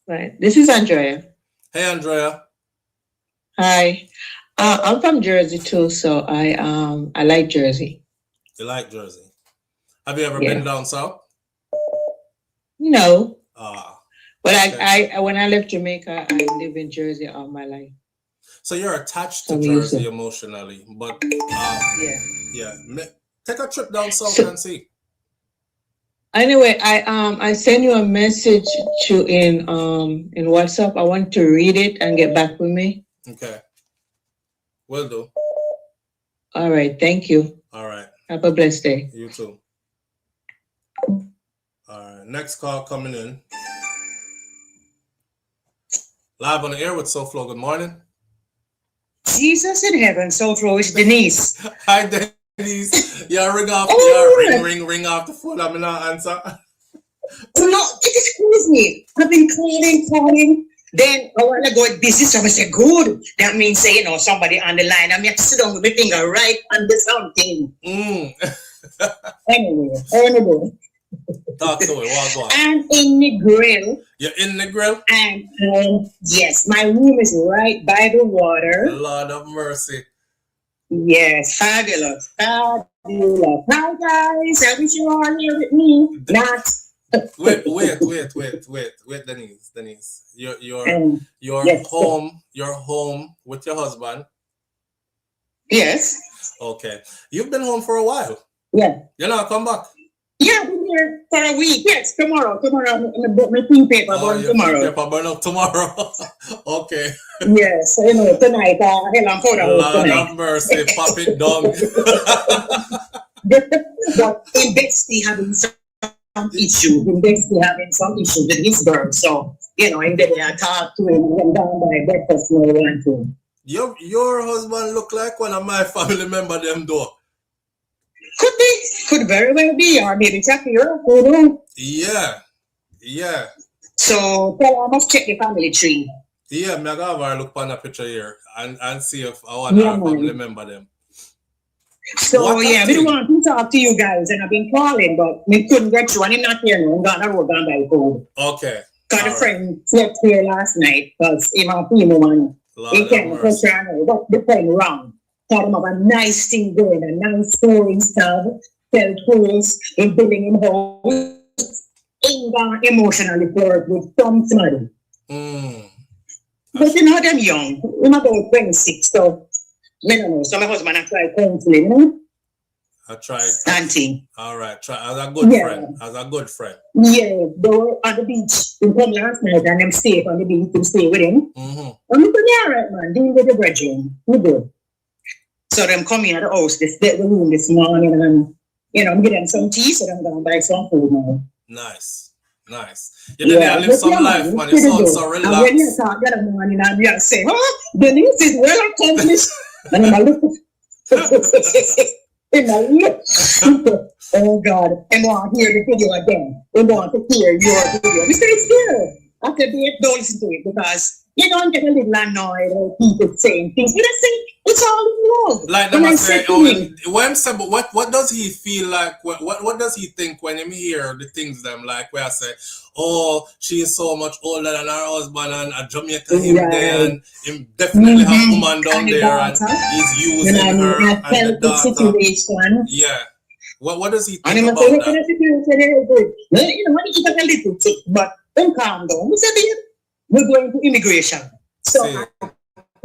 Right. This is Andrea. Hey, Andrea. Hi. I'm from Jersey too, so I like Jersey. You like Jersey? Have you ever been down south? No. But okay. I when I left Jamaica, I lived in Jersey all my life. So you're attached to Jersey emotionally, but yeah. Take a trip down south and see. Anyway, I sent you a message in WhatsApp. I want to read it and get back with me. Okay. Will do. All right. Thank you. All right. Have a blessed day. You too. All right. Next call coming in. Live on the air with SouFLo. Good morning. Jesus in heaven, SouFLo, it's Denise. Hi, Denise. Yeah, ring off. Ring off the phone. I'm not answer. No, excuse me. I've been calling. Then I want to go busy. So I say, good. That means, say, somebody on the line. I'm have to sit down with my finger right on the something. Anyway, I want to go. Talk to it. What I'm in the grill. You're in the grill? And yes, my room is right by the water. Lord of mercy. Yes, fabulous. Hi guys, I wish you all here with me. Not. Wait, Denise. You're yes, home. You're home with your husband. Yes. Okay. You've been home for a while. Yeah. You're not come back. Yeah, I've been here for a week. Yes, tomorrow. I'm gonna book my tea paper tomorrow. Paper burn up tomorrow. Okay. Yes, tonight. Lord have mercy, pop it down. But in Betsy having some issues. In Betsy having some issues with his girl. So, in there I talk to him and down by breakfast and all that. Your husband look like one of my family member them though. Could be. Could very well be. Or maybe Shakira. Yeah. So I must check the family tree. Yeah, me go have a look on the picture here and see if I want to family member them. So we don't want to talk to you guys, and I've been calling, but we couldn't get you, and I'm not here now. I'm gonna road down by phone. Okay. Got a friend slept here last night because he my female one. He can't push around. What the friend wrong? Thought him have a nice thing going, a nice story stuff, tell tools, in building him home. Ain't gonna emotionally flirt with some somebody. But them young. I'm about 26, so I don't know. So my husband I tried counseling, I tried. Auntie. All right. Try as a good friend. Yeah, they were on the beach. They come last night and them stay on the beach to stay with him. And we said, yeah, right, man. Deal with the brethren. We good. So them come in at the house, they stay at the room this morning, and I'm getting them some tea, so I'm gonna buy some food now. Nice. You live some life, man. You sound so relaxed. And when you talk that morning, and you say, Denise is well accomplished. And I look oh God, I want to hear the video again. I want to hear your video. We say it's good. I said, don't listen to it because I'm getting a little annoyed or people saying things. But I say it's all in love. Like them say, what does he feel like? What does he think when he hear the things them like where I say, oh, she is so much older than her husband and a Jamaica him there and him definitely have a woman down there and he's using her and the daughter. Situation. Yeah. What does he think about that? When he got a little tick, but don't calm down. We said, we're going to immigration. So I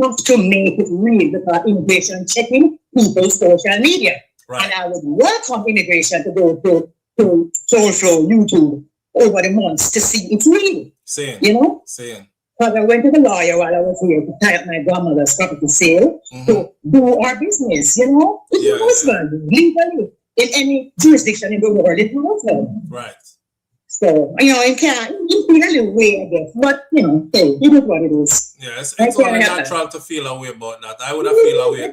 have to make it real because immigration checking people's social media. Right. And I would welcome immigration to go to SouFLo YouTube over the months to see it's real. Same. Because I went to the lawyer while I was here to tie up my grandmother's property sale to do our business, It's my husband, legally. In any jurisdiction in the world, it's my husband. Right. So, you can't, you feel a little way, I guess. But, hey, it is what it is. Yeah, it's only natural to feel a way about that. I would have feel a way.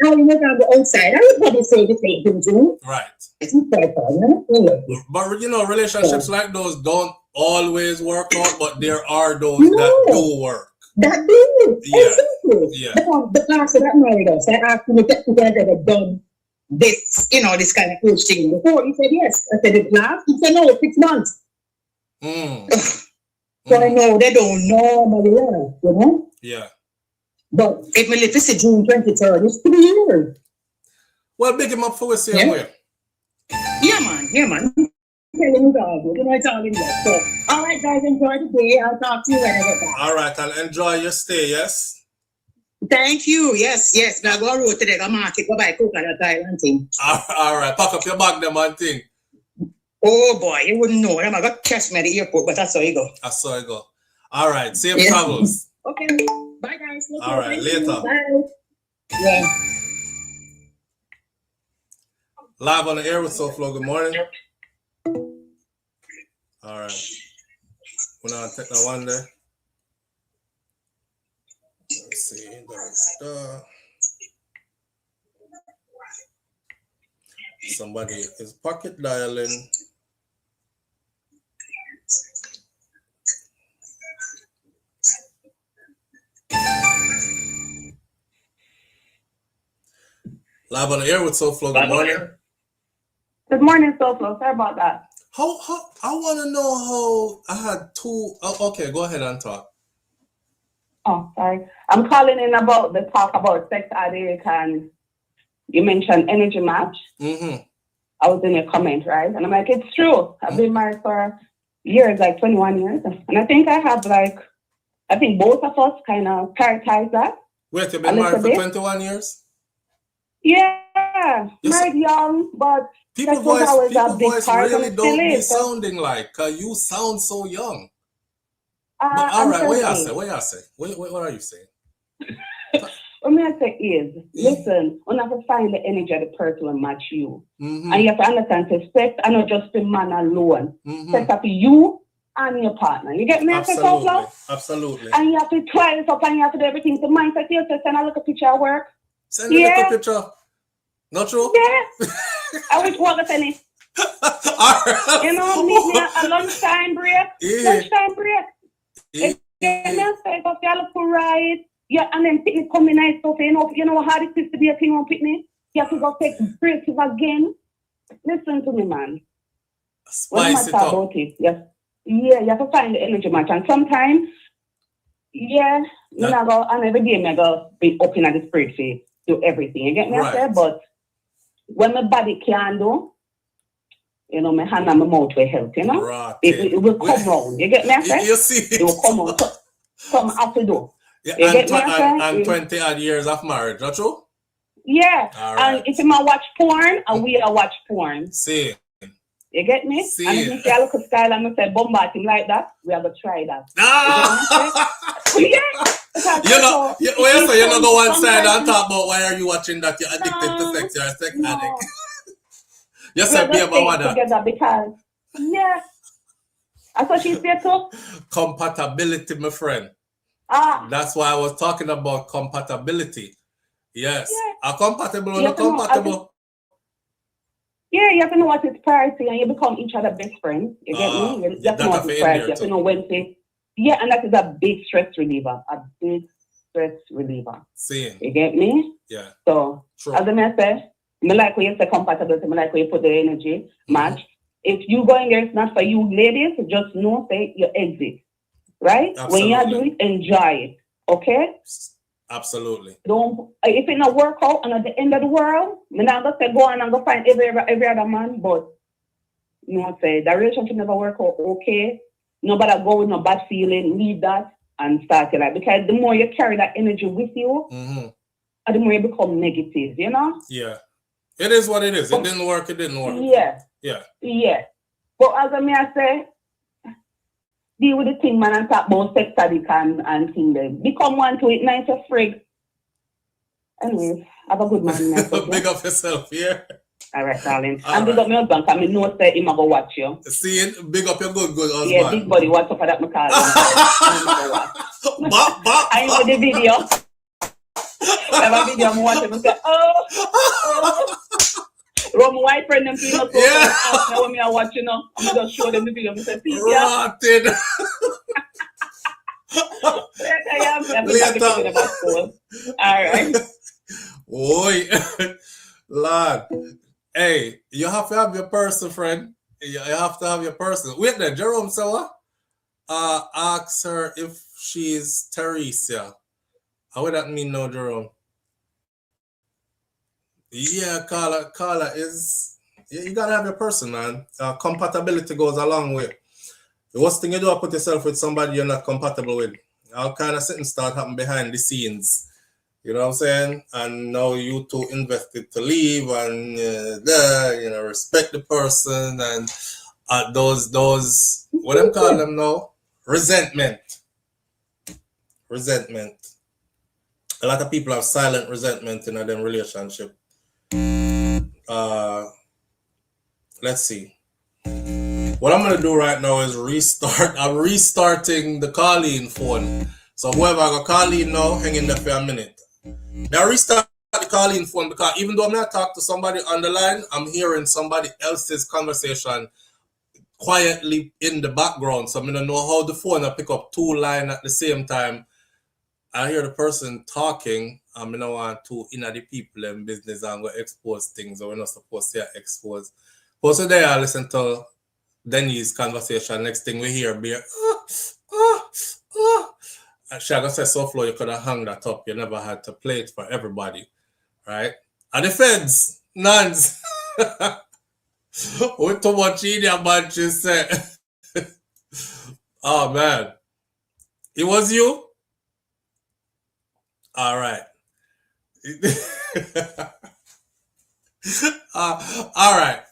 How you look on the outside, I would probably say the same thing too. Right. It's quite fun, But, relationships like those don't always work out, but there are those that do work. That do. Yeah. Exactly. Yeah. The pastor that married us, I asked him to get together, they're done. this, this kind of coach thing before? He said, yes. I said, it last? He said, no, 6 months. So I know they don't normally learn, Yeah. But if me live to June 23rd, it's 3 years. Well, big him up for us here. Yeah, man. So, all right, guys, enjoy the day. I'll talk to you when I get back. All right, and enjoy your stay, yes? Thank you. Yes. Now go on road today. Go market. Go buy coke at the Thailand thing. All right, pack up your bag, them and thing. Oh boy, you wouldn't know. I'm gonna catch me at the airport, but that's how you go. That's how you go. All right, safe travels. Okay. Bye, guys. All right, later. Bye. Yeah. Live on the air with SouFLo. Good morning. All right. We're gonna take that one there. Let's see. Somebody is pocket dialing. Live on the air with SouFLo. Good morning. Good morning, SouFLo. Sorry about that. How I want to know how I had two. Oh, okay, go ahead and talk. Oh, sorry. I'm calling in about the talk about sex addict, and you mentioned energy match. I was in your comment, right? And I'm like, it's true. I've been married for years, like 21 years. And I think I think both of us kind of prioritize that. Wait, you've been married for 21 years? Yeah. Married young, but people voice really don't be sounding like, you sound so young. But all right, what you say? What are you saying? What I say is, listen, when I have to find the energy of the person will match you. And you have to understand, sex are not just the man alone. Sex are for you and your partner. You get me? Absolutely. And you have to try it up and you have to do everything. So mindset yourself and I look at picture at work. Send me a picture. Not true? Yeah. I wish what send it. You know, meet me at lunchtime break. Lunchtime break. You know, if you look right. Yeah, and then picnic coming nice stuff, you know how it is to be a thing on picnic? You have to go take breaks again. Listen to me, man. Spice it up. About it, yes. Yeah, you have to find the energy match. And sometimes, you know, go, and every day I go be up in the spirit phase, do everything. You get me? I say, but when my body can do, you know, my hand and my mouth will help, you know? Right. It will come round. You get me? I say? You see it will come out. Come after do. Yeah, and 20 odd years of marriage, not true? Yeah. Right. And if you watch porn, and we are watch porn. See. You get me? See. And if you see a look at style and I say bombard him like that, we are gonna try that. You know, go one side and talk about why are you watching that? You're addicted to sex, you're a sex addict. You said be about what together because that's what she said too. Compatibility, my friend. That's why I was talking about compatibility. Yes. Are compatible or not compatible? You have to know what is priority and you become each other best friends. You get me? You have to know what is priority. You have to know when to. Yeah, and that is a big stress reliever. See. You get me? Yeah. So, true. As I say, I like when you say compatibility, I like when you put the energy match. If you go in there, it's not for you ladies, just know, say, you exit. Right? Absolutely. When you do it, enjoy it. Okay? Absolutely. Don't if it not work out and at the end of the world, I'm not gonna say go on and go find every other man, but you know say the relationship never work out okay. Nobody go with no bad feeling, leave that and start your life. Because the more you carry that energy with you, the more you become negative, you know? Yeah. It is what it is. It didn't work, Yeah. But as I say, deal with the thing, man, and talk about sex addict and thing them. Become one to it, nice a frig. Anyways, have a good man. Big up yourself, yeah. All right, darling. And big up my husband, because I know say him go watch you. See, big up your good husband. Yeah, big body, what's up for that, my call him. I know the video. I have a video, I'm watching, I say, oh. Rome white friend them people now when me are watching now, I'm just show them the video. I say, see rotted. Later. All right. Oi. Lord. Hey, you have to have your person, friend. You have to have your person. Wait there, Jerome Sawa. Ask her if she's Teresa. How would that mean, no, Jerome? Yeah, Carla is. You gotta have your person, man. Compatibility goes a long way. The worst thing you do is put yourself with somebody you're not compatible with. All kind of sitting start happening behind the scenes. You know what I'm saying? And now you two invested to leave and respect the person and those what them call them now? Resentment. A lot of people have silent resentment in them relationship. Let's see. What I'm gonna do right now is restart. I'm restarting the call-in phone. So whoever I got call-in now, hang in there for a minute. Now restart the call-in phone because even though I'm not talking to somebody on the line, I'm hearing somebody else's conversation quietly in the background. So I don't know how the phone will pick up two lines at the same time. I hear the person talking. I don't want to the people in business and go expose things that we're not supposed to expose. Also there I listen to Denny's conversation. Next thing we hear be she gonna say SouFLo, you could have hung that up. You never had to play it for everybody. Right? And the feds, nuns. With too much in your man, she said. Oh man. It was you? All right. All right.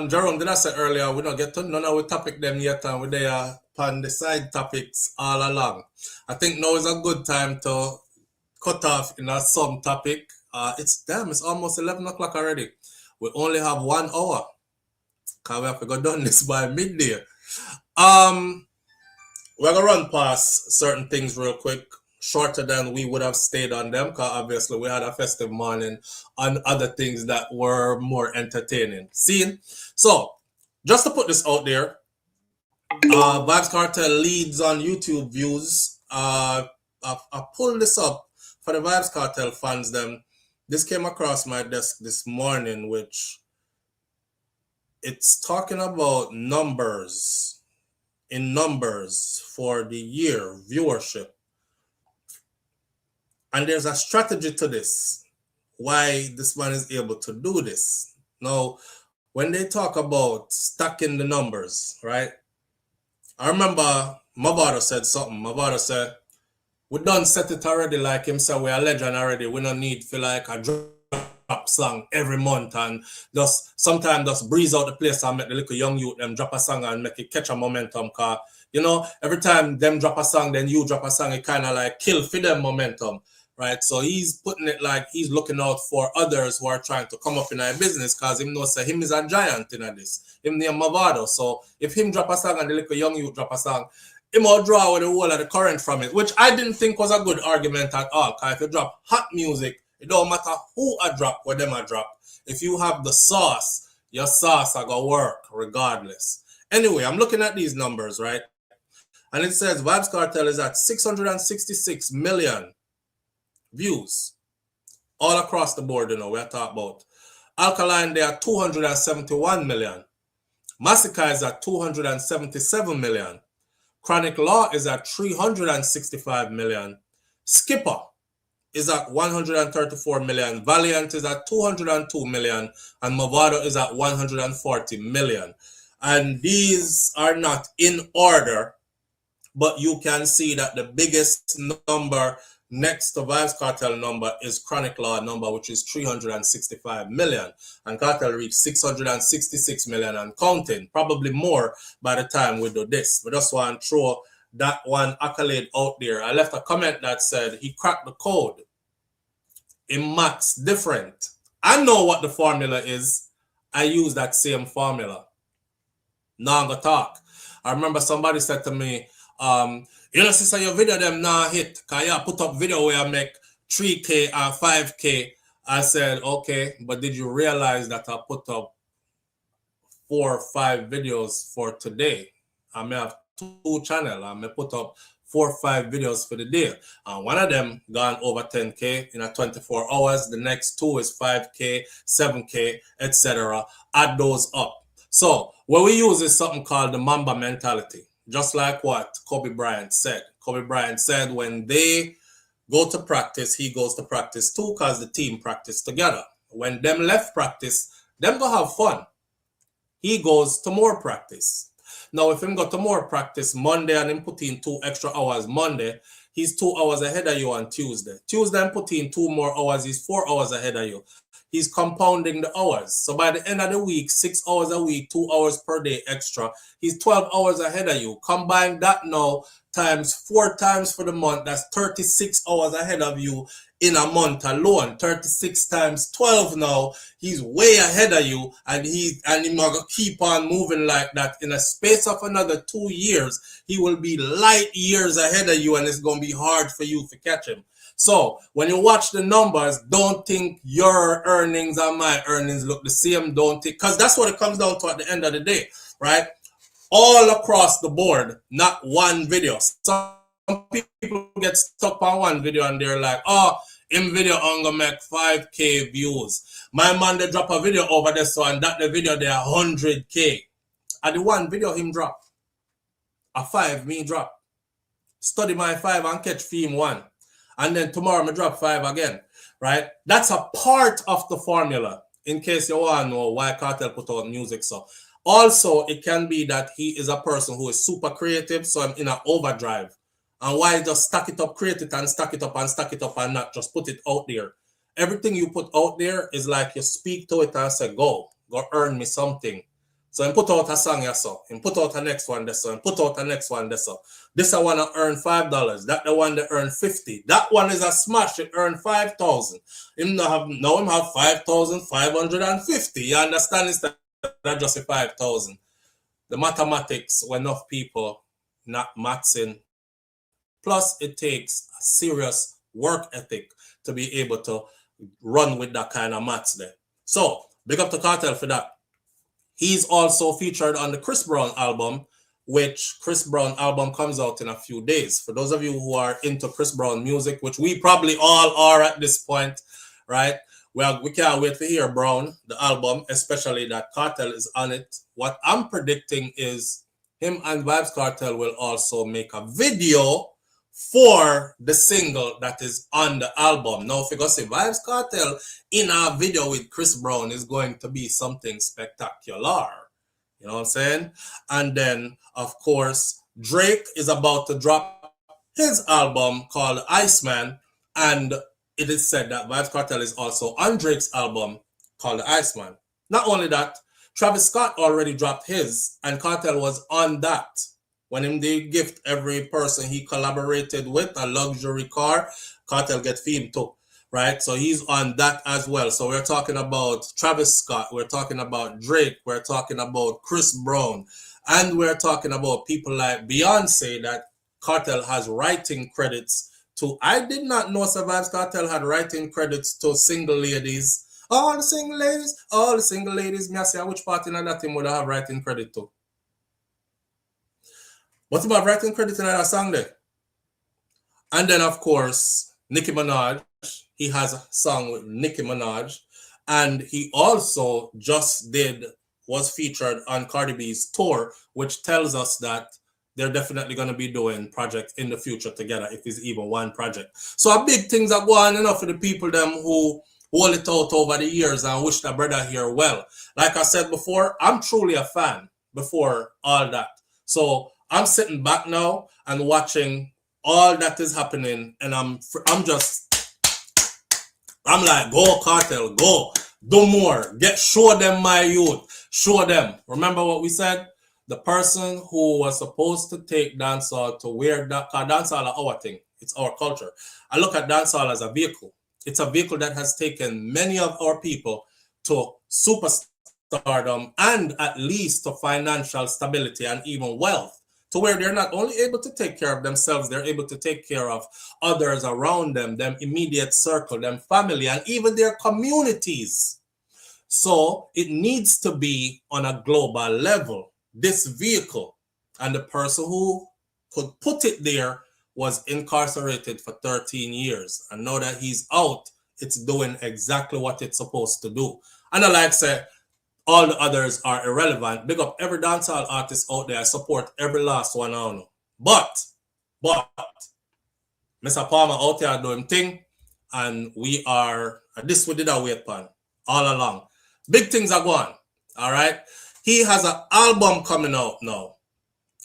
Jerome, did I say earlier we don't get to none of the topic them yet, and we there on the side topics all along. I think now is a good time to cut off in some topic. It's almost 11 o'clock already. We only have 1 hour. Because we have to go done this by midday. We're gonna run past certain things real quick. Shorter than we would have stayed on them, because obviously we had a festive morning on other things that were more entertaining. See? So, just to put this out there, Vybz Kartel leads on YouTube views. I pulled this up for the Vybz Kartel fans. This came across my desk this morning, which it's talking about numbers for the year viewership. And there's a strategy to this, why this man is able to do this. Now, when they talk about stacking the numbers, right? I remember Mavado said something. Mavado said, we done set it already, like him said, we're a legend already. We don't need feel like a drop song every month and just sometimes just breeze out the place and make the little young youth them drop a song and make it catch a momentum. Cause, every time them drop a song, then you drop a song, it kind of like kill for them momentum. Right, so he's putting it like he's looking out for others who are trying to come up in our business, because him knows him is a giant in this. Him named Mavado. So if him drop a song and the little young youth drop a song, him will draw with the whole of the current from it, which I didn't think was a good argument at all. Because if you drop hot music, it don't matter who I drop, where them I drop. If you have the sauce, your sauce are gonna work regardless. Anyway, I'm looking at these numbers, right? And it says Vybz Kartel is at 666 million views all across the board. We're talking about Alkaline, they are 271 million. Massacre is at 277 million. Chronic Law is at 365 million. Skipper is at 134 million. Valiant is at 202 million. And Mavado is at 140 million. And these are not in order, but you can see that the biggest number next to Vybz Kartel number is Chronic Law number, which is 365 million. And Kartel reached 666 million and counting, probably more by the time we do this. We just want to throw that one accolade out there. I left a comment that said he cracked the code. In maths different. I know what the formula is. I use that same formula. Now I'm going to talk. I remember somebody said to me, sister, your video them now hit. Can you put up video where I make 3K and 5K? I said, okay, but did you realize that I put up 4 or 5 videos for today? I may have 2 channels. I may put up 4 or 5 videos for the day. And one of them gone over 10K in a 24 hours. The next 2 is 5K, 7K, etc. Add those up. So what we use is something called the Mamba mentality. Just like what Kobe Bryant said. Kobe Bryant said when they go to practice, he goes to practice too because the team practice together. When them left practice, them go have fun. He goes to more practice. Now, if him go to more practice Monday and him put in 2 extra hours Monday, he's 2 hours ahead of you on Tuesday. Tuesday and put in 2 more hours, he's 4 hours ahead of you. He's compounding the hours. So by the end of the week, 6 hours a week, 2 hours per day extra, he's 12 hours ahead of you. Combine that now times 4 times for the month, that's 36 hours ahead of you in a month alone. 36 times 12 now, he's way ahead of you, and he's gonna keep on moving like that. In a space of another 2 years, he will be light years ahead of you, and it's gonna be hard for you to catch him. So when you watch the numbers, don't think your earnings and my earnings look the same. Don't think, because that's what it comes down to at the end of the day, right? All across the board, not one video. Some people get stuck on one video and they're like, oh, in video I'm gonna make 5K views. My man, they drop a video over there, so and that the video they are 100K. And the one video him drop, a 5 me drop. Study my 5 and catch theme 1. And then tomorrow I drop 5 again, right? That's a part of the formula, in case you want to know why Kartel put out music. So also, it can be that he is a person who is super creative, so I'm in an overdrive. And why just stack it up, create it, and stack it up, and stack it up, and not just put it out there. Everything you put out there is like you speak to it and say, go earn me something. So I put out a song, yes, so and put out the next one, this so and put out the next one, this so. This I want to earn $5. That the one that earn 50. That one is a smash. It earn 5,000. Him now have 5,550. You understand? Instead of just 5,000. The mathematics, when enough people not mathsing. Plus, it takes a serious work ethic to be able to run with that kind of maths there. So, big up to Kartel for that. He's also featured on the Chris Brown album, which Chris Brown album comes out in a few days. For those of you who are into Chris Brown music, which we probably all are at this point, right? Well, we can't wait to hear Brown, the album, especially that Kartel is on it. What I'm predicting is him and Vybz Kartel will also make a video for the single that is on the album. Now, if you go see Vybz Kartel in a video with Chris Brown is going to be something spectacular. You know what I'm saying? And then, of course, Drake is about to drop his album called Iceman, and it is said that Vybz Kartel is also on Drake's album called Iceman. Not only that, Travis Scott already dropped his, and Kartel was on that. When him they gift every person he collaborated with a luxury car, Kartel get themed too, right? So he's on that as well. So we're talking about Travis Scott, we're talking about Drake, we're talking about Chris Brown, and we're talking about people like Beyonce that Kartel has writing credits to. I did not know Vybz Kartel had writing credits to single ladies. All the single ladies, me I say which part in that team would I have writing credit to? What's about writing credit in that song there? And then, of course, Nicki Minaj. He has a song with Nicki Minaj. And he also was featured on Cardi B's tour, which tells us that they're definitely going to be doing projects in the future together, if it's even one project. So big things are going on for the people them who hold it out over the years and wish their brother here well. Like I said before, I'm truly a fan before all that. So I'm sitting back now and watching all that is happening, and I'm like, go Kartel, go, do more, show them my youth, show them. Remember what we said? The person who was supposed to take dancehall to wear that, because dancehall are our thing, it's our culture. I look at dancehall as a vehicle. It's a vehicle that has taken many of our people to superstardom and at least to financial stability and even wealth, to where they're not only able to take care of themselves, they're able to take care of others around them, them immediate circle, them family, and even their communities. So it needs to be on a global level, this vehicle. And the person who could put it there was incarcerated for 13 years. And now that he's out, it's doing exactly what it's supposed to do. And I like say, all the others are irrelevant. Big up every dancehall artist out there. I support every last one I know. But, Mr. Palmer out there doing thing, and we are, this we did a wait pan all along. Big things are going, all right? He has an album coming out now.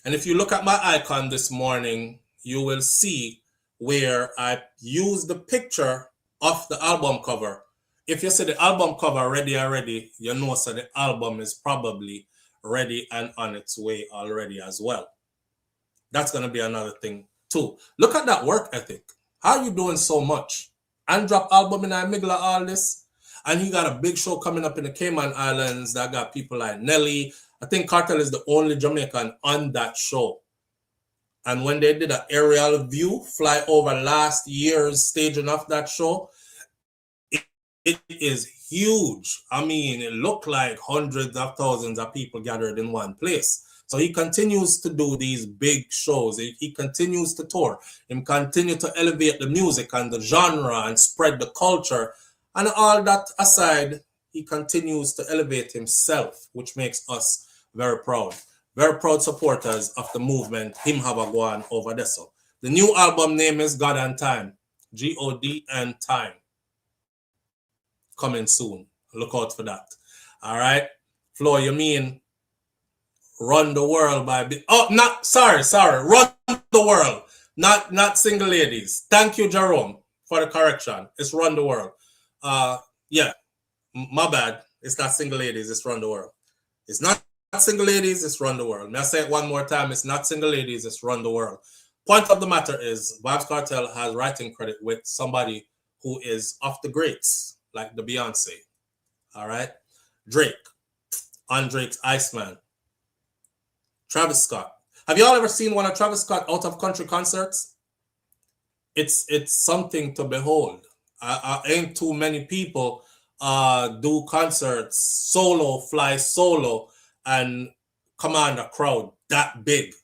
And if you look at my icon this morning, you will see where I used the picture of the album cover. If you see the album cover ready already, you know so the album is probably ready and on its way already as well. That's going to be another thing too. Look at that work ethic. How are you doing so much? And drop album in the middle of all this. And you got a big show coming up in the Cayman Islands that got people like Nelly. I think Kartel is the only Jamaican on that show. And when they did an aerial view, fly over last year's staging of that show, it is huge. I mean, it looked like hundreds of thousands of people gathered in one place. So he continues to do these big shows. He continues to tour. He continues to elevate the music and the genre and spread the culture. And all that aside, he continues to elevate himself, which makes us very proud. Very proud supporters of the movement him have a go on over there. So the new album name is God and Time. G-O-D and Time. Coming soon. Look out for that. All right. Flo, you mean Run the World by... sorry. Run the World. Not Single Ladies. Thank you, Jerome, for the correction. It's Run the World. Yeah. My bad. It's not Single Ladies. It's Run the World. It's not Single Ladies. It's Run the World. May I say it one more time? It's not Single Ladies. It's Run the World. Point of the matter is Vybz Kartel has writing credit with somebody who is of the greats, like the Beyonce. All right? Drake. On Drake's Iceman. Travis Scott. Have you all ever seen one of Travis Scott out of country concerts? It's something to behold. Ain't too many people do concerts solo, fly solo, and command a crowd that big.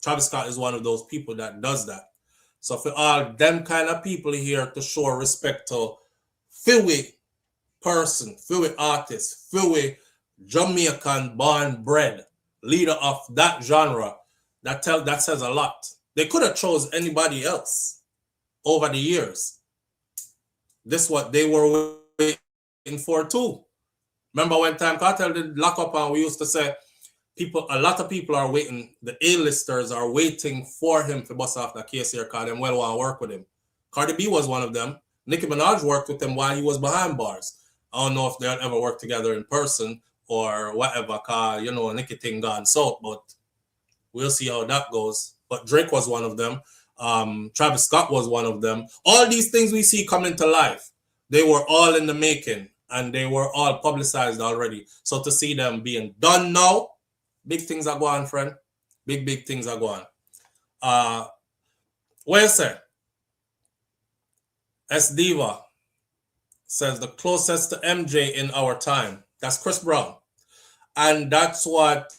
Travis Scott is one of those people that does that. So for all them kind of people here to show respect to Philly person, Philly artist, Philly Jamaican born bred leader of that genre, that says a lot. They could have chose anybody else over the years. This what they were waiting for too. Remember when time Kartel did lock up and we used to say a lot of people are waiting, the A-listers are waiting for him to bust off that case here because they well want to work with him. Cardi B was one of them. Nicki Minaj worked with him while he was behind bars. I don't know if they'll ever work together in person or whatever, cause Nicki thing gone south, but we'll see how that goes. But Drake was one of them. Travis Scott was one of them. All these things we see coming to life, they were all in the making and they were all publicized already. So to see them being done now, big things are going, friend. Big things are going. Well said. S Diva says the closest to MJ in our time. That's Chris Brown. And that's what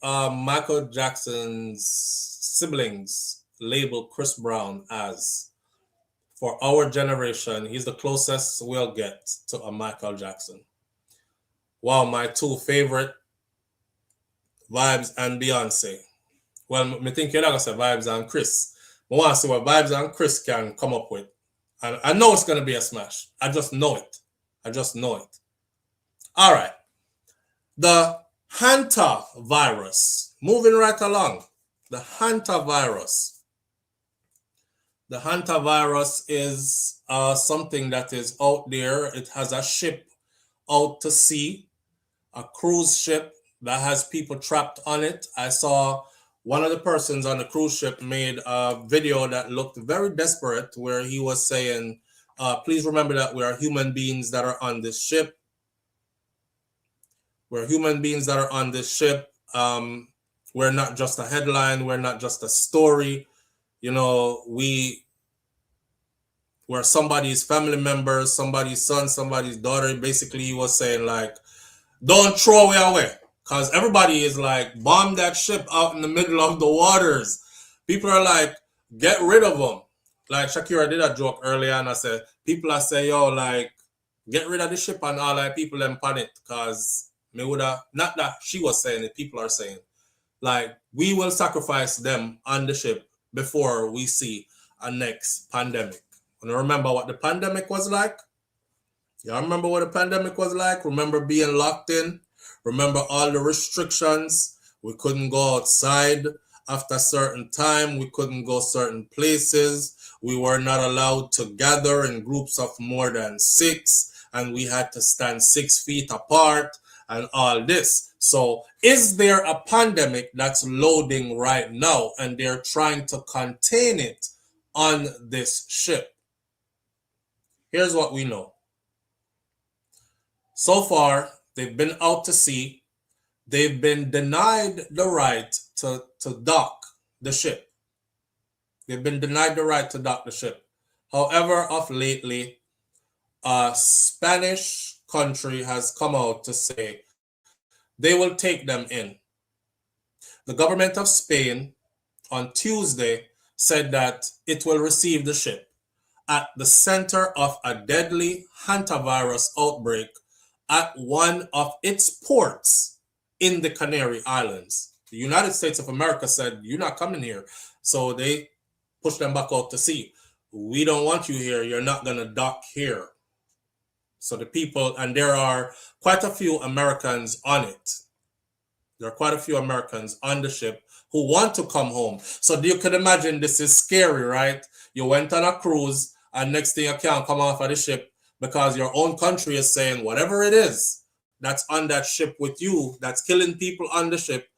Michael Jackson's siblings label Chris Brown as. For our generation, he's the closest we'll get to a Michael Jackson. Wow, my two favorite, Vybz and Beyonce. Well, I think you're not going to say Vybz and Chris. I want to see what Vybz and Chris can come up with. And I know it's going to be a smash. I just know it. All right. The Hanta virus. Moving right along. The Hanta virus. The Hanta virus is something that is out there. It has a ship out to sea, a cruise ship that has people trapped on it. I saw one of the persons on the cruise ship made a video that looked very desperate where he was saying, please remember that we are human beings that are on this ship. We're human beings that are on this ship. We're not just a headline. We're not just a story. We're somebody's family members, somebody's son, somebody's daughter. Basically, he was saying, like, don't throw it away. Because everybody is like, bomb that ship out in the middle of the waters. People are like, Get rid of them. Like Shakira did a joke earlier, and I said, people are saying, yo, like, get rid of the ship and all that people them panic, because me woulda, not that she was saying it, people are saying, like, we will sacrifice them on the ship before we see a next pandemic. And remember what the pandemic was like? Y'all remember what the pandemic was like? Remember being locked in? Remember all the restrictions? We couldn't go outside after a certain time. We couldn't go certain places. We were not allowed to gather in groups of more than 6. And we had to stand 6 feet apart and all this. So is there a pandemic that's loading right now and they're trying to contain it on this ship? Here's what we know. So far, they've been out to sea. They've been denied the right to dock the ship. They've been denied the right to dock the ship. However, of lately, a Spanish country has come out to say they will take them in. The government of Spain on Tuesday said that it will receive the ship at the center of a deadly Hanta virus outbreak at one of its ports in the Canary Islands. The United States of America said, you're not coming here. So they pushed them back out to sea. We don't want you here. You're not going to dock here. So the people, and there are quite a few Americans on it. There are quite a few Americans on the ship who want to come home. So you can imagine this is scary, right? You went on a cruise and next thing you can't come off of the ship because your own country is saying whatever it is that's on that ship with you, that's killing people on the ship,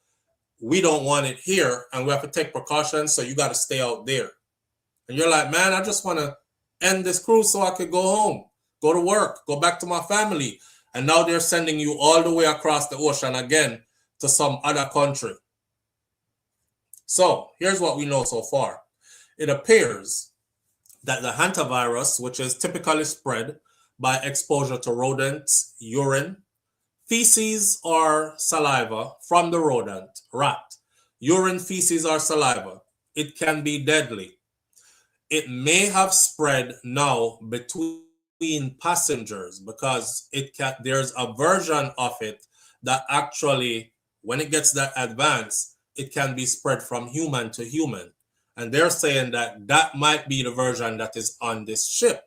we don't want it here and we have to take precautions, so you got to stay out there. And you're like, man, I just want to end this cruise so I could go home, go to work, go back to my family. And now they're sending you all the way across the ocean again to some other country. So here's what we know so far. It appears that the hantavirus, which is typically spread by exposure to rodents, urine, feces or saliva from the rodent, rat, urine, feces or saliva, it can be deadly. It may have spread now between passengers because there's a version of it that actually, when it gets that advanced, it can be spread from human to human. And they're saying that that might be the version that is on this ship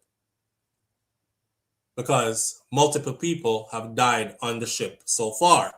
because multiple people have died on the ship so far.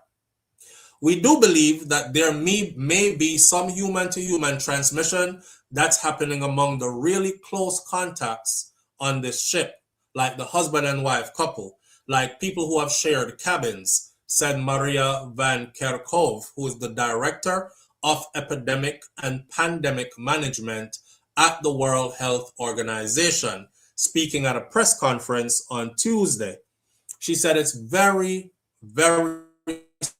We do believe that there may be some human-to-human transmission that's happening among the really close contacts on this ship, like the husband and wife couple, like people who have shared cabins, said Maria van Kerkhove, who is the director of epidemic and pandemic management at the World Health Organization, speaking at a press conference on Tuesday. She said it's very, very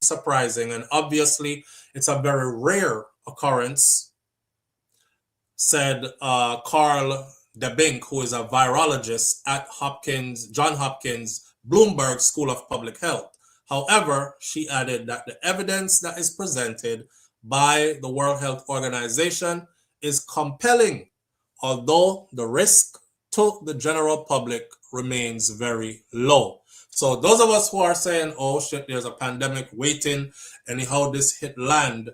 surprising, and obviously it's a very rare occurrence, said Carl DeBink, who is a virologist at Johns Hopkins Bloomberg School of Public Health. However, she added that the evidence that is presented by the World Health Organization is compelling, although the risk to the general public remains very low. So those of us who are saying, oh shit, there's a pandemic waiting, anyhow this hit land,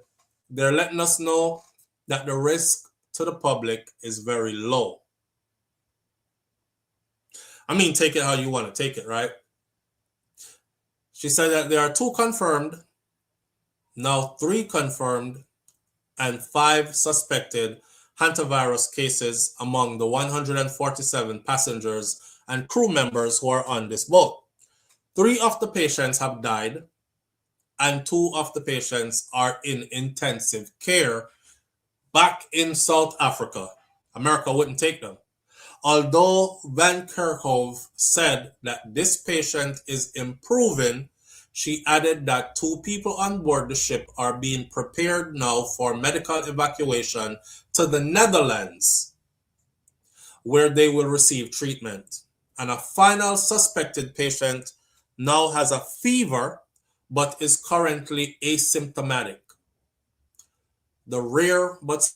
they're letting us know that the risk to the public is very low. I mean, take it how you want to take it, right? She said that there are 2 confirmed, now 3 confirmed, and 5 suspected hantavirus cases among the 147 passengers and crew members who are on this boat. 3 of the patients have died, and 2 of the patients are in intensive care back in South Africa. America wouldn't take them. Although Van Kerkhove said that this patient is improving, she added that 2 people on board the ship are being prepared now for medical evacuation to the Netherlands, where they will receive treatment. And a final suspected patient now has a fever, but is currently asymptomatic. The rare but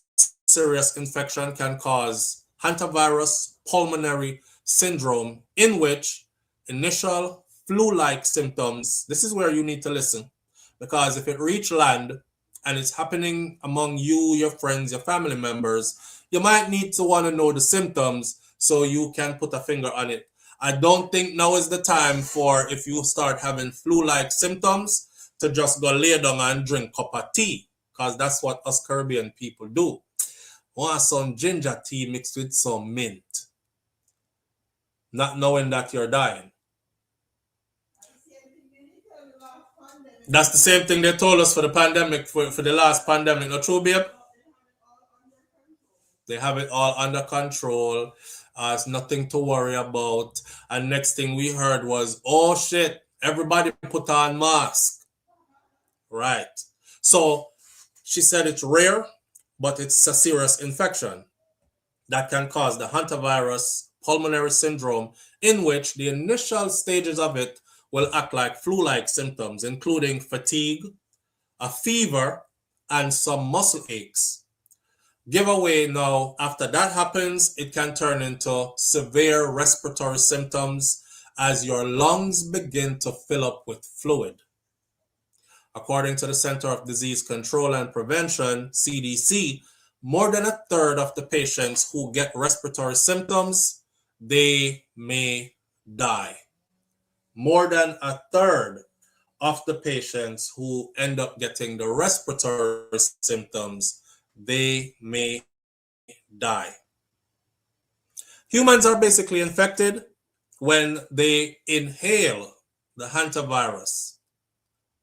serious infection can cause hantavirus pulmonary syndrome, in which initial flu-like symptoms, this is where you need to listen, because if it reach land and it's happening among you, your friends, your family members, you might need to want to know the symptoms so you can put a finger on it. I don't think now is the time for, if you start having flu-like symptoms, to just go lay down and drink a cup of tea, because that's what us Caribbean people do. Want some ginger tea mixed with some mint, not knowing that you're dying. That's the same thing they told us for the pandemic, for the last pandemic. Not true, babe? They have it all under control. It's nothing to worry about. And next thing we heard was, oh shit, everybody put on mask. Right. So she said it's rare, but it's a serious infection that can cause the hantavirus pulmonary syndrome, in which the initial stages of it will act like flu-like symptoms, including fatigue, a fever, and some muscle aches. Giveaway now, after that happens, it can turn into severe respiratory symptoms as your lungs begin to fill up with fluid. According to the Center of Disease Control and Prevention, CDC, more than a third of the patients who get respiratory symptoms, they may die. More than a third of the patients who end up getting the respiratory symptoms, they may die. Humans are basically infected when they inhale the hantavirus.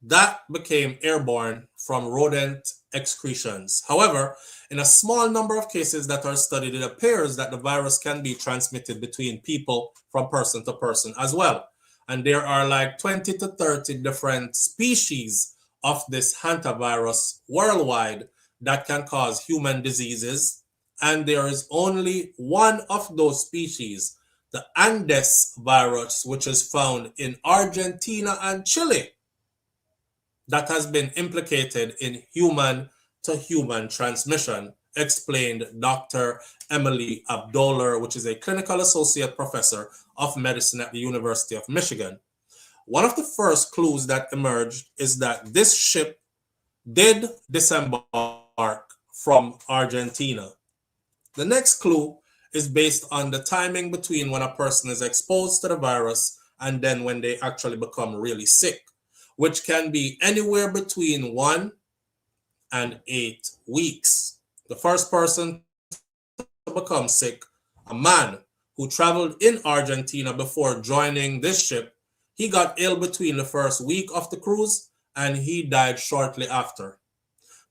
That became airborne from rodent excretions. However, in a small number of cases that are studied, it appears that the virus can be transmitted between people from person to person as well. And there are like 20 to 30 different species of this hantavirus worldwide that can cause human diseases. And there is only one of those species, the Andes virus, which is found in Argentina and Chile, that has been implicated in human-to-human transmission, explained Dr. Emily Abdoller, which is a clinical associate professor of medicine at the University of Michigan. One of the first clues that emerged is that this ship did disembark from Argentina. The next clue is based on the timing between when a person is exposed to the virus and then when they actually become really sick, which can be anywhere between 1 and 8 weeks. The first person to become sick, a man who traveled in Argentina before joining this ship, he got ill between the first week of the cruise and he died shortly after.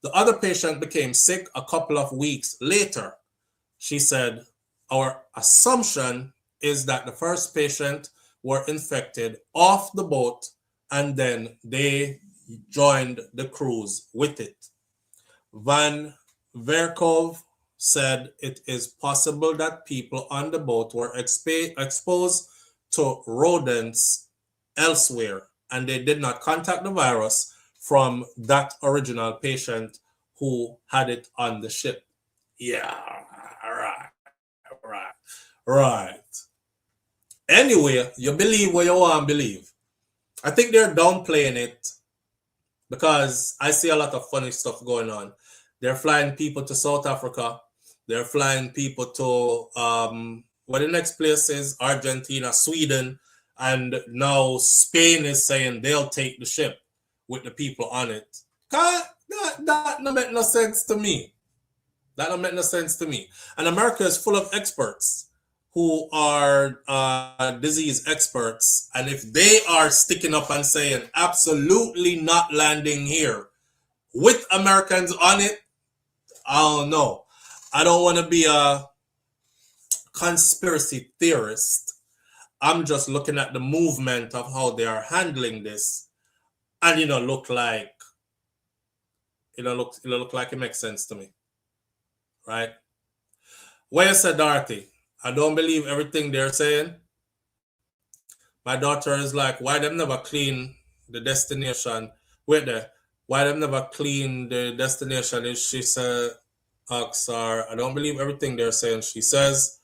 The other patient became sick a couple of weeks later. She said, our assumption is that the first patient were infected off the boat and then they joined the cruise with it. Van Verkov said it is possible that people on the boat were exposed to rodents elsewhere and they did not contact the virus from that original patient who had it on the ship. Yeah, right. Anyway, you believe what you want to believe. I think they're downplaying it because I see a lot of funny stuff going on. They're flying people to South Africa. They're flying people to the next place is Argentina, Sweden, and now Spain is saying they'll take the ship with the people on it. That don't make no sense to me. That don't make no sense to me. And America is full of experts who are disease experts. And if they are sticking up and saying absolutely not landing here with Americans on it, I don't know. I don't want to be a conspiracy theorist. I'm just looking at the movement of how they are handling this. And look like it makes sense to me. Right? What you said, Dorothy? I don't believe everything they're saying. My daughter is like, why them never clean the destination? Wait there. Why them never clean the destination? She said, Aksar, I don't believe everything they're saying. She says,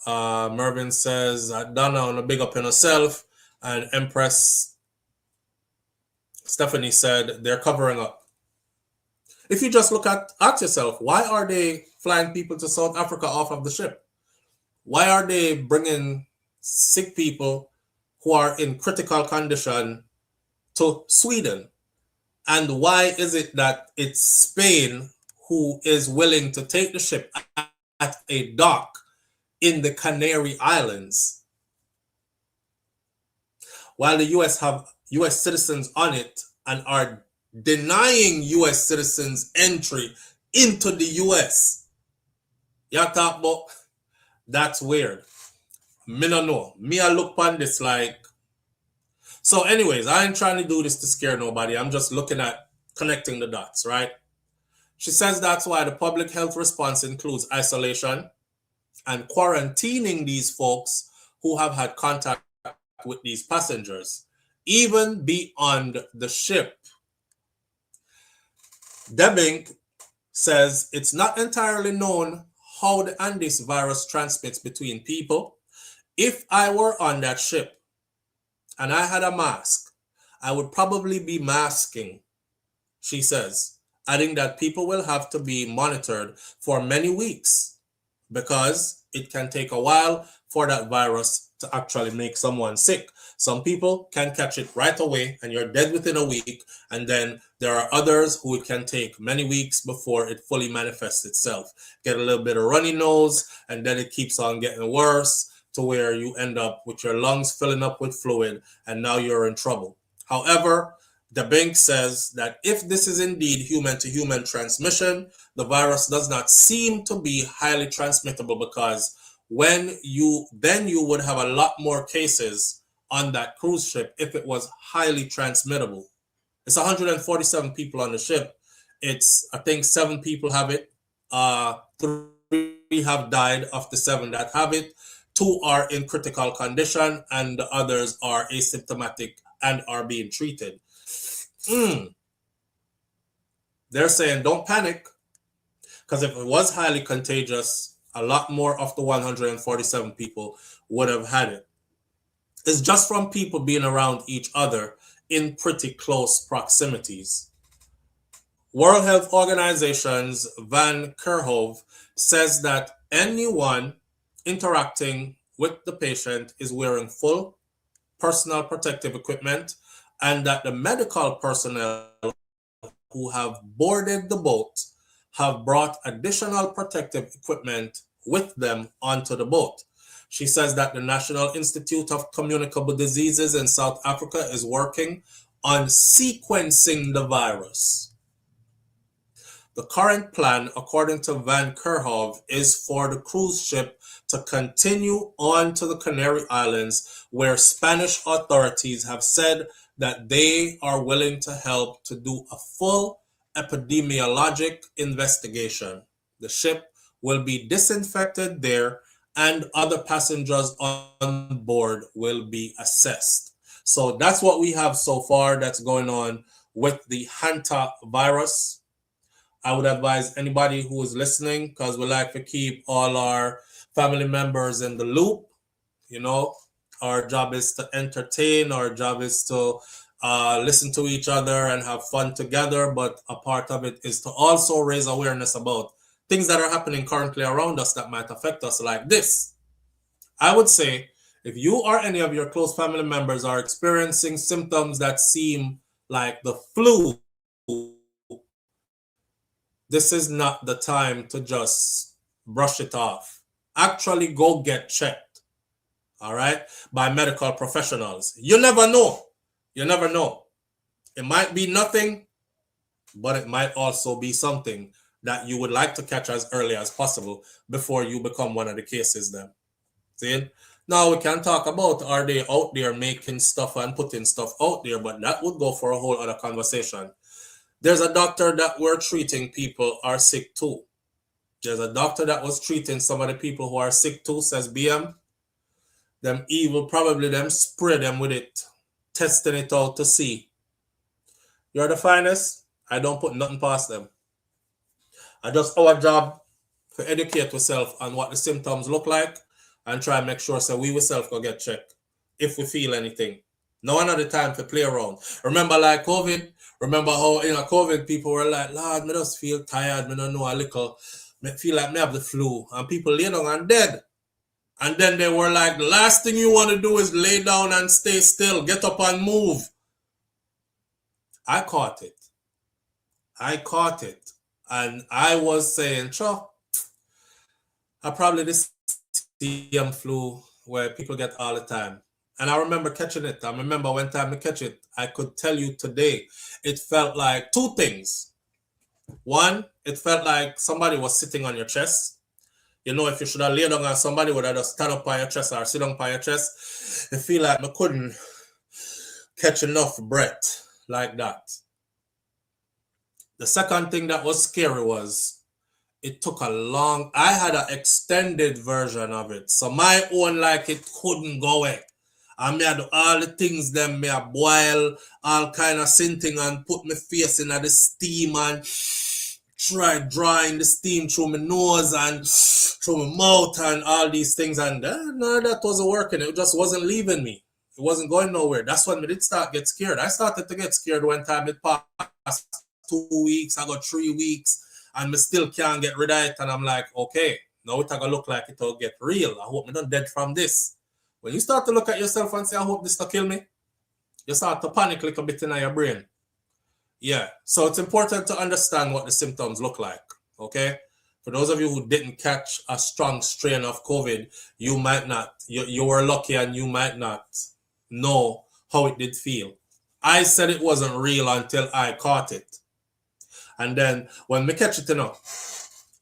Mervin says, Donna on a big up in herself. And Empress Stephanie said, they're covering up. If you just ask yourself, why are they flying people to South Africa off of the ship? Why are they bringing sick people who are in critical condition to Sweden? And why is it that it's Spain who is willing to take the ship at a dock in the Canary Islands, while the US have US citizens on it and are denying US citizens entry into the US? Y'all talk about, that's weird. Me no know. Me I look upon this like. So anyways, I ain't trying to do this to scare nobody. I'm just looking at connecting the dots, right? She says that's why the public health response includes isolation and quarantining these folks who have had contact with these passengers, even beyond the ship. Debink says it's not entirely known how the Andes virus transmits between people. If I were on that ship and I had a mask, I would probably be masking, she says, adding that people will have to be monitored for many weeks because it can take a while for that virus to actually make someone sick. Some people can catch it right away and you're dead within a week, and then there are others who it can take many weeks before it fully manifests itself. Get a little bit of runny nose, and then it keeps on getting worse to where you end up with your lungs filling up with fluid, and now you're in trouble. However, the bank says that if this is indeed human-to-human transmission, the virus does not seem to be highly transmittable, because then you would have a lot more cases on that cruise ship if it was highly transmittable. It's 147 people on the ship. It's, I think 7 people have it. 3 have died of the 7 that have it. 2 are in critical condition, and the others are asymptomatic and are being treated. They're saying don't panic, because if it was highly contagious, a lot more of the 147 people would have had it. It's just from people being around each other in pretty close proximities. World Health Organization's Van Kerkhove says that anyone interacting with the patient is wearing full personal protective equipment, and that the medical personnel who have boarded the boat have brought additional protective equipment with them onto the boat. She says that the National Institute of Communicable Diseases in South Africa is working on sequencing the virus. The current plan, according to Van Kerkhove, is for the cruise ship to continue on to the Canary Islands, where Spanish authorities have said that they are willing to help to do a full epidemiologic investigation. The ship will be disinfected there, and other passengers on board will be assessed. So that's what we have so far that's going on with the Hanta virus. I would advise anybody who is listening, because we like to keep all our family members in the loop. You know, our job is to entertain, our job is to listen to each other and have fun together, but a part of it is to also raise awareness about things that are happening currently around us that might affect us, like this. I would say if you or any of your close family members are experiencing symptoms that seem like the flu, this is not the time to just brush it off. Actually go get checked, all right, by medical professionals. You never know. You never know. It might be nothing, but it might also be something that you would like to catch as early as possible before you become one of the cases then. See? Now we can talk about, are they out there making stuff and putting stuff out there, but that would go for a whole other conversation. There's a doctor that we're treating people are sick too. There's a doctor that was treating some of the people who are sick too, says BM. Them evil, probably them spray them with it, testing it out to see. You're the finest. I don't put nothing past them. I just our job to educate ourselves on what the symptoms look like and try and make sure so we ourselves go get checked if we feel anything. No another time to play around. Remember like COVID? Remember how in COVID people were like, Lord, me just feel tired, me don't know a little, me feel like me have the flu. And people lay down and dead. And then they were like, the last thing you want to do is lay down and stay still. Get up and move. I caught it. And I was saying, sure, I probably this same flu where people get all the time. And I remember catching it. I remember one time I catch it. I could tell you today, it felt like two things. One, it felt like somebody was sitting on your chest. You know, if you should have laid down on somebody would have just stand up on your chest or sit down on your chest. It feel like I couldn't catch enough breath like that. The second thing that was scary was it took a long, I had an extended version of it. So my own, like, it couldn't go away. And me had all the things them, me a boil, all kind of sinting and put my face in the steam and try drawing the steam through my nose and through my mouth and all these things. And no, that wasn't working. It just wasn't leaving me. It wasn't going nowhere. That's when me did start get scared. I started to get scared when time it passed 2 weeks, I got 3 weeks, and me still can't get rid of it. And I'm like, okay, now it's gonna look like it'll get real. I hope me not dead from this. When you start to look at yourself and say, I hope this will kill me, you start to panic a little bit in your brain. Yeah, so it's important to understand what the symptoms look like, okay? For those of you who didn't catch a strong strain of COVID, you might not, you were lucky and you might not know how it did feel. I said it wasn't real until I caught it. And then when we catch it, you know,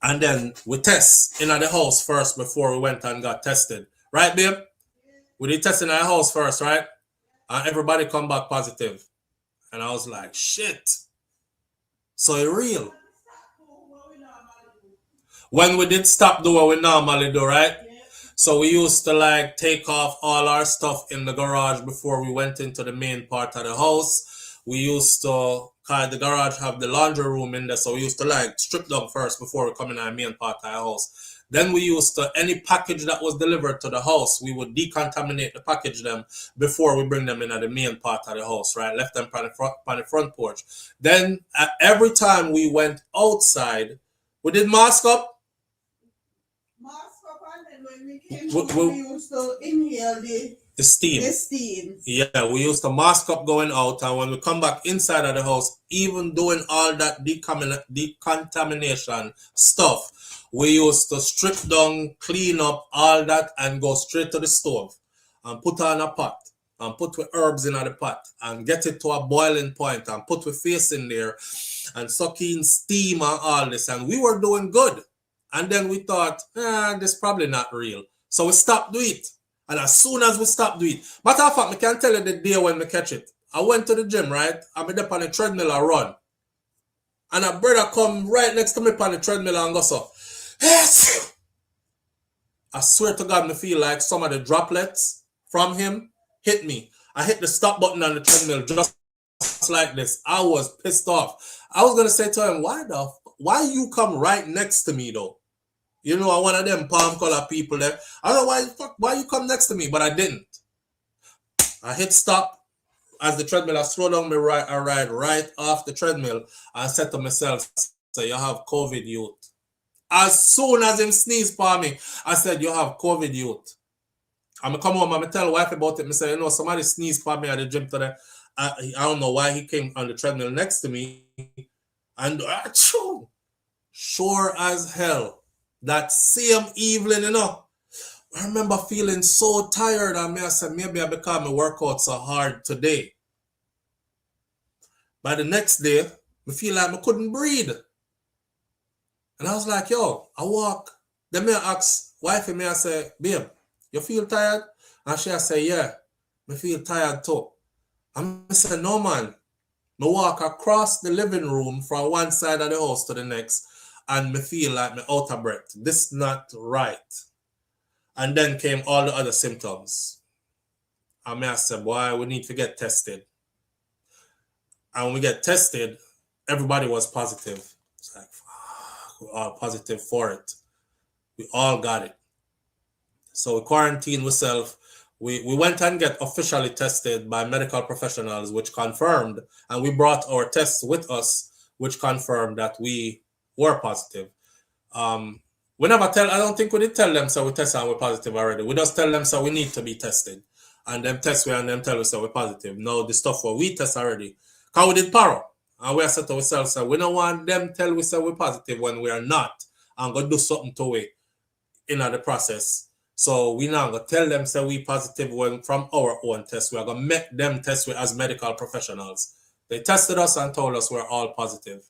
and then we test in the house first before we went and got tested. Right, babe? We did test in our house first, right? And everybody come back positive. And I was like, shit. So it's real. When we did stop doing what we normally do, right? So we used to like take off all our stuff in the garage before we went into the main part of the house. We used to, cause the garage have the laundry room in there, so we used to like strip down first before we come in our main part of the house. Then we used to, any package that was delivered to the house, we would decontaminate the package them before we bring them in at the main part of the house, right? Left them on the front porch. Then every time we went outside, we did mask up. And then when we came home, we used to inhale the steam. The steam. Yeah, we used to mask up going out, and when we come back inside of the house, even doing all that decontamination stuff, we used to strip down, clean up all that, and go straight to the stove and put on a pot and put with herbs in the pot and get it to a boiling point and put with face in there and suck in steam and all this. And we were doing good. And then we thought, this probably not real. So we stopped doing it. And as soon as we stopped doing it, matter of fact, I can tell you the day when we catch it. I went to the gym, right? I'm up on the treadmill and run. And a brother come right next to me on the treadmill and go so, yes! I swear to God, me feel like some of the droplets from him hit me. I hit the stop button on the treadmill just like this. I was pissed off. I was going to say to him, why you come right next to me though? You know, I'm one of them palm color people there. I don't know why you come next to me, but I didn't. I hit stop as the treadmill. I slow down my ride. I ride right off the treadmill. I said to myself, so you have COVID youth. As soon as him sneezed for me, I said, you have COVID youth. I'm going to come home and tell wife about it. I say, you know, somebody sneezed for me at the gym today. I don't know why he came on the treadmill next to me. And sure as hell, that same evening, you know, I remember feeling so tired. And I said, maybe I become my workout so hard today. By the next day, I feel like I couldn't breathe. And I was like, yo, I walk. Then I ask wife, I say, babe, you feel tired? And she say, yeah, I feel tired too. And I said, no, man. I walk across the living room from one side of the house to the next, and I feel like I'm out of breath. This is not right. And then came all the other symptoms. And I said, boy, we need to get tested. And when we get tested, everybody was positive. It's like, fuck. positive for it. We all got it. So we quarantined ourselves. We went and get officially tested by medical professionals, which confirmed, and we brought our tests with us, which confirmed that we were positive. We never tell, I don't think we did tell them so we tested and we're positive already. We just tell them so we need to be tested. And them test we and them tell us so we're positive. No, the stuff where we test already. Because we did paro. And we are said to ourselves, so we don't want them tell we say we're positive when we are not. And go do something to it in the process. So we now go tell them say we positive when from our own test. We are going to make them test with as medical professionals. They tested us and told us we're all positive.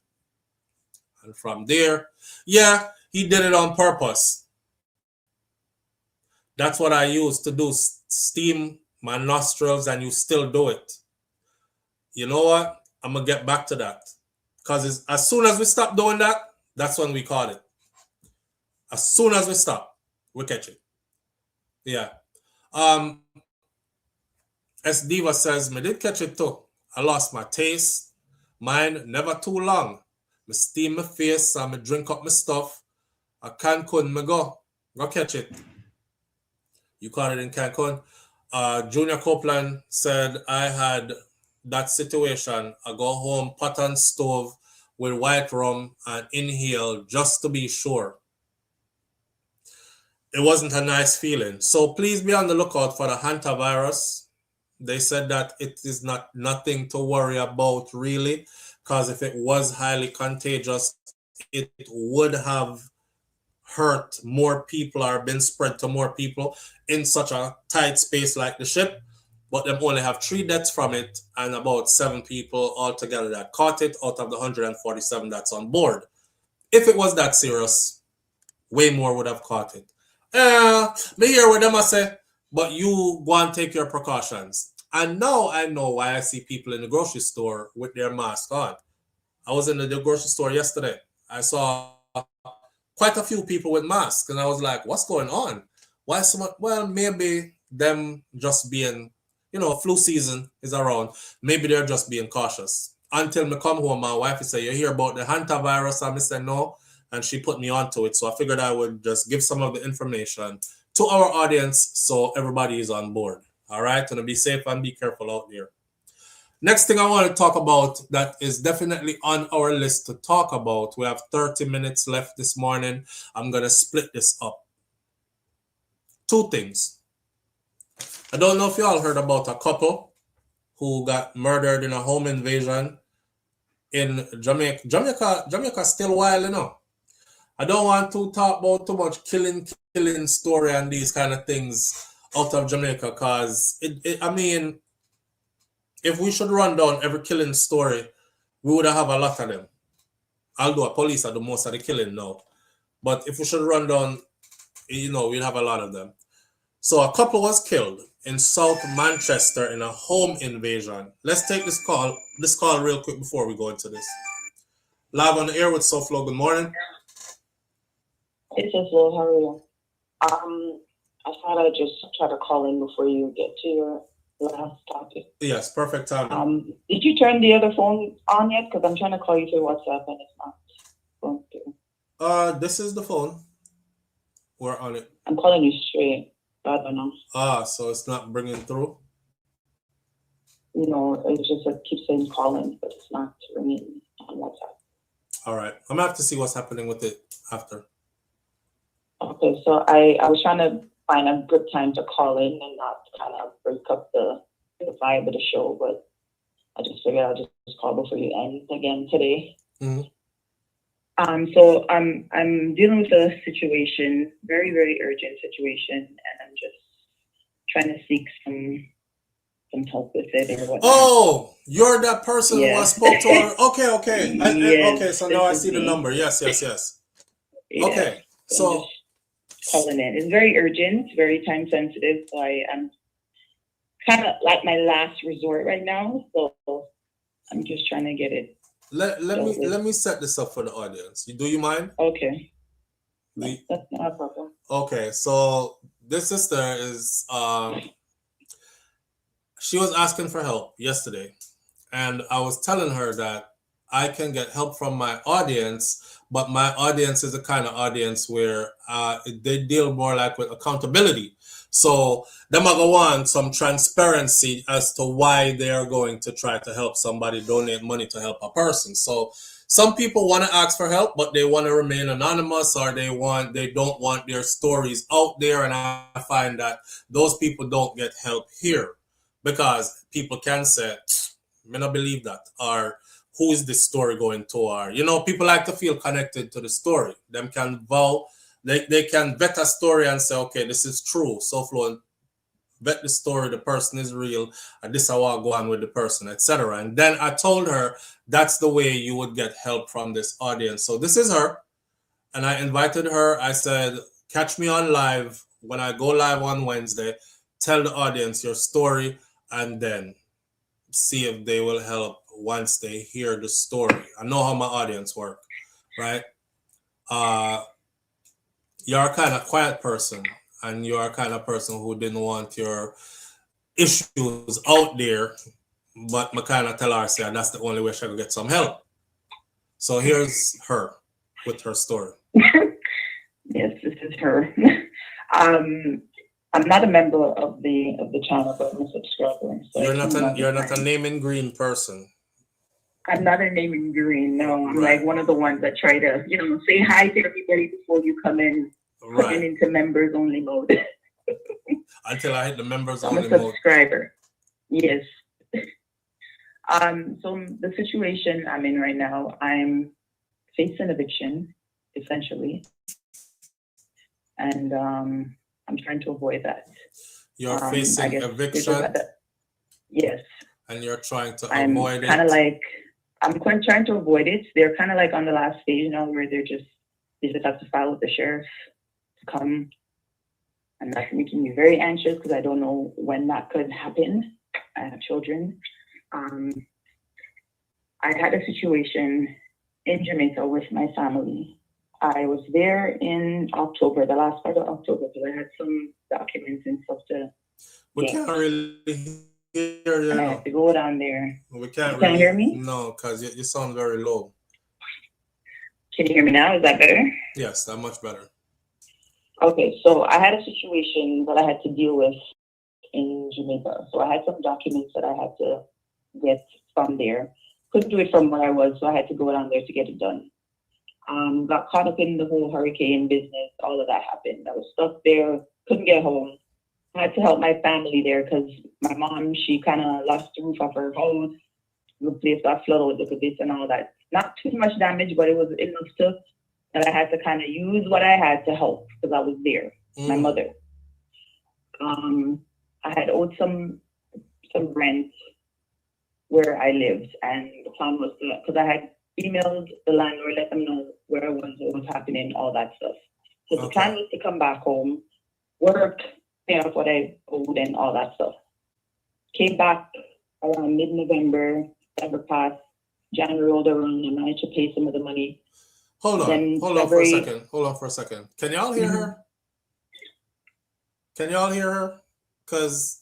And from there, yeah, he did it on purpose. That's what I used to do, steam my nostrils, and you still do it. You know what? I'm going to get back to that. Because as soon as we stop doing that, that's when we caught it. As soon as we stop, we catch it. Yeah. S. Diva says, me did catch it too. I lost my taste. Mine never too long. Me steam my face and me drink up my stuff. I Cancun, me go catch it. You caught it in Cancun. Junior Copeland said, I had that situation. I go home, pot on stove with white rum and inhale just to be sure. It wasn't a nice feeling. So please be on the lookout for the Hanta virus. They said that it is nothing to worry about really, because if it was highly contagious, it would have hurt more people or been spread to more people in such a tight space like the ship. But them only have 3 deaths from it and about 7 people altogether that caught it out of the 147 that's on board. If it was that serious, way more would have caught it. Me hear what them I say, but you go and take your precautions. And now I know why I see people in the grocery store with their mask on. I was in the grocery store yesterday. I saw quite a few people with masks, and I was like, what's going on? Why so much? Well, maybe them just being, flu season is around. Maybe they're just being cautious. Until me come home, my wife would say, you hear about the Hanta virus? And I said, no. And she put me onto it. So I figured I would just give some of the information to our audience so everybody is on board. All right? And be safe and be careful out there. Next thing I want to talk about that is definitely on our list to talk about. We have 30 minutes left this morning. I'm going to split this up. 2 things. I don't know if you all heard about a couple who got murdered in a home invasion in Jamaica. Jamaica still wild, I don't want to talk about too much killing story and these kind of things out of Jamaica, because if we should run down every killing story, we would have a lot of them. Although police are the most of the killing now. But if we should run down, we'd have a lot of them. So a couple was killed in South Manchester in a home invasion. Let's take this call real quick before we go into this. Live on the air with SouFLo. Good morning. It's SouFLo. How are you? I thought I'd just try to call in before you get to your last topic. Yes, perfect time. Did you turn the other phone on yet? Because I'm trying to call you through WhatsApp and it's not going through. This is the phone. We're on it. I'm calling you straight. I don't know. So it's not bringing through? No, it's just it keeps saying calling, but it's not ringing on WhatsApp. All right. I'm going to have to see what's happening with it after. Okay, so I was trying to find a good time to call in and not kind of break up the vibe of the show, but I just figured I'll just call before you end again today. Mm-hmm. So I'm dealing with a situation, very, very urgent situation, and I'm just trying to seek some help with it or whatnot. Oh, you're that person who I spoke to her. Okay. Yes, okay, so now I see the number. Yes. Yeah, okay, so calling in. It's very urgent, very time sensitive. So I'm kind of like my last resort right now. So I'm just trying to get it. Let me set this up for the audience. Do you mind? Okay. That's not a problem. Okay, so this sister is she was asking for help yesterday, and I was telling her that I can get help from my audience, but my audience is the kind of audience where they deal more like with accountability. So them are going to want some transparency as to why they are going to try to help somebody donate money to help a person. So some people want to ask for help, but they want to remain anonymous, or they don't want their stories out there. And I find that those people don't get help here, because people can say, I don't believe that, or who is this story going to, or, you know, people like to feel connected to the story. Them can vow, they can vet a story and say, okay, this is true. SouFLo vet the story, the person is real, and this is how I go on with the person, etc. And then I told her that's the way you would get help from this audience. So this is her, and I invited her. I said, catch me on live when I go live on Wednesday. Tell the audience your story, and then see if they will help once they hear the story. I know how my audience work, right? You're a kind of quiet person, and you're a kind of person who didn't want your issues out there, but I kind of tell her, say, that's the only way she could get some help. So here's her with her story. Yes, this is her. I'm not a member of the channel, but I'm a subscriber. So you're not a name in green person. I'm not a name in green. No, I'm like one of the ones that try to, you know, say hi to everybody before you come in, putting into members only mode. Until I hit the members only mode. I'm a subscriber. Yes. So the situation I'm in right now, I'm facing eviction, essentially, and I'm trying to avoid that. You're facing eviction. Yes. And you're trying to avoid it. I'm trying to avoid it. They're kind of like on the last stage now, where they just have to file with the sheriff to come, and that's making me very anxious because I don't know when that could happen. I have children. I had a situation in Jamaica with my family. I was there in October, the last part of October, because I had some documents and stuff to. We can't really hear you. And I had to go down there. We can't. You can't hear me? No, because you sound very low. Can you hear me now? Is that better? Yes, that's much better. Okay, so I had a situation that I had to deal with in Jamaica. So I had some documents that I had to get from there. Couldn't do it from where I was, so I had to go down there to get it done. Got caught up in the whole hurricane business. All of that happened. I was stuck there, couldn't get home. I had to help my family there because my mom, she kind of lost the roof of her house. The place got flooded with this and all that. Not too much damage, but it was enough stuff that I had to kind of use what I had to help because I was there, my mother. I had owed some rent where I lived, and the plan was to, because I had emailed the landlord, let them know where I was, what was happening, all that stuff. So the plan was to come back home, work, pay off what I owed and all that stuff. Came back around mid-November, December passed, January rolled around, I managed to pay some of the money. Hold on for a second. Can y'all hear her? Can y'all hear her? Because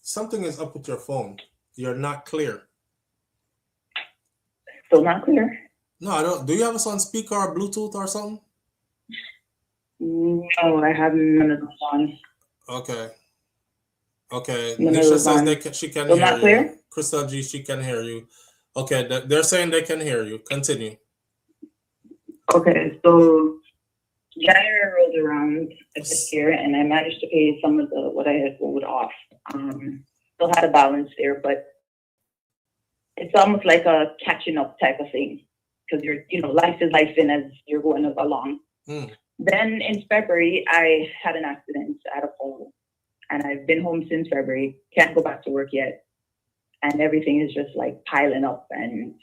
something is up with your phone. You're not clear. Still not clear? No, I don't. Do you have us on speaker or Bluetooth or something? No, I have none of those on. Okay. Nisha says she can hear you. Clear? Crystal G, she can hear you. Okay, they're saying they can hear you. Continue. Okay, so January rolled around this year, and I managed to pay some of what I had owed off. Still had a balance there, but it's almost like a catching up type of thing because life is life in as you're going along. Then in February, I had an accident at a pole, and I've been home since February. Can't go back to work yet, and everything is just like piling up, and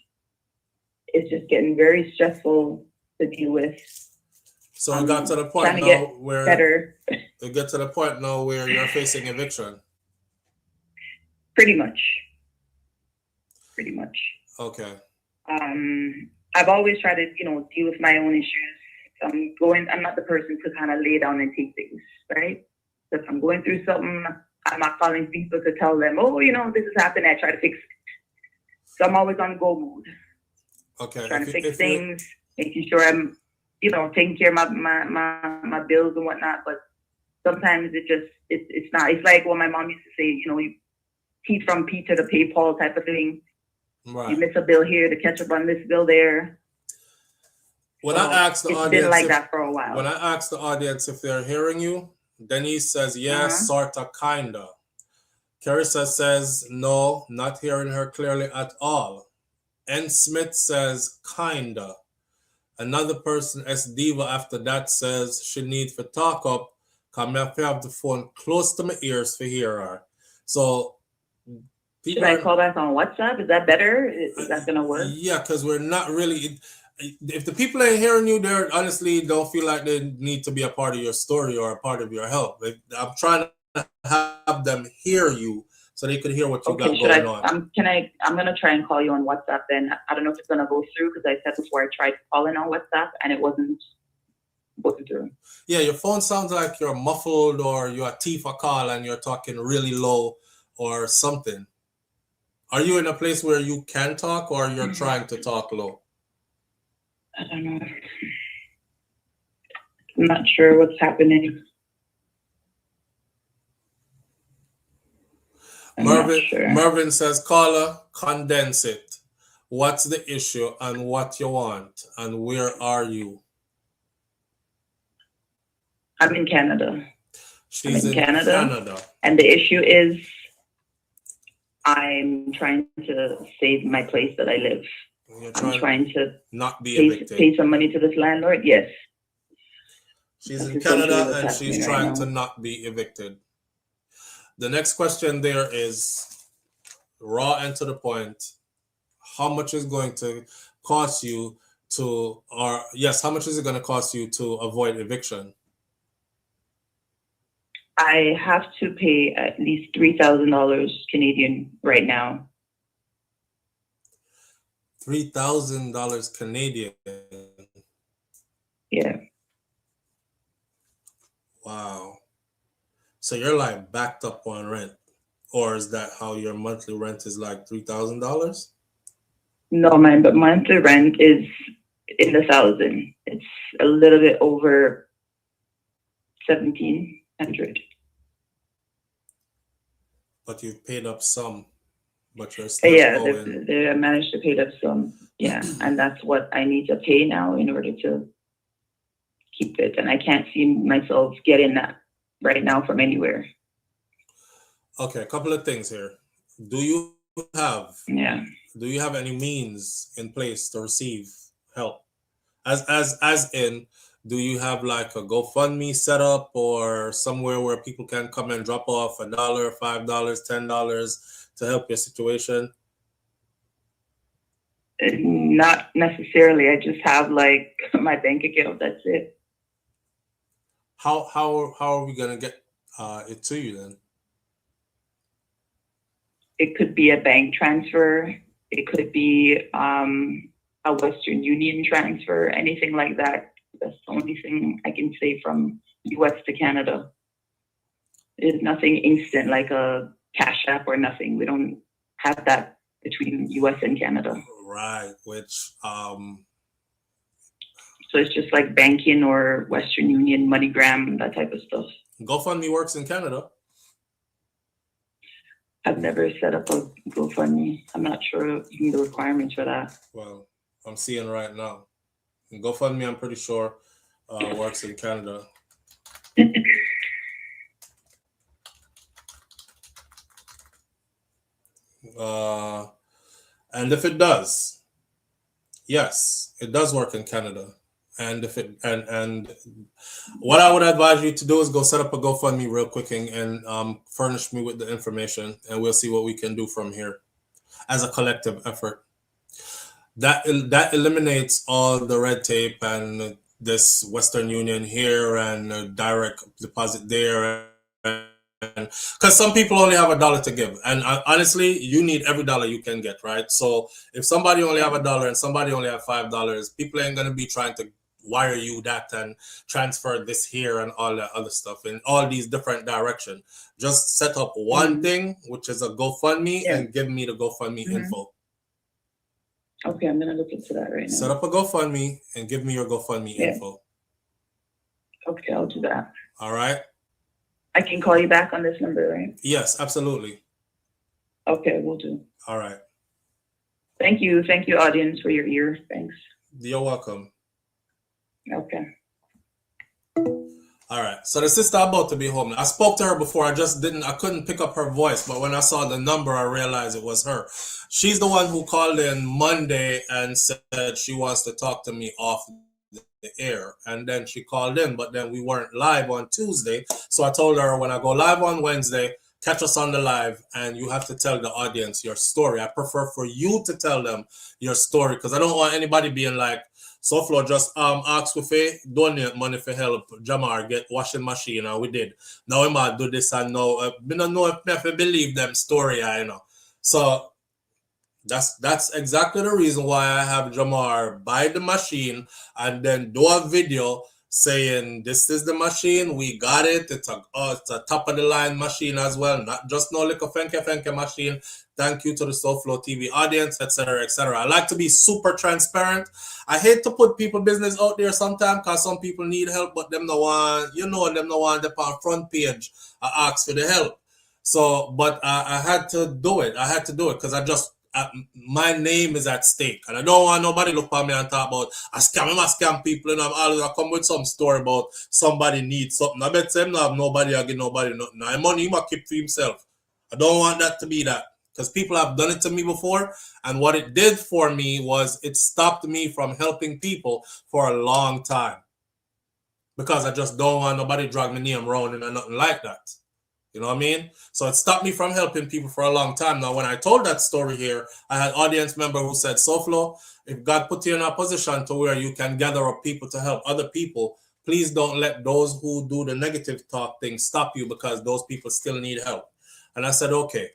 it's just getting very stressful to deal with. So it got to the point now where it got to the point now where you're facing eviction. Pretty much. Okay. I've always tried to, deal with my own issues. I'm not the person to kind of lay down and take things, right? If I'm going through something, I'm not calling people to tell them, this has happened, I try to fix it. So I'm always on go mode. Okay. Trying to fix things, making sure I'm taking care of my bills and whatnot. But sometimes it's not. It's like what my mom used to say, you eat from Peter to pay Paul type of thing. Right. You miss a bill here to catch up on this bill there. When I asked the audience, been like that for a while. When I asked the audience if they're hearing you, Denise says yes, sorta, kinda. Carissa says no, not hearing her clearly at all. N. Smith says kinda. Another person, S. Diva, after that says she needs to talk up. Come I have the phone close to my ears to hear her. So should I call back on WhatsApp? Is that better? Is that gonna work? Yeah, because we're not really. If the people ain't hearing you, they honestly don't feel like they need to be a part of your story or a part of your help. I'm trying to have them hear you so they could hear what you got going on. I'm gonna try and call you on WhatsApp then. I don't know if it's gonna go through because I said before I tried calling on WhatsApp and it wasn't going through. Yeah, your phone sounds like you're muffled or your teeth are call and you're talking really low or something. Are you in a place where you can talk or you're trying to talk low? I don't know. I'm not sure what's happening. Mervin says, caller, condense it. What's the issue and what you want and where are you? I'm in Canada. She's in Canada. And the issue is I'm trying to save my place that I live. I'm trying to not be evicted. Pay some money to this landlord. Yes. She's in Canada and she's trying to not be evicted. The next question there is raw and to the point. How much is going to cost you to, or yes, how much is it going to cost you to avoid eviction? I have to pay at least $3,000 Canadian right now. $3,000 Canadian. Yeah. Wow. So you're like backed up on rent, or is that how your monthly rent is like $3,000? No, man, but monthly rent is in the thousand. It's a little bit over 1,700. But you've paid up some, but you're still they managed to pay up some. Yeah, and that's what I need to pay now in order to keep it. And I can't see myself getting that right now from anywhere. Okay, a couple of things here. Do you have any means in place to receive help? As in, do you have like a GoFundMe set up or somewhere where people can come and drop off $1, $5, $10 to help your situation? Not necessarily. I just have like my bank account. That's it. How are we gonna get it to you then? It could be a bank transfer. It could be a Western Union transfer, anything like that. That's the only thing I can say from US to Canada. There's nothing instant like a Cash App or nothing. We don't have that between US and Canada. Right, which so it's just like banking or Western Union, MoneyGram, that type of stuff. GoFundMe works in Canada. I've never set up a GoFundMe. I'm not sure the requirements for that. Well, I'm seeing right now. GoFundMe, I'm pretty sure, works in Canada. And if it does, yes, it does work in Canada. And if it and what I would advise you to do is go set up a GoFundMe real quick and furnish me with the information, and we'll see what we can do from here as a collective effort. That eliminates all the red tape and this Western Union here and direct deposit there, because some people only have $1 to give, and honestly, you need every dollar you can get, right? So if somebody only have $1 and somebody only have $5, people ain't gonna be trying to wire you that and transfer this here and all that other stuff in all these different directions. Just set up one thing, which is a GoFundMe, and give me the GoFundMe info. Okay, I'm gonna look into that right now. Set up a GoFundMe and give me your GoFundMe info. Okay, I'll do that. All right. I can call you back on this number, right? Yes, absolutely. Okay, we'll do. All right. Thank you, audience, for your ear. Thanks. You're welcome. Okay. All right. So the sister about to be home. I spoke to her before. I couldn't pick up her voice, but when I saw the number, I realized it was her. She's the one who called in Monday and said she wants to talk to me off the air. And then she called in, but then we weren't live on Tuesday. So I told her when I go live on Wednesday, catch us on the live and you have to tell the audience your story. I prefer for you to tell them your story because I don't want anybody being like, SouFLo just asked if we donate money for help Jamar get washing machine and we did. Now we might do this and now I don't know if I believe them story, you know. So that's exactly the reason why I have Jamar buy the machine and then do a video saying this is the machine, we got it. It's a top of the line machine as well, not just no little fenke machine. Thank you to the SouFLoTV audience, etc., etc. I like to be super transparent. I hate to put people business out there sometimes because some people need help, but them no one, them no one the front page ask for the help. So, but I had to do it. I had to do it because my name is at stake, and I don't want nobody look at me and talk about I scam people, and I'm always come with some story about somebody needs something. I bet them not have nobody, I give nobody nothing. Now money he must keep for himself. I don't want that to be that. Because people have done it to me before, and what it did for me was it stopped me from helping people for a long time. Because I just don't want nobody drag my name around and nothing like that. You know what I mean? So it stopped me from helping people for a long time. Now, when I told that story here, I had audience member who said, SouFLo, if God put you in a position to where you can gather up people to help other people, please don't let those who do the negative talk thing stop you because those people still need help. And I said, okay.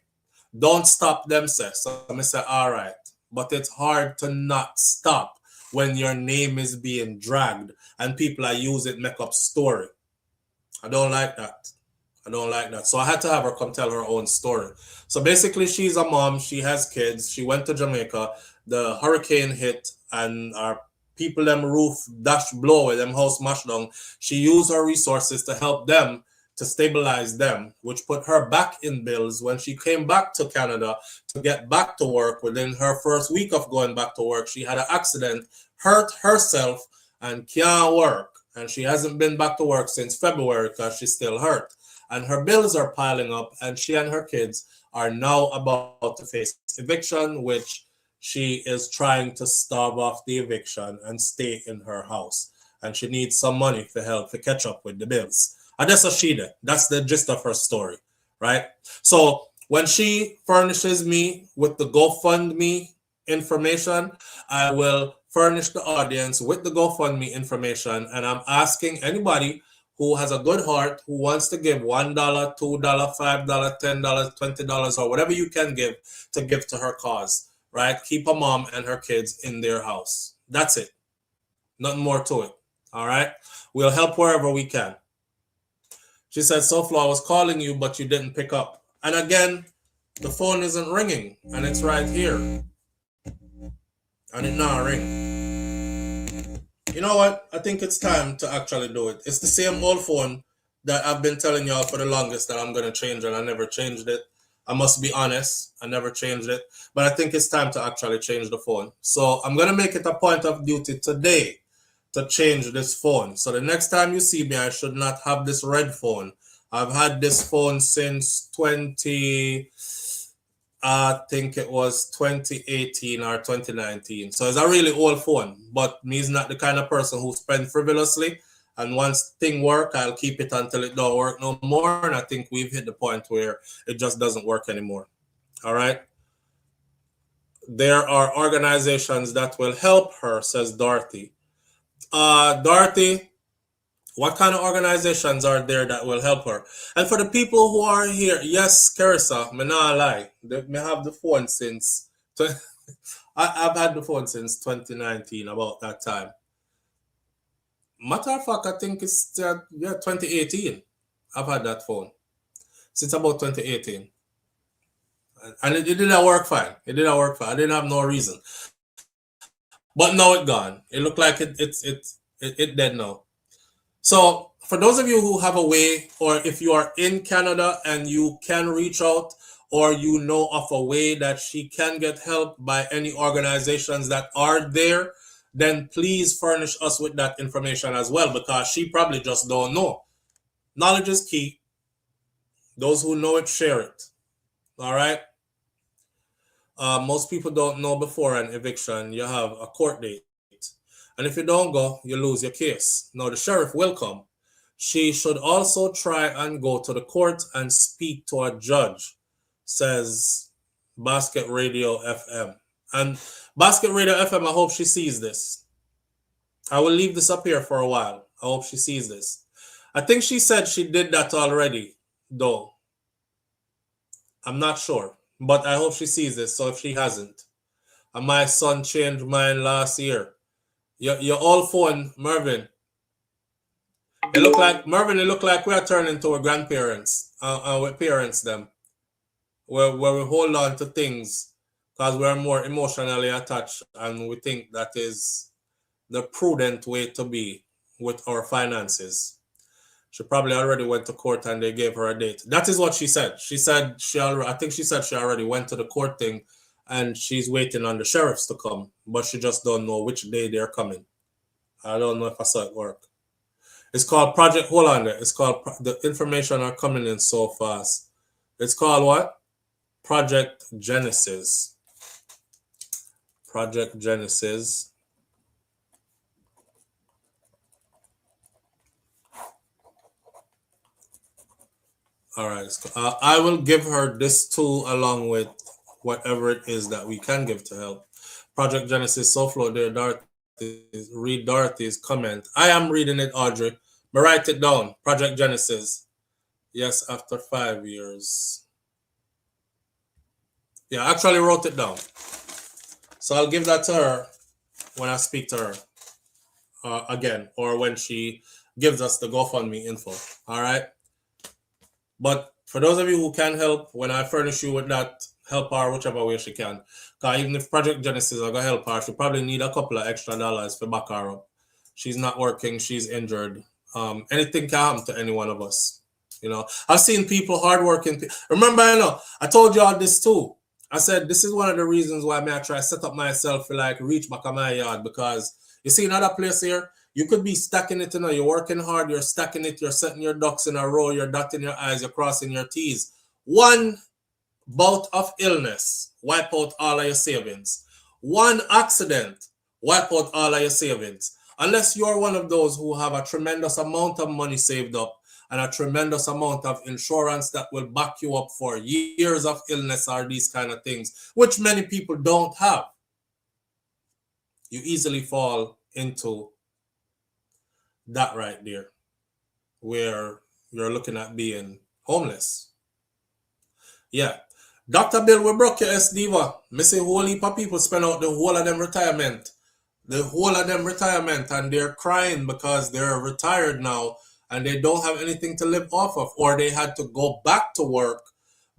Don't stop them, sir. So I said, all right. But it's hard to not stop when your name is being dragged and people are using make up story. I don't like that. I don't like that. So I had to have her come tell her own story. So basically, she's a mom. She has kids. She went to Jamaica. The hurricane hit and our people, them roof dash blow, them house smashed down. She used her resources to help them to stabilize them, which put her back in bills. When she came back to Canada to get back to work, within her first week of going back to work, she had an accident, hurt herself, and can't work. And she hasn't been back to work since February because she's still hurt. And her bills are piling up, and she and her kids are now about to face eviction, which she is trying to stave off the eviction and stay in her house. And she needs some money for help to catch up with the bills. And that's what she did. That's the gist of her story, right? So when she furnishes me with the GoFundMe information, I will furnish the audience with the GoFundMe information. And I'm asking anybody who has a good heart, who wants to give $1, $2, $5, $10, $20, or whatever you can give to her cause, right? Keep a mom and her kids in their house. That's it. Nothing more to it, all right? We'll help wherever we can. She said, SouFLo, I was calling you, but you didn't pick up. And again, the phone isn't ringing, and it's right here. And it not ring. You know what? I think it's time to actually do it. It's the same old phone that I've been telling y'all for the longest that I'm going to change, and I never changed it. I must be honest, I never changed it. But I think it's time to actually change the phone. So I'm going to make it a point of duty today to change this phone. So the next time you see me, I should not have this red phone. I've had this phone since I think it was 2018 or 2019. So it's a really old phone, but me is not the kind of person who spend frivolously. And once thing work, I'll keep it until it don't work no more. And I think we've hit the point where it just doesn't work anymore. All right. There are organizations that will help her, says Dorothy. Dorothy, what kind of organizations are there that will help her? And for the people who are here, yes, Carissa, me not lie. Me have the phone since I've had the phone since 2019, about that time. Matter of fact, I think it's 2018. I've had that phone since about 2018, and it didn't work fine. It didn't work fine. I didn't have no reason. But now it's gone. It looked like it dead now. So for those of you who have a way, or if you are in Canada and you can reach out, or you know of a way that she can get help by any organizations that are there, then please furnish us with that information as well, because she probably just don't know. Knowledge is key. Those who know it, share it. All right. Most people don't know before an eviction you have a court date, and if you don't go, you lose your case. Now the sheriff will come. She should also try and go to the court and speak to a judge, says Basket Radio FM. And Basket Radio FM, I hope she sees this. I will leave this up here for a while. I hope she sees this. I think she said she did that already, though. I'm not sure, but I hope she sees this. So if she hasn't, and my son changed mine last year. Your old phone, Mervin. It look like we are turning to our grandparents, with parents them, where we hold on to things because we're more emotionally attached, and we think that is the prudent way to be with our finances. She probably already went to court and they gave her a date. That is what she said. She said I think she said she already went to the court thing and she's waiting on the sheriffs to come, but she just don't know which day they're coming. I don't know if I saw it work. It's called Project, hold on there. It's called, the information are coming in so fast. It's called what? Project Genesis. Project Genesis. All right. I will give her this tool along with whatever it is that we can give to help. Project Genesis, SouFLoTV, Dorothy, read Dorothy's comment. I am reading it, Audrey. But write it down. Project Genesis. Yes, after 5 years. Yeah, I actually wrote it down. So I'll give that to her when I speak to her again, or when she gives us the GoFundMe info. All right. But for those of you who can help, when I furnish you with that, help her whichever way she can. Because even if Project Genesis are going to help her, she probably need a couple of extra dollars for back her up. She's not working. She's injured. Anything can happen to any one of us. You know, I've seen people, hardworking. Remember, I told you all this too. I said, this is one of the reasons why I try to set up myself for like reach back of my yard, because you see another place here, you could be stacking it, you're working hard, you're stacking it, you're setting your ducks in a row, you're dotting your I's, you're crossing your T's. One bout of illness, wipe out all of your savings. One accident, wipe out all of your savings. Unless you're one of those who have a tremendous amount of money saved up and a tremendous amount of insurance that will back you up for years of illness or these kind of things, which many people don't have, you easily fall into that right there, where you're looking at being homeless. Yeah. Dr. Bill, we broke your S-Diva. Me say whole heap of people spend out the whole of them retirement. And they're crying because they're retired now and they don't have anything to live off of, or they had to go back to work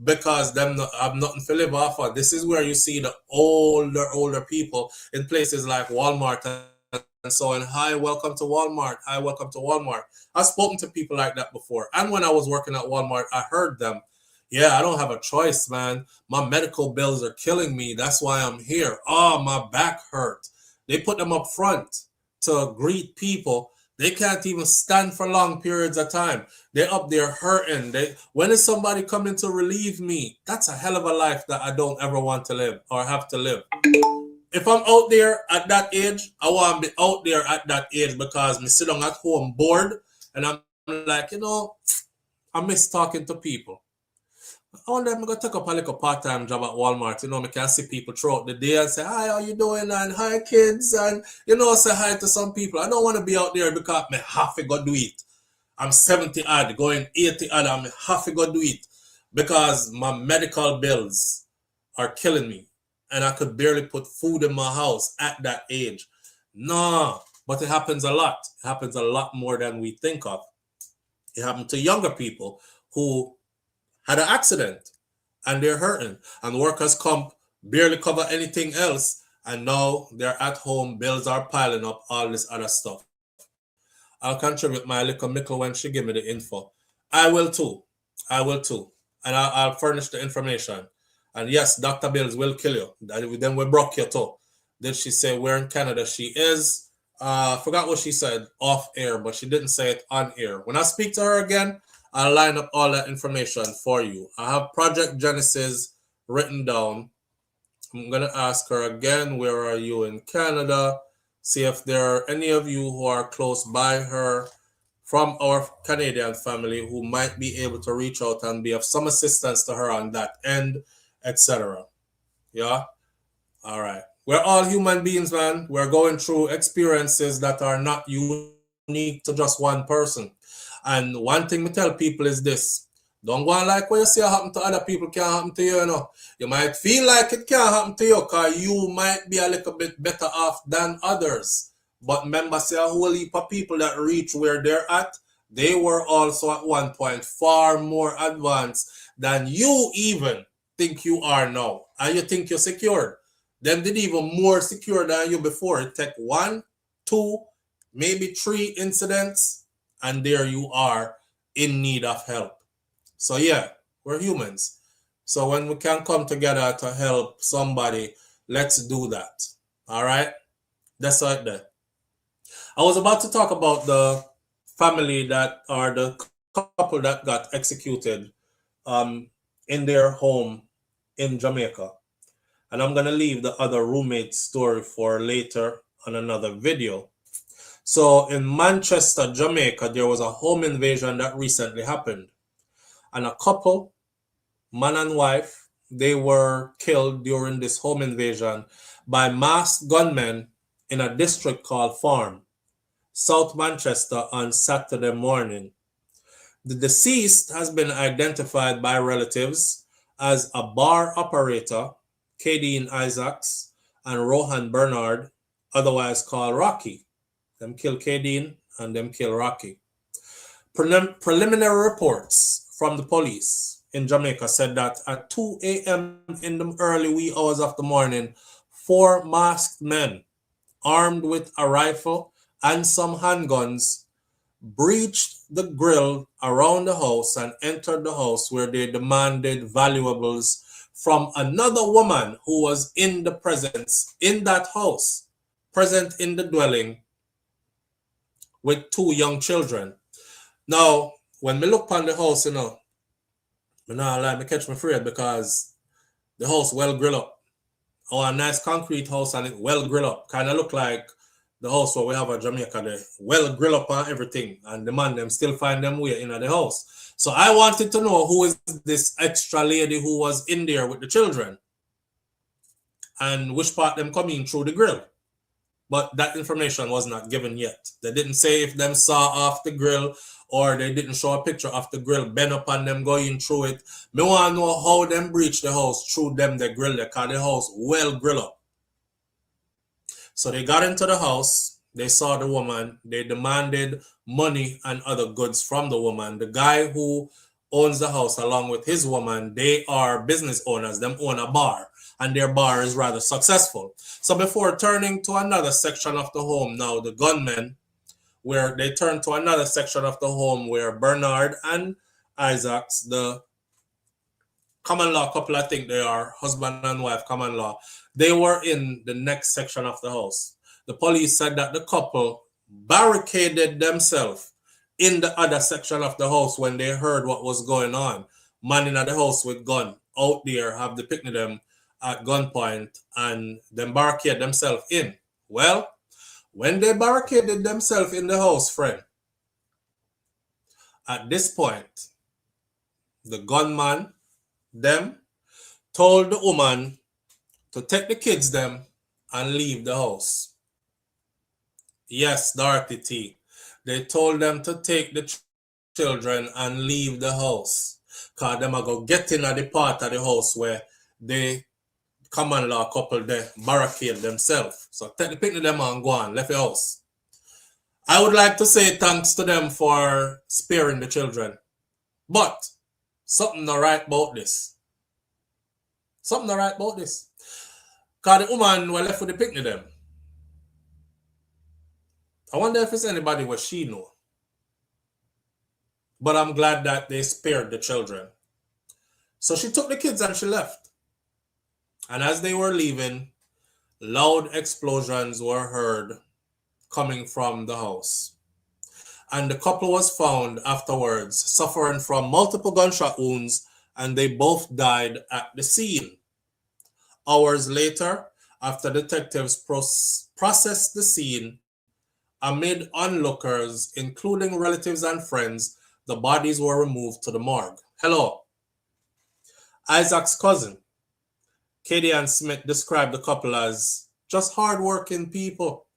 because them have nothing to live off of. This is where you see the older people in places like Walmart and so on. Hi, welcome to Walmart. Hi, welcome to Walmart. I've spoken to people like that before. And when I was working at Walmart, I heard them. Yeah, I don't have a choice, man. My medical bills are killing me. That's why I'm here. Oh, my back hurt. They put them up front to greet people. They can't even stand for long periods of time. They're up there hurting. When is somebody coming to relieve me? That's a hell of a life that I don't ever want to live or have to live. If I'm out there at that age, I want to be out there at that age because me sit down at home bored and I'm like, I miss talking to people. One day I'm going to take up a little part-time job at Walmart. I can see people throughout the day and say, hi, how you doing? And hi, kids. And, say hi to some people. I don't want to be out there because I have to go do it. I'm 70 odd, going 80 odd. I have to go do it because my medical bills are killing me. And I could barely put food in my house at that age. No, but it happens a lot. It happens a lot more than we think of. It happened to younger people who had an accident and they're hurting, and workers' comp barely cover anything else, And now they're at home, bills are piling up, all this other stuff. I'll contribute my little mickle when she give me the info. I will too. And I'll furnish the information. And yes, Dr. Bills will kill you. Then we broke you too. Did she say where in Canada she is? Forgot what she said off air, but she didn't say it on air. When I speak to her again, I'll line up all that information for you. I have Project Genesis written down. I'm going to ask her again, where are you in Canada? See if there are any of you who are close by her from our Canadian family who might be able to reach out and be of some assistance to her on that end, etc. Yeah? All right. We're all human beings, man. We're going through experiences that are not unique to just one person. And one thing we tell people is this. Don't go on like what you see happen to other people can't happen to you, you know. You might feel like it can't happen to you because you might be a little bit better off than others. But remember, say a whole heap of people that reach where they're at, they were also at one point far more advanced than you even think you are now. And you think you're secured. Them did even more secure than you before. It take 1, 2, maybe 3 incidents, and there you are in need of help. So yeah, we're humans. So when we can come together to help somebody, let's do that. All right? That's right there. I was about to talk about the family that are the couple that got executed in their home in Jamaica. And I'm going to leave the other roommate story for later on another video. So in Manchester, Jamaica, there was a home invasion that recently happened. And a couple, man and wife, they were killed during this home invasion by masked gunmen in a district called Farm, South Manchester, on Saturday morning. The deceased has been identified by relatives as a bar operator, Kadeen Isaacs, and Rohan Bernard, otherwise called Rocky. Them kill Kadeen and them kill Rocky. Preliminary reports from the police in Jamaica said that at 2 a.m. in the early wee hours of the morning, 4 masked men armed with a rifle and some handguns breached the grill around the house and entered the house, where they demanded valuables from another woman who was in the presence in that house, present in the dwelling with 2 young children. Now, when we look on the house, you know, me catch me afraid because the house well grilled up. Oh, a nice concrete house and it well grilled up. Kind of look like the house where we have in Jamaica there. Well grilled up and everything. And the man them still find them way in the house. So I wanted to know who is this extra lady who was in there with the children. And which part them coming through the grill. But that information was not given yet. They didn't say if them saw off the grill or they didn't show a picture of the grill bent upon them going through it. Me want to know how them breached the house through them the grill, because the house well grill up. So they got into the house, they saw the woman, they demanded money and other goods from the woman. The guy who owns the house along with his woman, they are business owners, them own a bar, and their bar is rather successful. So before turning to another section of the home, now the gunmen, where they turned to another section of the home where Bernard and Isaacs, the common law couple, I think they are, husband and wife common law, they were in the next section of the house. The police said that the couple barricaded themselves in the other section of the house when they heard what was going on. Man in the house with gun out there have the picnic them at gunpoint and them barricade themselves in. Well, when they barricaded themselves in the house, friend, at this point, the gunman, them, told the woman to take the kids them and leave the house. Yes, Dorothy T. They told them to take the children and leave the house, because them are going to get in at the part of the house where they common law couple they barricade themselves. So take the picnic them and go on, left the house. I would like to say thanks to them for sparing the children. But something not right about this. Something not right about this. Because the woman were left with the picnic them. I wonder if it's anybody where she know. But I'm glad that they spared the children. So she took the kids and she left. And as they were leaving, loud explosions were heard coming from the house. And the couple was found afterwards suffering from multiple gunshot wounds, and they both died at the scene. Hours later, after detectives processed the scene, amid onlookers, including relatives and friends, the bodies were removed to the morgue. Hello. Isaac's cousin, Katie Ann Smith, described the couple as just hardworking people.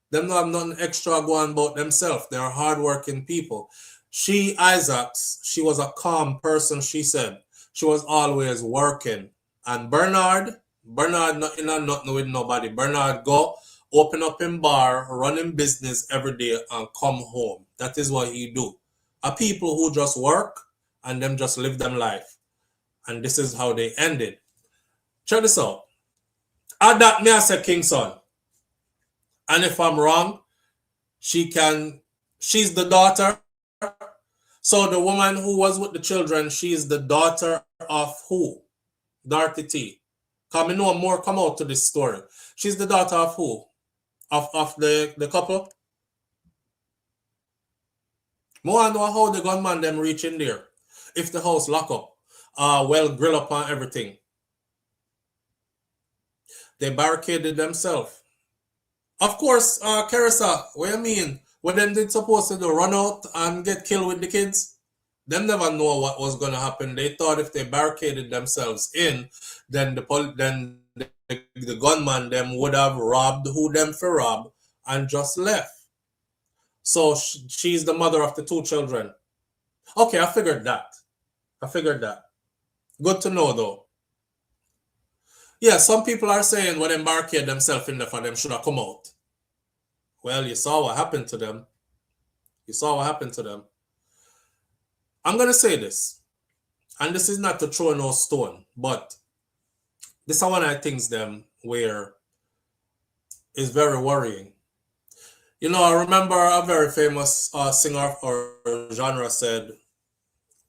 Them don't have nothing extra going about themselves. They're hardworking people. She was a calm person, she said. She was always working. And Bernard, nothing with nobody. Bernard go, open up in bar, running business every day and come home. That is what he do. A people who just work and them just live them life. And this is how they ended. Check this out. At that me I say Kingston. And if I'm wrong, she's the daughter. So the woman who was with the children, she's the daughter of who? Dorothy T. Come know more come out to this story. She's the daughter of who? Of the couple? More I know how the gunman them reach in there. If the house lock up. Well grill up on everything. They barricaded themselves. Of course, Carissa, what you mean? When them did supposed to run out and get killed with the kids? Them never know what was going to happen. They thought if they barricaded themselves in, then the gunman them would have robbed who them for rob and just left. So she's the mother of the two children. Okay, I figured that. Good to know though. Yeah, some people are saying when they barricade themselves in there for them should have come out. Well, you saw what happened to them. I'm going to say this, and this is not to throw no stone, but this is one of the things them where is very worrying. You know, I remember a very famous singer or genre said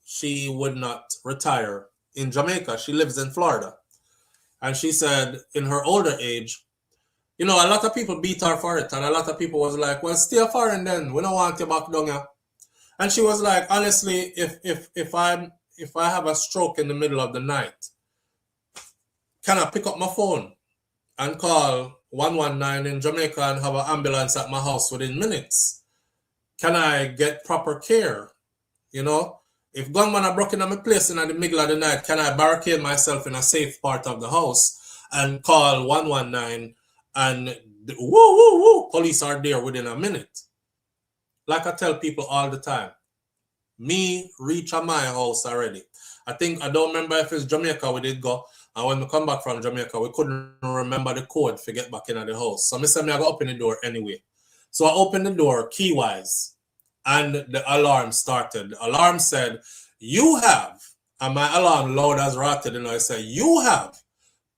she would not retire in Jamaica. She lives in Florida. And she said in her older age, you know, a lot of people beat her for it. And a lot of people was like, well, stay foreign then. We don't want you back down here. And she was like, honestly, if I have a stroke in the middle of the night, can I pick up my phone and call 119 in Jamaica and have an ambulance at my house within minutes? Can I get proper care? You know, if gunman are broken in my place in the middle of the night, can I barricade myself in a safe part of the house and call 119 and police are there within a minute? Like I tell people all the time, me reach at my house already. I don't remember if it's Jamaica we did go. And when we come back from Jamaica, we couldn't remember the code to get back into the house. So I said, I go open the door anyway. So I opened the door key-wise, and the alarm started. The alarm said, you have, and my alarm loud as ratted, and I said, you have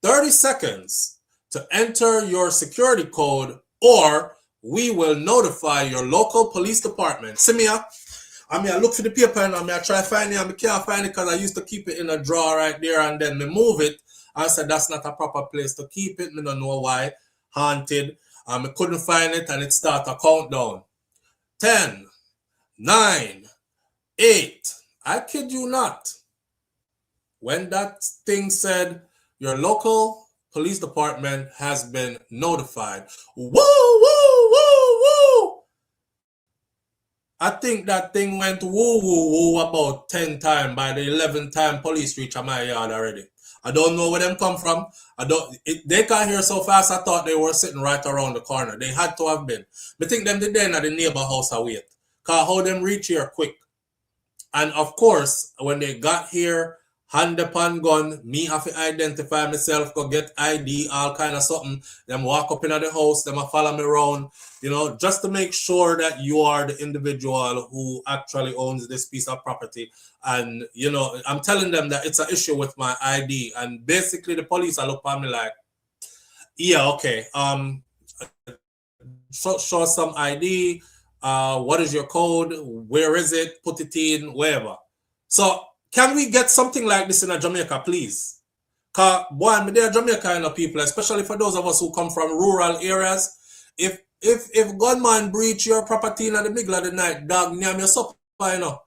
30 seconds to enter your security code, or we will notify your local police department. See me, I look for the paper and I try to find it, and I can't find it because I used to keep it in a drawer right there, and then me move it. I said that's not a proper place to keep it. I don't know why. Haunted. I couldn't find it, and it started a countdown. 10, 9, 8. I kid you not. When that thing said your local police department has been notified. Woo, woo, woo, woo. I think that thing went woo, woo, woo about 10 times. By the 11th time, police reached my yard already. I don't know where them come from. They got here so fast, I thought they were sitting right around the corner. They had to have been. I think them did then at the neighbor house I wait. Because how them reach here quick. And of course, when they got here, hand upon gun, me have to identify myself, go get ID, all kind of something. Them walk up into the house, them follow me around, you know, just to make sure that you are the individual who actually owns this piece of property. And, you know, I'm telling them that it's an issue with my ID. And basically the police are looking at me like, Yeah, okay. Show some ID. What is your code? Where is it? Put it in, wherever. So can we get something like this in a Jamaica, please? Cause boy, there are Jamaican people, especially for those of us who come from rural areas. If gunman breach your property in the middle of the night, dog, name your supper, you know.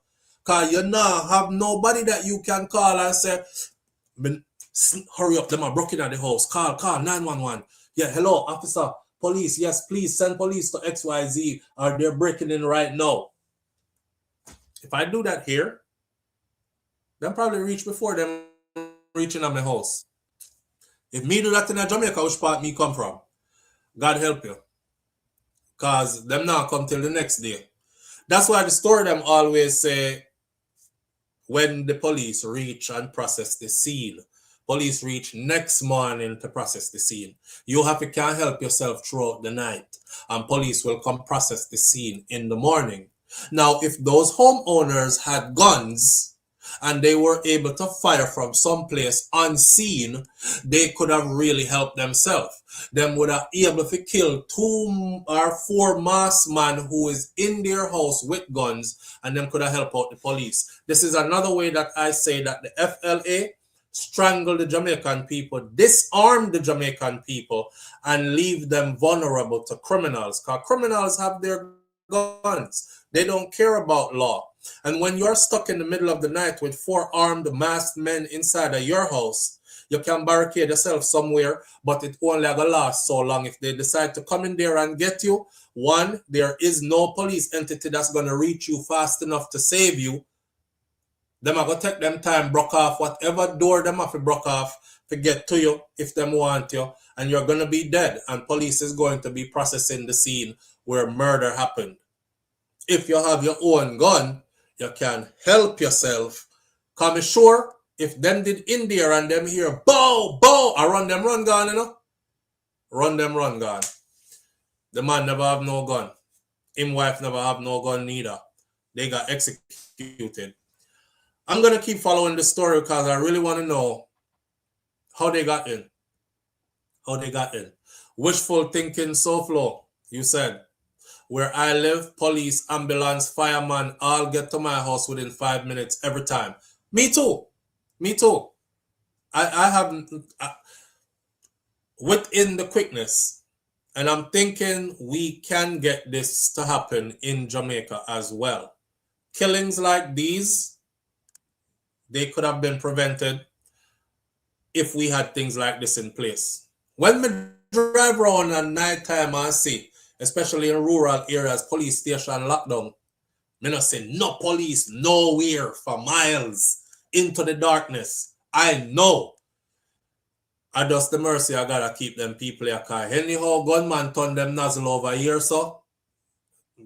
Cause you now have nobody that you can call and say, hurry up, them are broken at the house. Call 911. Yeah, hello, officer, police. Yes, please send police to XYZ or they're breaking in right now. If I do that here, they'll probably reach before them reaching at my house. If me do that in a Jamaica, which part me come from? God help you. Because them not come till the next day. That's why the story them always say when the police reach and process the scene. Police reach next morning to process the scene. You can't help yourself throughout the night. And police will come process the scene in the morning. Now, if those homeowners had guns and they were able to fire from someplace unseen, they could have really helped themselves. Them would have been able to kill 2 or 4 masked men who is in their house with guns, and them could have helped out the police. This is another way that I say that the FLA strangle the Jamaican people, disarm the Jamaican people, and leave them vulnerable to criminals. Because criminals have their guns. They don't care about law. And when you're stuck in the middle of the night with 4 armed masked men inside of your house, you can barricade yourself somewhere, but it only gonna last so long. If they decide to come in there and get you, one, there is no police entity that's gonna reach you fast enough to save you. Them are gonna take them time, broke off whatever door them have to broke off to get to you if them want you, and you're gonna be dead. And police is going to be processing the scene where murder happened. If you have your own gun, you can help yourself. Come sure if them did in there and them hear bow, bow, I run them run gun, you know? Run them run gun. The man never have no gun. Him wife never have no gun neither. They got executed. I'm going to keep following the story because I really want to know how they got in. How they got in. Wishful thinking, SouFLo, you said. Where I live, police, ambulance, fireman all get to my house within 5 minutes every time. Me too. Me too. I have within the quickness. And I'm thinking we can get this to happen in Jamaica as well. Killings like these, they could have been prevented if we had things like this in place. When we drive around at night time and see, especially in rural areas, police station lockdown, me not say no police nowhere for miles into the darkness. I know. I just the mercy I gotta keep them people here. Cause anyhow, gunman turn them nozzle over here, so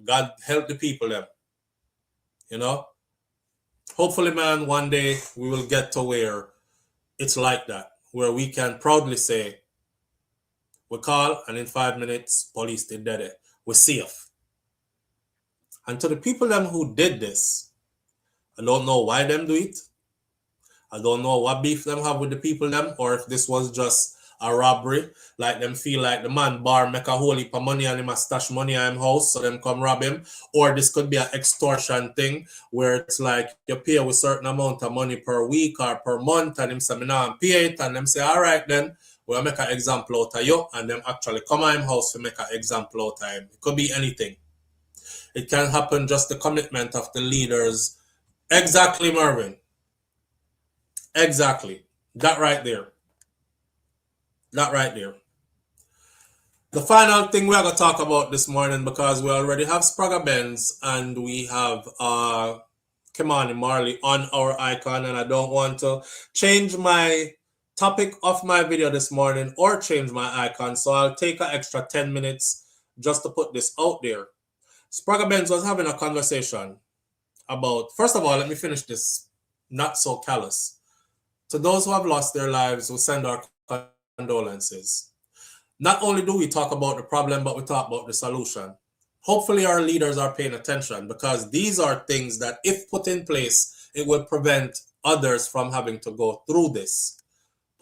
God help the people them. You know? Hopefully, man, one day we will get to where it's like that, where we can proudly say, we call and in 5 minutes, police did that. We're safe. And to the people them who did this, I don't know why them do it. I don't know what beef them have with the people them, or if this was just a robbery, like them feel like the man bar make a whole heap of money and him a stash money in him house, so them come rob him. Or this could be an extortion thing where it's like you pay with certain amount of money per week or per month, and him say me now pay it, and them say all right then we'll make an example out of you, and them actually come at him house to make an example out of him. It could be anything. It can happen just the commitment of the leaders. Exactly, Marvin. Exactly. That right there. That right there. The final thing we're going to talk about this morning, because we already have Spragga Benz and we have Kimani Marley on our icon, and I don't want to change my topic of my video this morning or change my icon, so I'll take an extra 10 minutes just to put this out there. Spragga Benz was having a conversation about, first of all, let me finish this not so callous. To those who have lost their lives, we send our condolences. Not only do we talk about the problem, but we talk about the solution. Hopefully our leaders are paying attention, because these are things that if put in place, it will prevent others from having to go through this.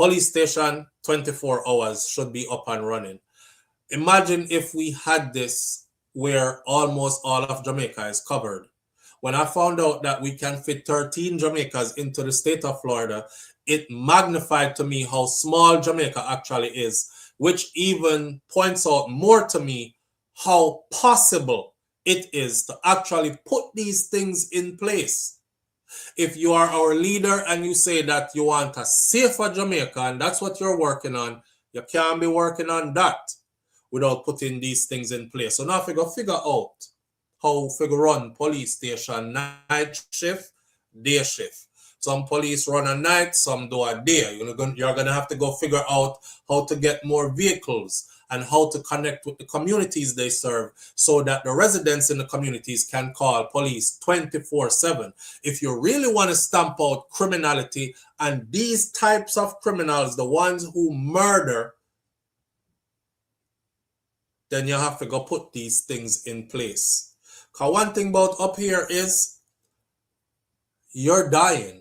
Police station, 24 hours should be up and running. Imagine if we had this where almost all of Jamaica is covered. When I found out that we can fit 13 Jamaicas into the state of Florida, it magnified to me how small Jamaica actually is, which even points out more to me how possible it is to actually put these things in place. If you are our leader and you say that you want a safer Jamaica and that's what you're working on, you can't be working on that without putting these things in place. So now figure out how figure run police station night shift, day shift. Some police run a night, some do a day. You're gonna have to go figure out how to get more vehicles and how to connect with the communities they serve so that the residents in the communities can call police 24/7. If you really want to stamp out criminality and these types of criminals, the ones who murder, then you have to go put these things in place. Because one thing about up here is you're dying.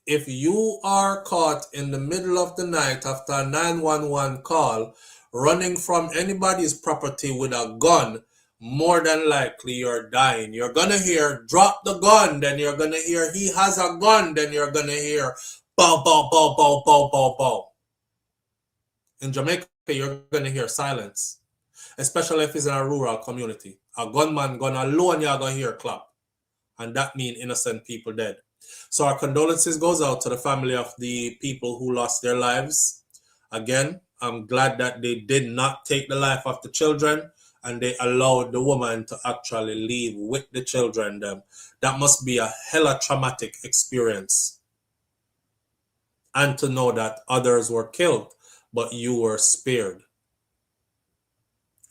If you are caught in the middle of the night after a 911 call, running from anybody's property with a gun, more than likely you're dying. You're going to hear, drop the gun. Then you're going to hear, he has a gun. Then you're going to hear, bow, bow, bow, bow, bow, bow, bow. In Jamaica, you're going to hear silence, especially if it's in a rural community. A gunman gun alone, you're going to hear clap. And that means innocent people dead. So our condolences goes out to the family of the people who lost their lives. Again, I'm glad that they did not take the life of the children and they allowed the woman to actually leave with the children. That must be a hella traumatic experience. And to know that others were killed, but you were spared.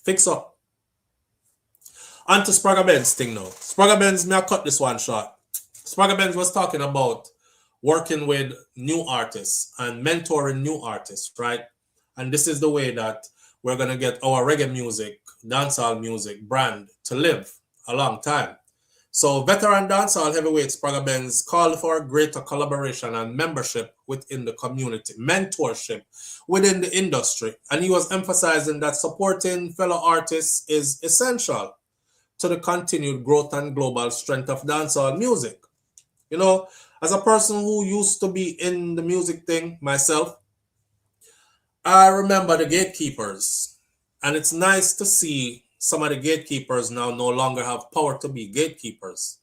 Fix up. On to Spragga Benz thing now. Spragga Benz, may I cut this one short. Spragga Benz was talking about working with new artists and mentoring new artists, right? And this is the way that we're going to get our reggae music, dancehall music brand to live a long time. So veteran dancehall heavyweight Spragga Benz called for greater collaboration and membership within the community, mentorship within the industry. And he was emphasizing that supporting fellow artists is essential to the continued growth and global strength of dancehall music. You know, as a person who used to be in the music thing myself, I remember the gatekeepers. And it's nice to see some of the gatekeepers now no longer have power to be gatekeepers.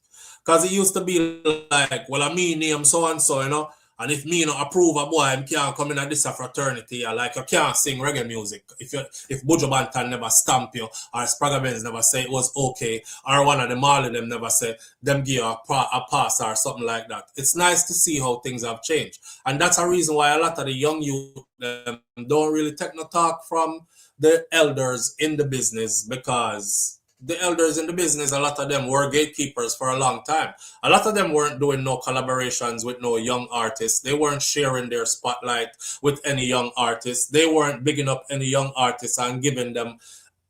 Because it used to be like, well, I mean name so-and-so, you know, and if me not approve a boy, I can't come in at this fraternity, or like you can't sing reggae music. If Buju Banton never stamp you, or Spragga Benz never say it was okay, or one of the Marley them never say them give you a pass or something like that. It's nice to see how things have changed. And that's a reason why a lot of the young youth don't really take no talk from the elders in the business, because the elders in the business, a lot of them were gatekeepers for a long time. A lot of them weren't doing no collaborations with no young artists. They weren't sharing their spotlight with any young artists. They weren't bigging up any young artists and giving them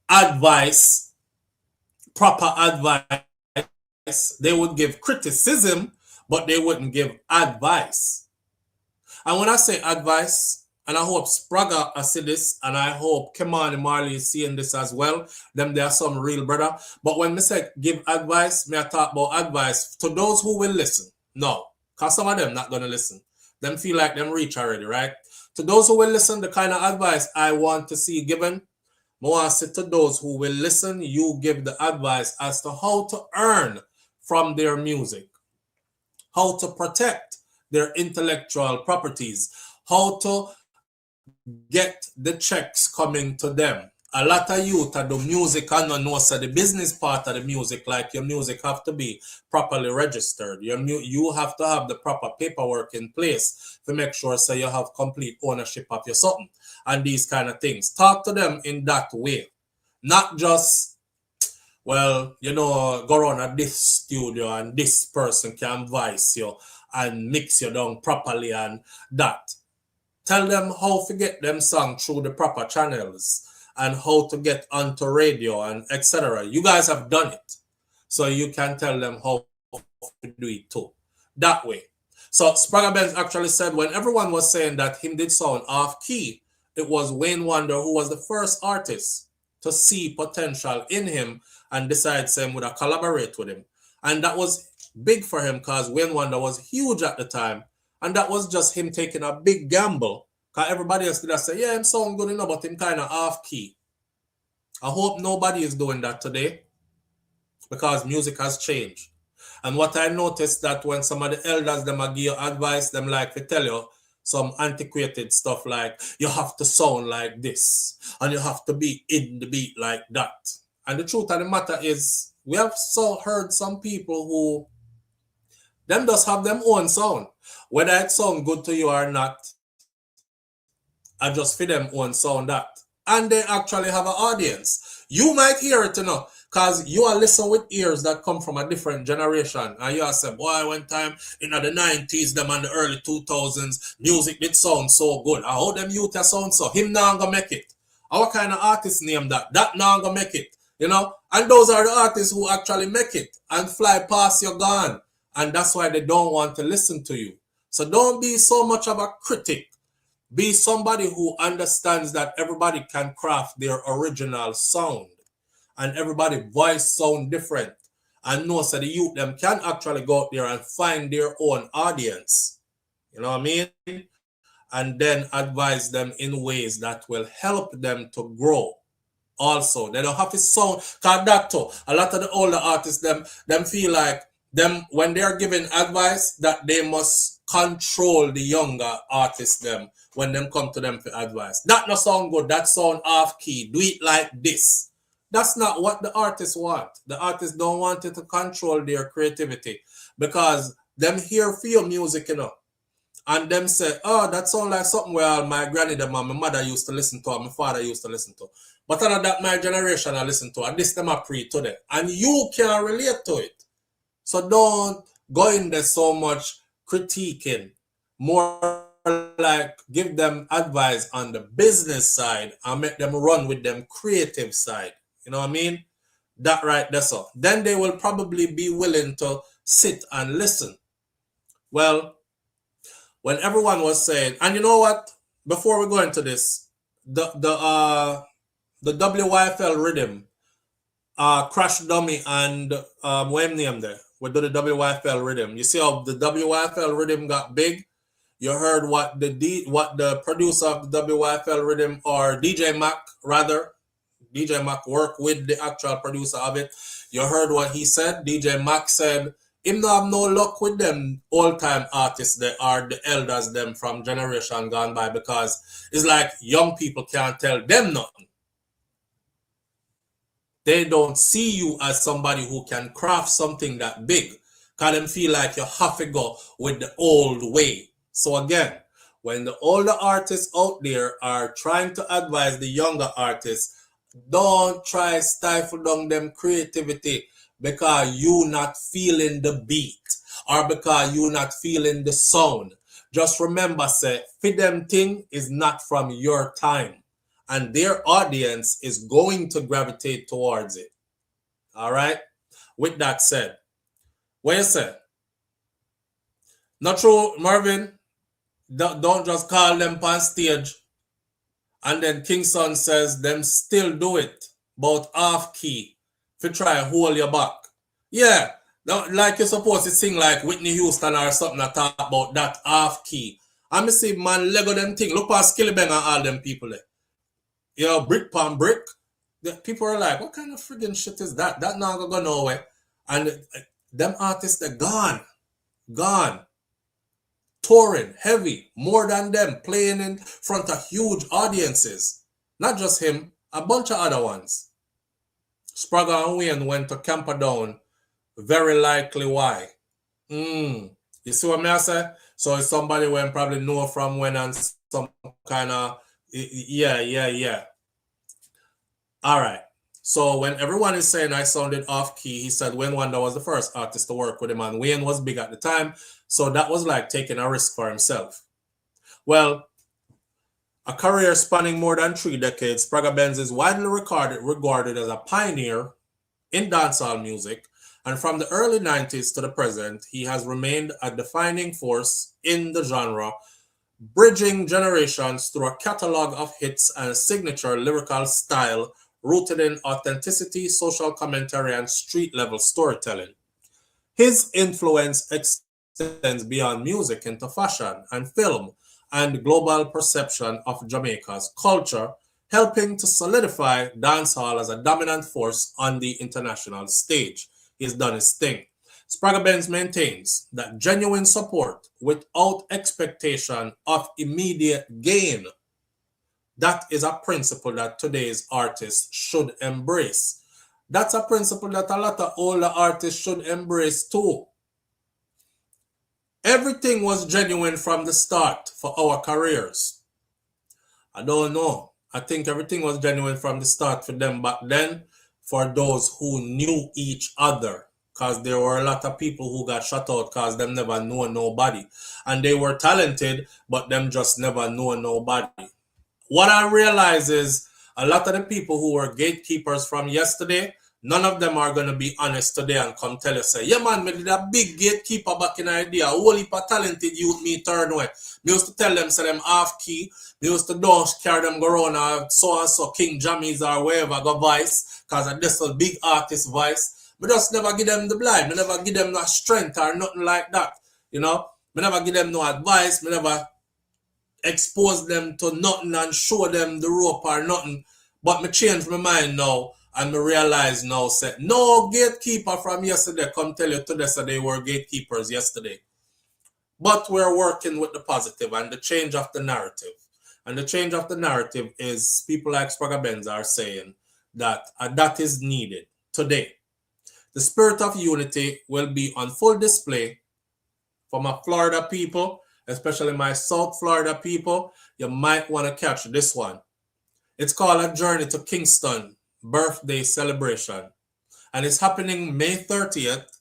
advice, proper advice. They would give criticism, but they wouldn't give advice. And when I say advice, and I hope Spragga see this, and I hope Kemani Marley is seeing this as well. Them they are some real brother. But when me say give advice, me I talk about advice to those who will listen. No, because some of them not gonna listen. Them feel like them reach already, right? To those who will listen, the kind of advice I want to see given, I want to say to those who will listen, you give the advice as to how to earn from their music, how to protect their intellectual properties, how to get the checks coming to them. A lot of youth at the music and not know so the business part of the music, like your music have to be properly registered. You have to have the proper paperwork in place to make sure so you have complete ownership of your something and these kind of things. Talk to them in that way. Not just, well, you know, go around at this studio and this person can voice you and mix you down properly and that. Tell them how to get them song through the proper channels and how to get onto radio and etc. You guys have done it. So you can tell them how to do it too. That way. So Spragga Benz actually said when everyone was saying that him did sound off key, it was Wayne Wonder who was the first artist to see potential in him and decide Sam would collaborate with him. And that was big for him because Wayne Wonder was huge at the time. And that was just him taking a big gamble. Because everybody else did say, yeah, him sound good enough, but him kind of off key. I hope nobody is doing that today because music has changed. And what I noticed that when some of the elders them give you advice, them like to tell you some antiquated stuff like you have to sound like this and you have to be in the beat like that. And the truth of the matter is we have heard some people who them just have them own sound. Whether it sound good to you or not, I just feed them own sound that. And they actually have an audience. You might hear it, because you are listening with ears that come from a different generation. And you are saying, boy, one time in the 90s, them and the early 2000s, music did sound so good. I hope them youth sound so. Him now gonna make it. What kind of artist name that? That now gonna make it. And those are the artists who actually make it and fly past your gun. And that's why they don't want to listen to you. So don't be so much of a critic. Be somebody who understands that everybody can craft their original sound. And everybody voice sound different. And know so the youth them can actually go out there and find their own audience. You know what I mean? And then advise them in ways that will help them to grow. Also, they don't have to sound, because that too, a lot of the older artists, them feel like them when they're giving advice that they must control the younger artists them when them come to them for advice. That no sound good, that sound off key, do it like this. That's not what the artists want. The artists don't want it to control their creativity because them feel music, and them say, oh, that sounds like something where my granny them and my mother used to listen to, and my father used to listen to. But other that my generation I listen to, and this them are pre to them. And you can relate to it. So don't go in there so much critiquing. More like give them advice on the business side and make them run with them creative side. You know what I mean? That right, that's all. Then they will probably be willing to sit and listen. Well, when everyone was saying, and you know what? Before we go into this, the WYFL rhythm, Crash Dummy and what name there? We do the WYFL rhythm. You see how the WYFL rhythm got big? You heard what the producer of the WYFL rhythm, or DJ Mac rather, DJ Mac worked with the actual producer of it. You heard what he said. DJ Mac said him not have no luck with them old-time artists that are the elders them from generation gone by, because it's like young people can't tell them nothing. They don't see you as somebody who can craft something that big, because them feel like you have to go with the old way. So again, when the older artists out there are trying to advise the younger artists, don't try stifle down them creativity because you not feeling the beat or because you not feeling the sound. Just remember, say, for them thing is not from your time, and their audience is going to gravitate towards it. All right? With that said, what you say? Not true, Marvin? Don't just call them on stage and then Kingston says them still do it about off key to try and hold your back. Yeah, like you're supposed to sing like Whitney Houston or something that talk about that off key. I'm see man Lego them thing. Look past Skillibeng and all them people there. Brick pan brick. The people are like, what kind of friggin' shit is that? That not gonna go nowhere. And them artists are gone. Touring heavy, more than them, playing in front of huge audiences. Not just him, a bunch of other ones. Spragga and Wayne went to Camperdown. Very likely why. You see what I say? So it's somebody when probably know from when and some kind of yeah. All right. So when everyone is saying I sounded off key, he said Wayne Wonder was the first artist to work with him, and Wayne was big at the time. So that was like taking a risk for himself. Well, a career spanning more than 3 decades, Spragga Benz is widely regarded as a pioneer in dancehall music And from the early 90s to the present, he has remained a defining force in the genre, bridging generations through a catalog of hits and a signature lyrical style rooted in authenticity, social commentary, and street-level storytelling. His influence extends beyond music into fashion and film and global perception of Jamaica's culture, helping to solidify dancehall as a dominant force on the international stage. He's done his thing. Spragga Benz maintains that genuine support without expectation of immediate gain, that is a principle that today's artists should embrace. That's a principle that a lot of older artists should embrace too. Everything was genuine from the start for our careers. I don't know. I think everything was genuine from the start for them back then, for those who knew each other, because there were a lot of people who got shut out because them never know nobody. And they were talented, but them just never know nobody. What I realize is a lot of the people who were gatekeepers from yesterday, none of them are going to be honest today and come tell you, say, yeah man, me did a big gatekeeper back in idea. A whole heap of talented youth me turn way. Me used to tell them, say them half key. Me used to don't carry them go around so and so King Jammies or wherever go voice, because this was big artist voice. Me just never give them the blind. Me never give them no strength or nothing like that. You know, me never give them no advice. Me never expose them to nothing and show them the rope or nothing. But me change my mind now and me realize now, say, no gatekeeper from yesterday come tell you today so they were gatekeepers yesterday. But we're working with the positive and the change of the narrative. And the change of the narrative is people like Spragga Benz are saying that that is needed today. The spirit of unity will be on full display for my Florida people, especially my South Florida people. You might want to catch this one. It's called A Journey to Kingston Birthday Celebration. And it's happening May 30th,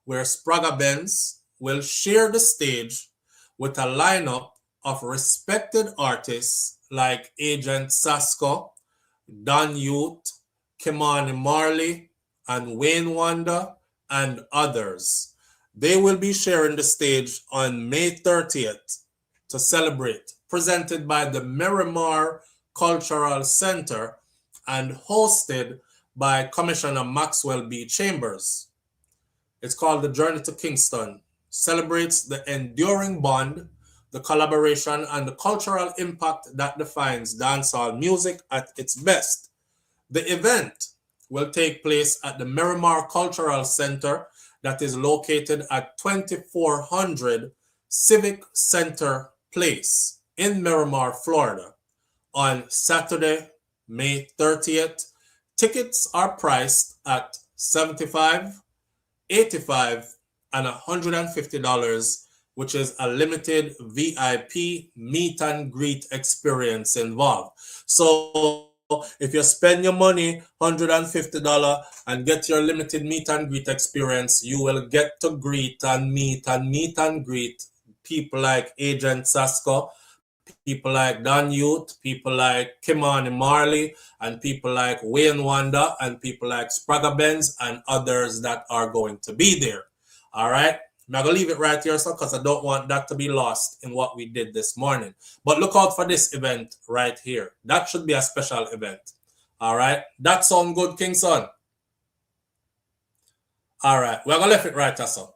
where Spragga Benz will share the stage with a lineup of respected artists like Agent Sasco, Don Youth, Kimani Marley, and Wayne Wonder, and others. They will be sharing the stage on May 30th to celebrate, presented by the Miramar Cultural Center and hosted by Commissioner Maxwell B. Chambers. It's called The Journey to Kingston, celebrates the enduring bond, the collaboration, and the cultural impact that defines dancehall music at its best. The event will take place at the Miramar Cultural Center that is located at 2400 Civic Center Place in Miramar, Florida, on Saturday, May 30th. Tickets are priced at $75, $85, and $150, which is a limited VIP meet and greet experience involved. So if you spend your money, $150, and get your limited meet and greet experience, you will get to greet and meet and greet people like Agent Sasco, people like Don Youth, people like Kimani Marley, and people like Wayne Wonder, and people like Spragga Benz, and others that are going to be there. All right? I'm going to leave it right here, so because I don't want that to be lost in what we did this morning. But look out for this event right here. That should be a special event. All right? That sound good, Kingston? All right. We're going to leave it right there, so.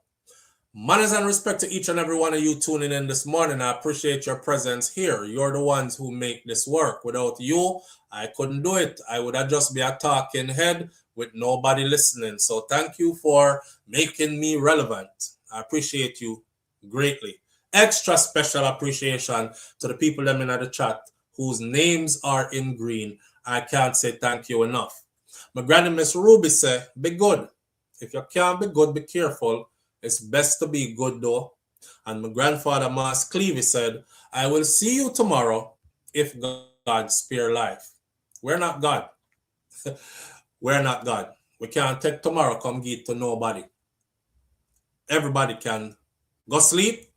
Manners and respect to each and every one of you tuning in this morning. I appreciate your presence here. You're the ones who make this work. Without you, I couldn't do it. I would have just be a talking head with nobody listening. So thank you for making me relevant. I appreciate you greatly. Extra special appreciation to the people them in the chat whose names are in green. I can't say thank you enough. My granny Miss Ruby said, be good. If you can't be good, be careful. It's best to be good though. And my grandfather Mas Clevey said, I will see you tomorrow if God spare life. We're not God. We're not God. We can't take tomorrow come give to nobody. Everybody can go sleep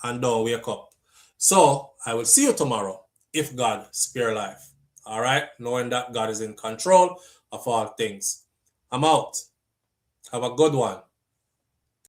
and don't wake up. So I will see you tomorrow if God spare life. All right? Knowing that God is in control of all things. I'm out. Have a good one.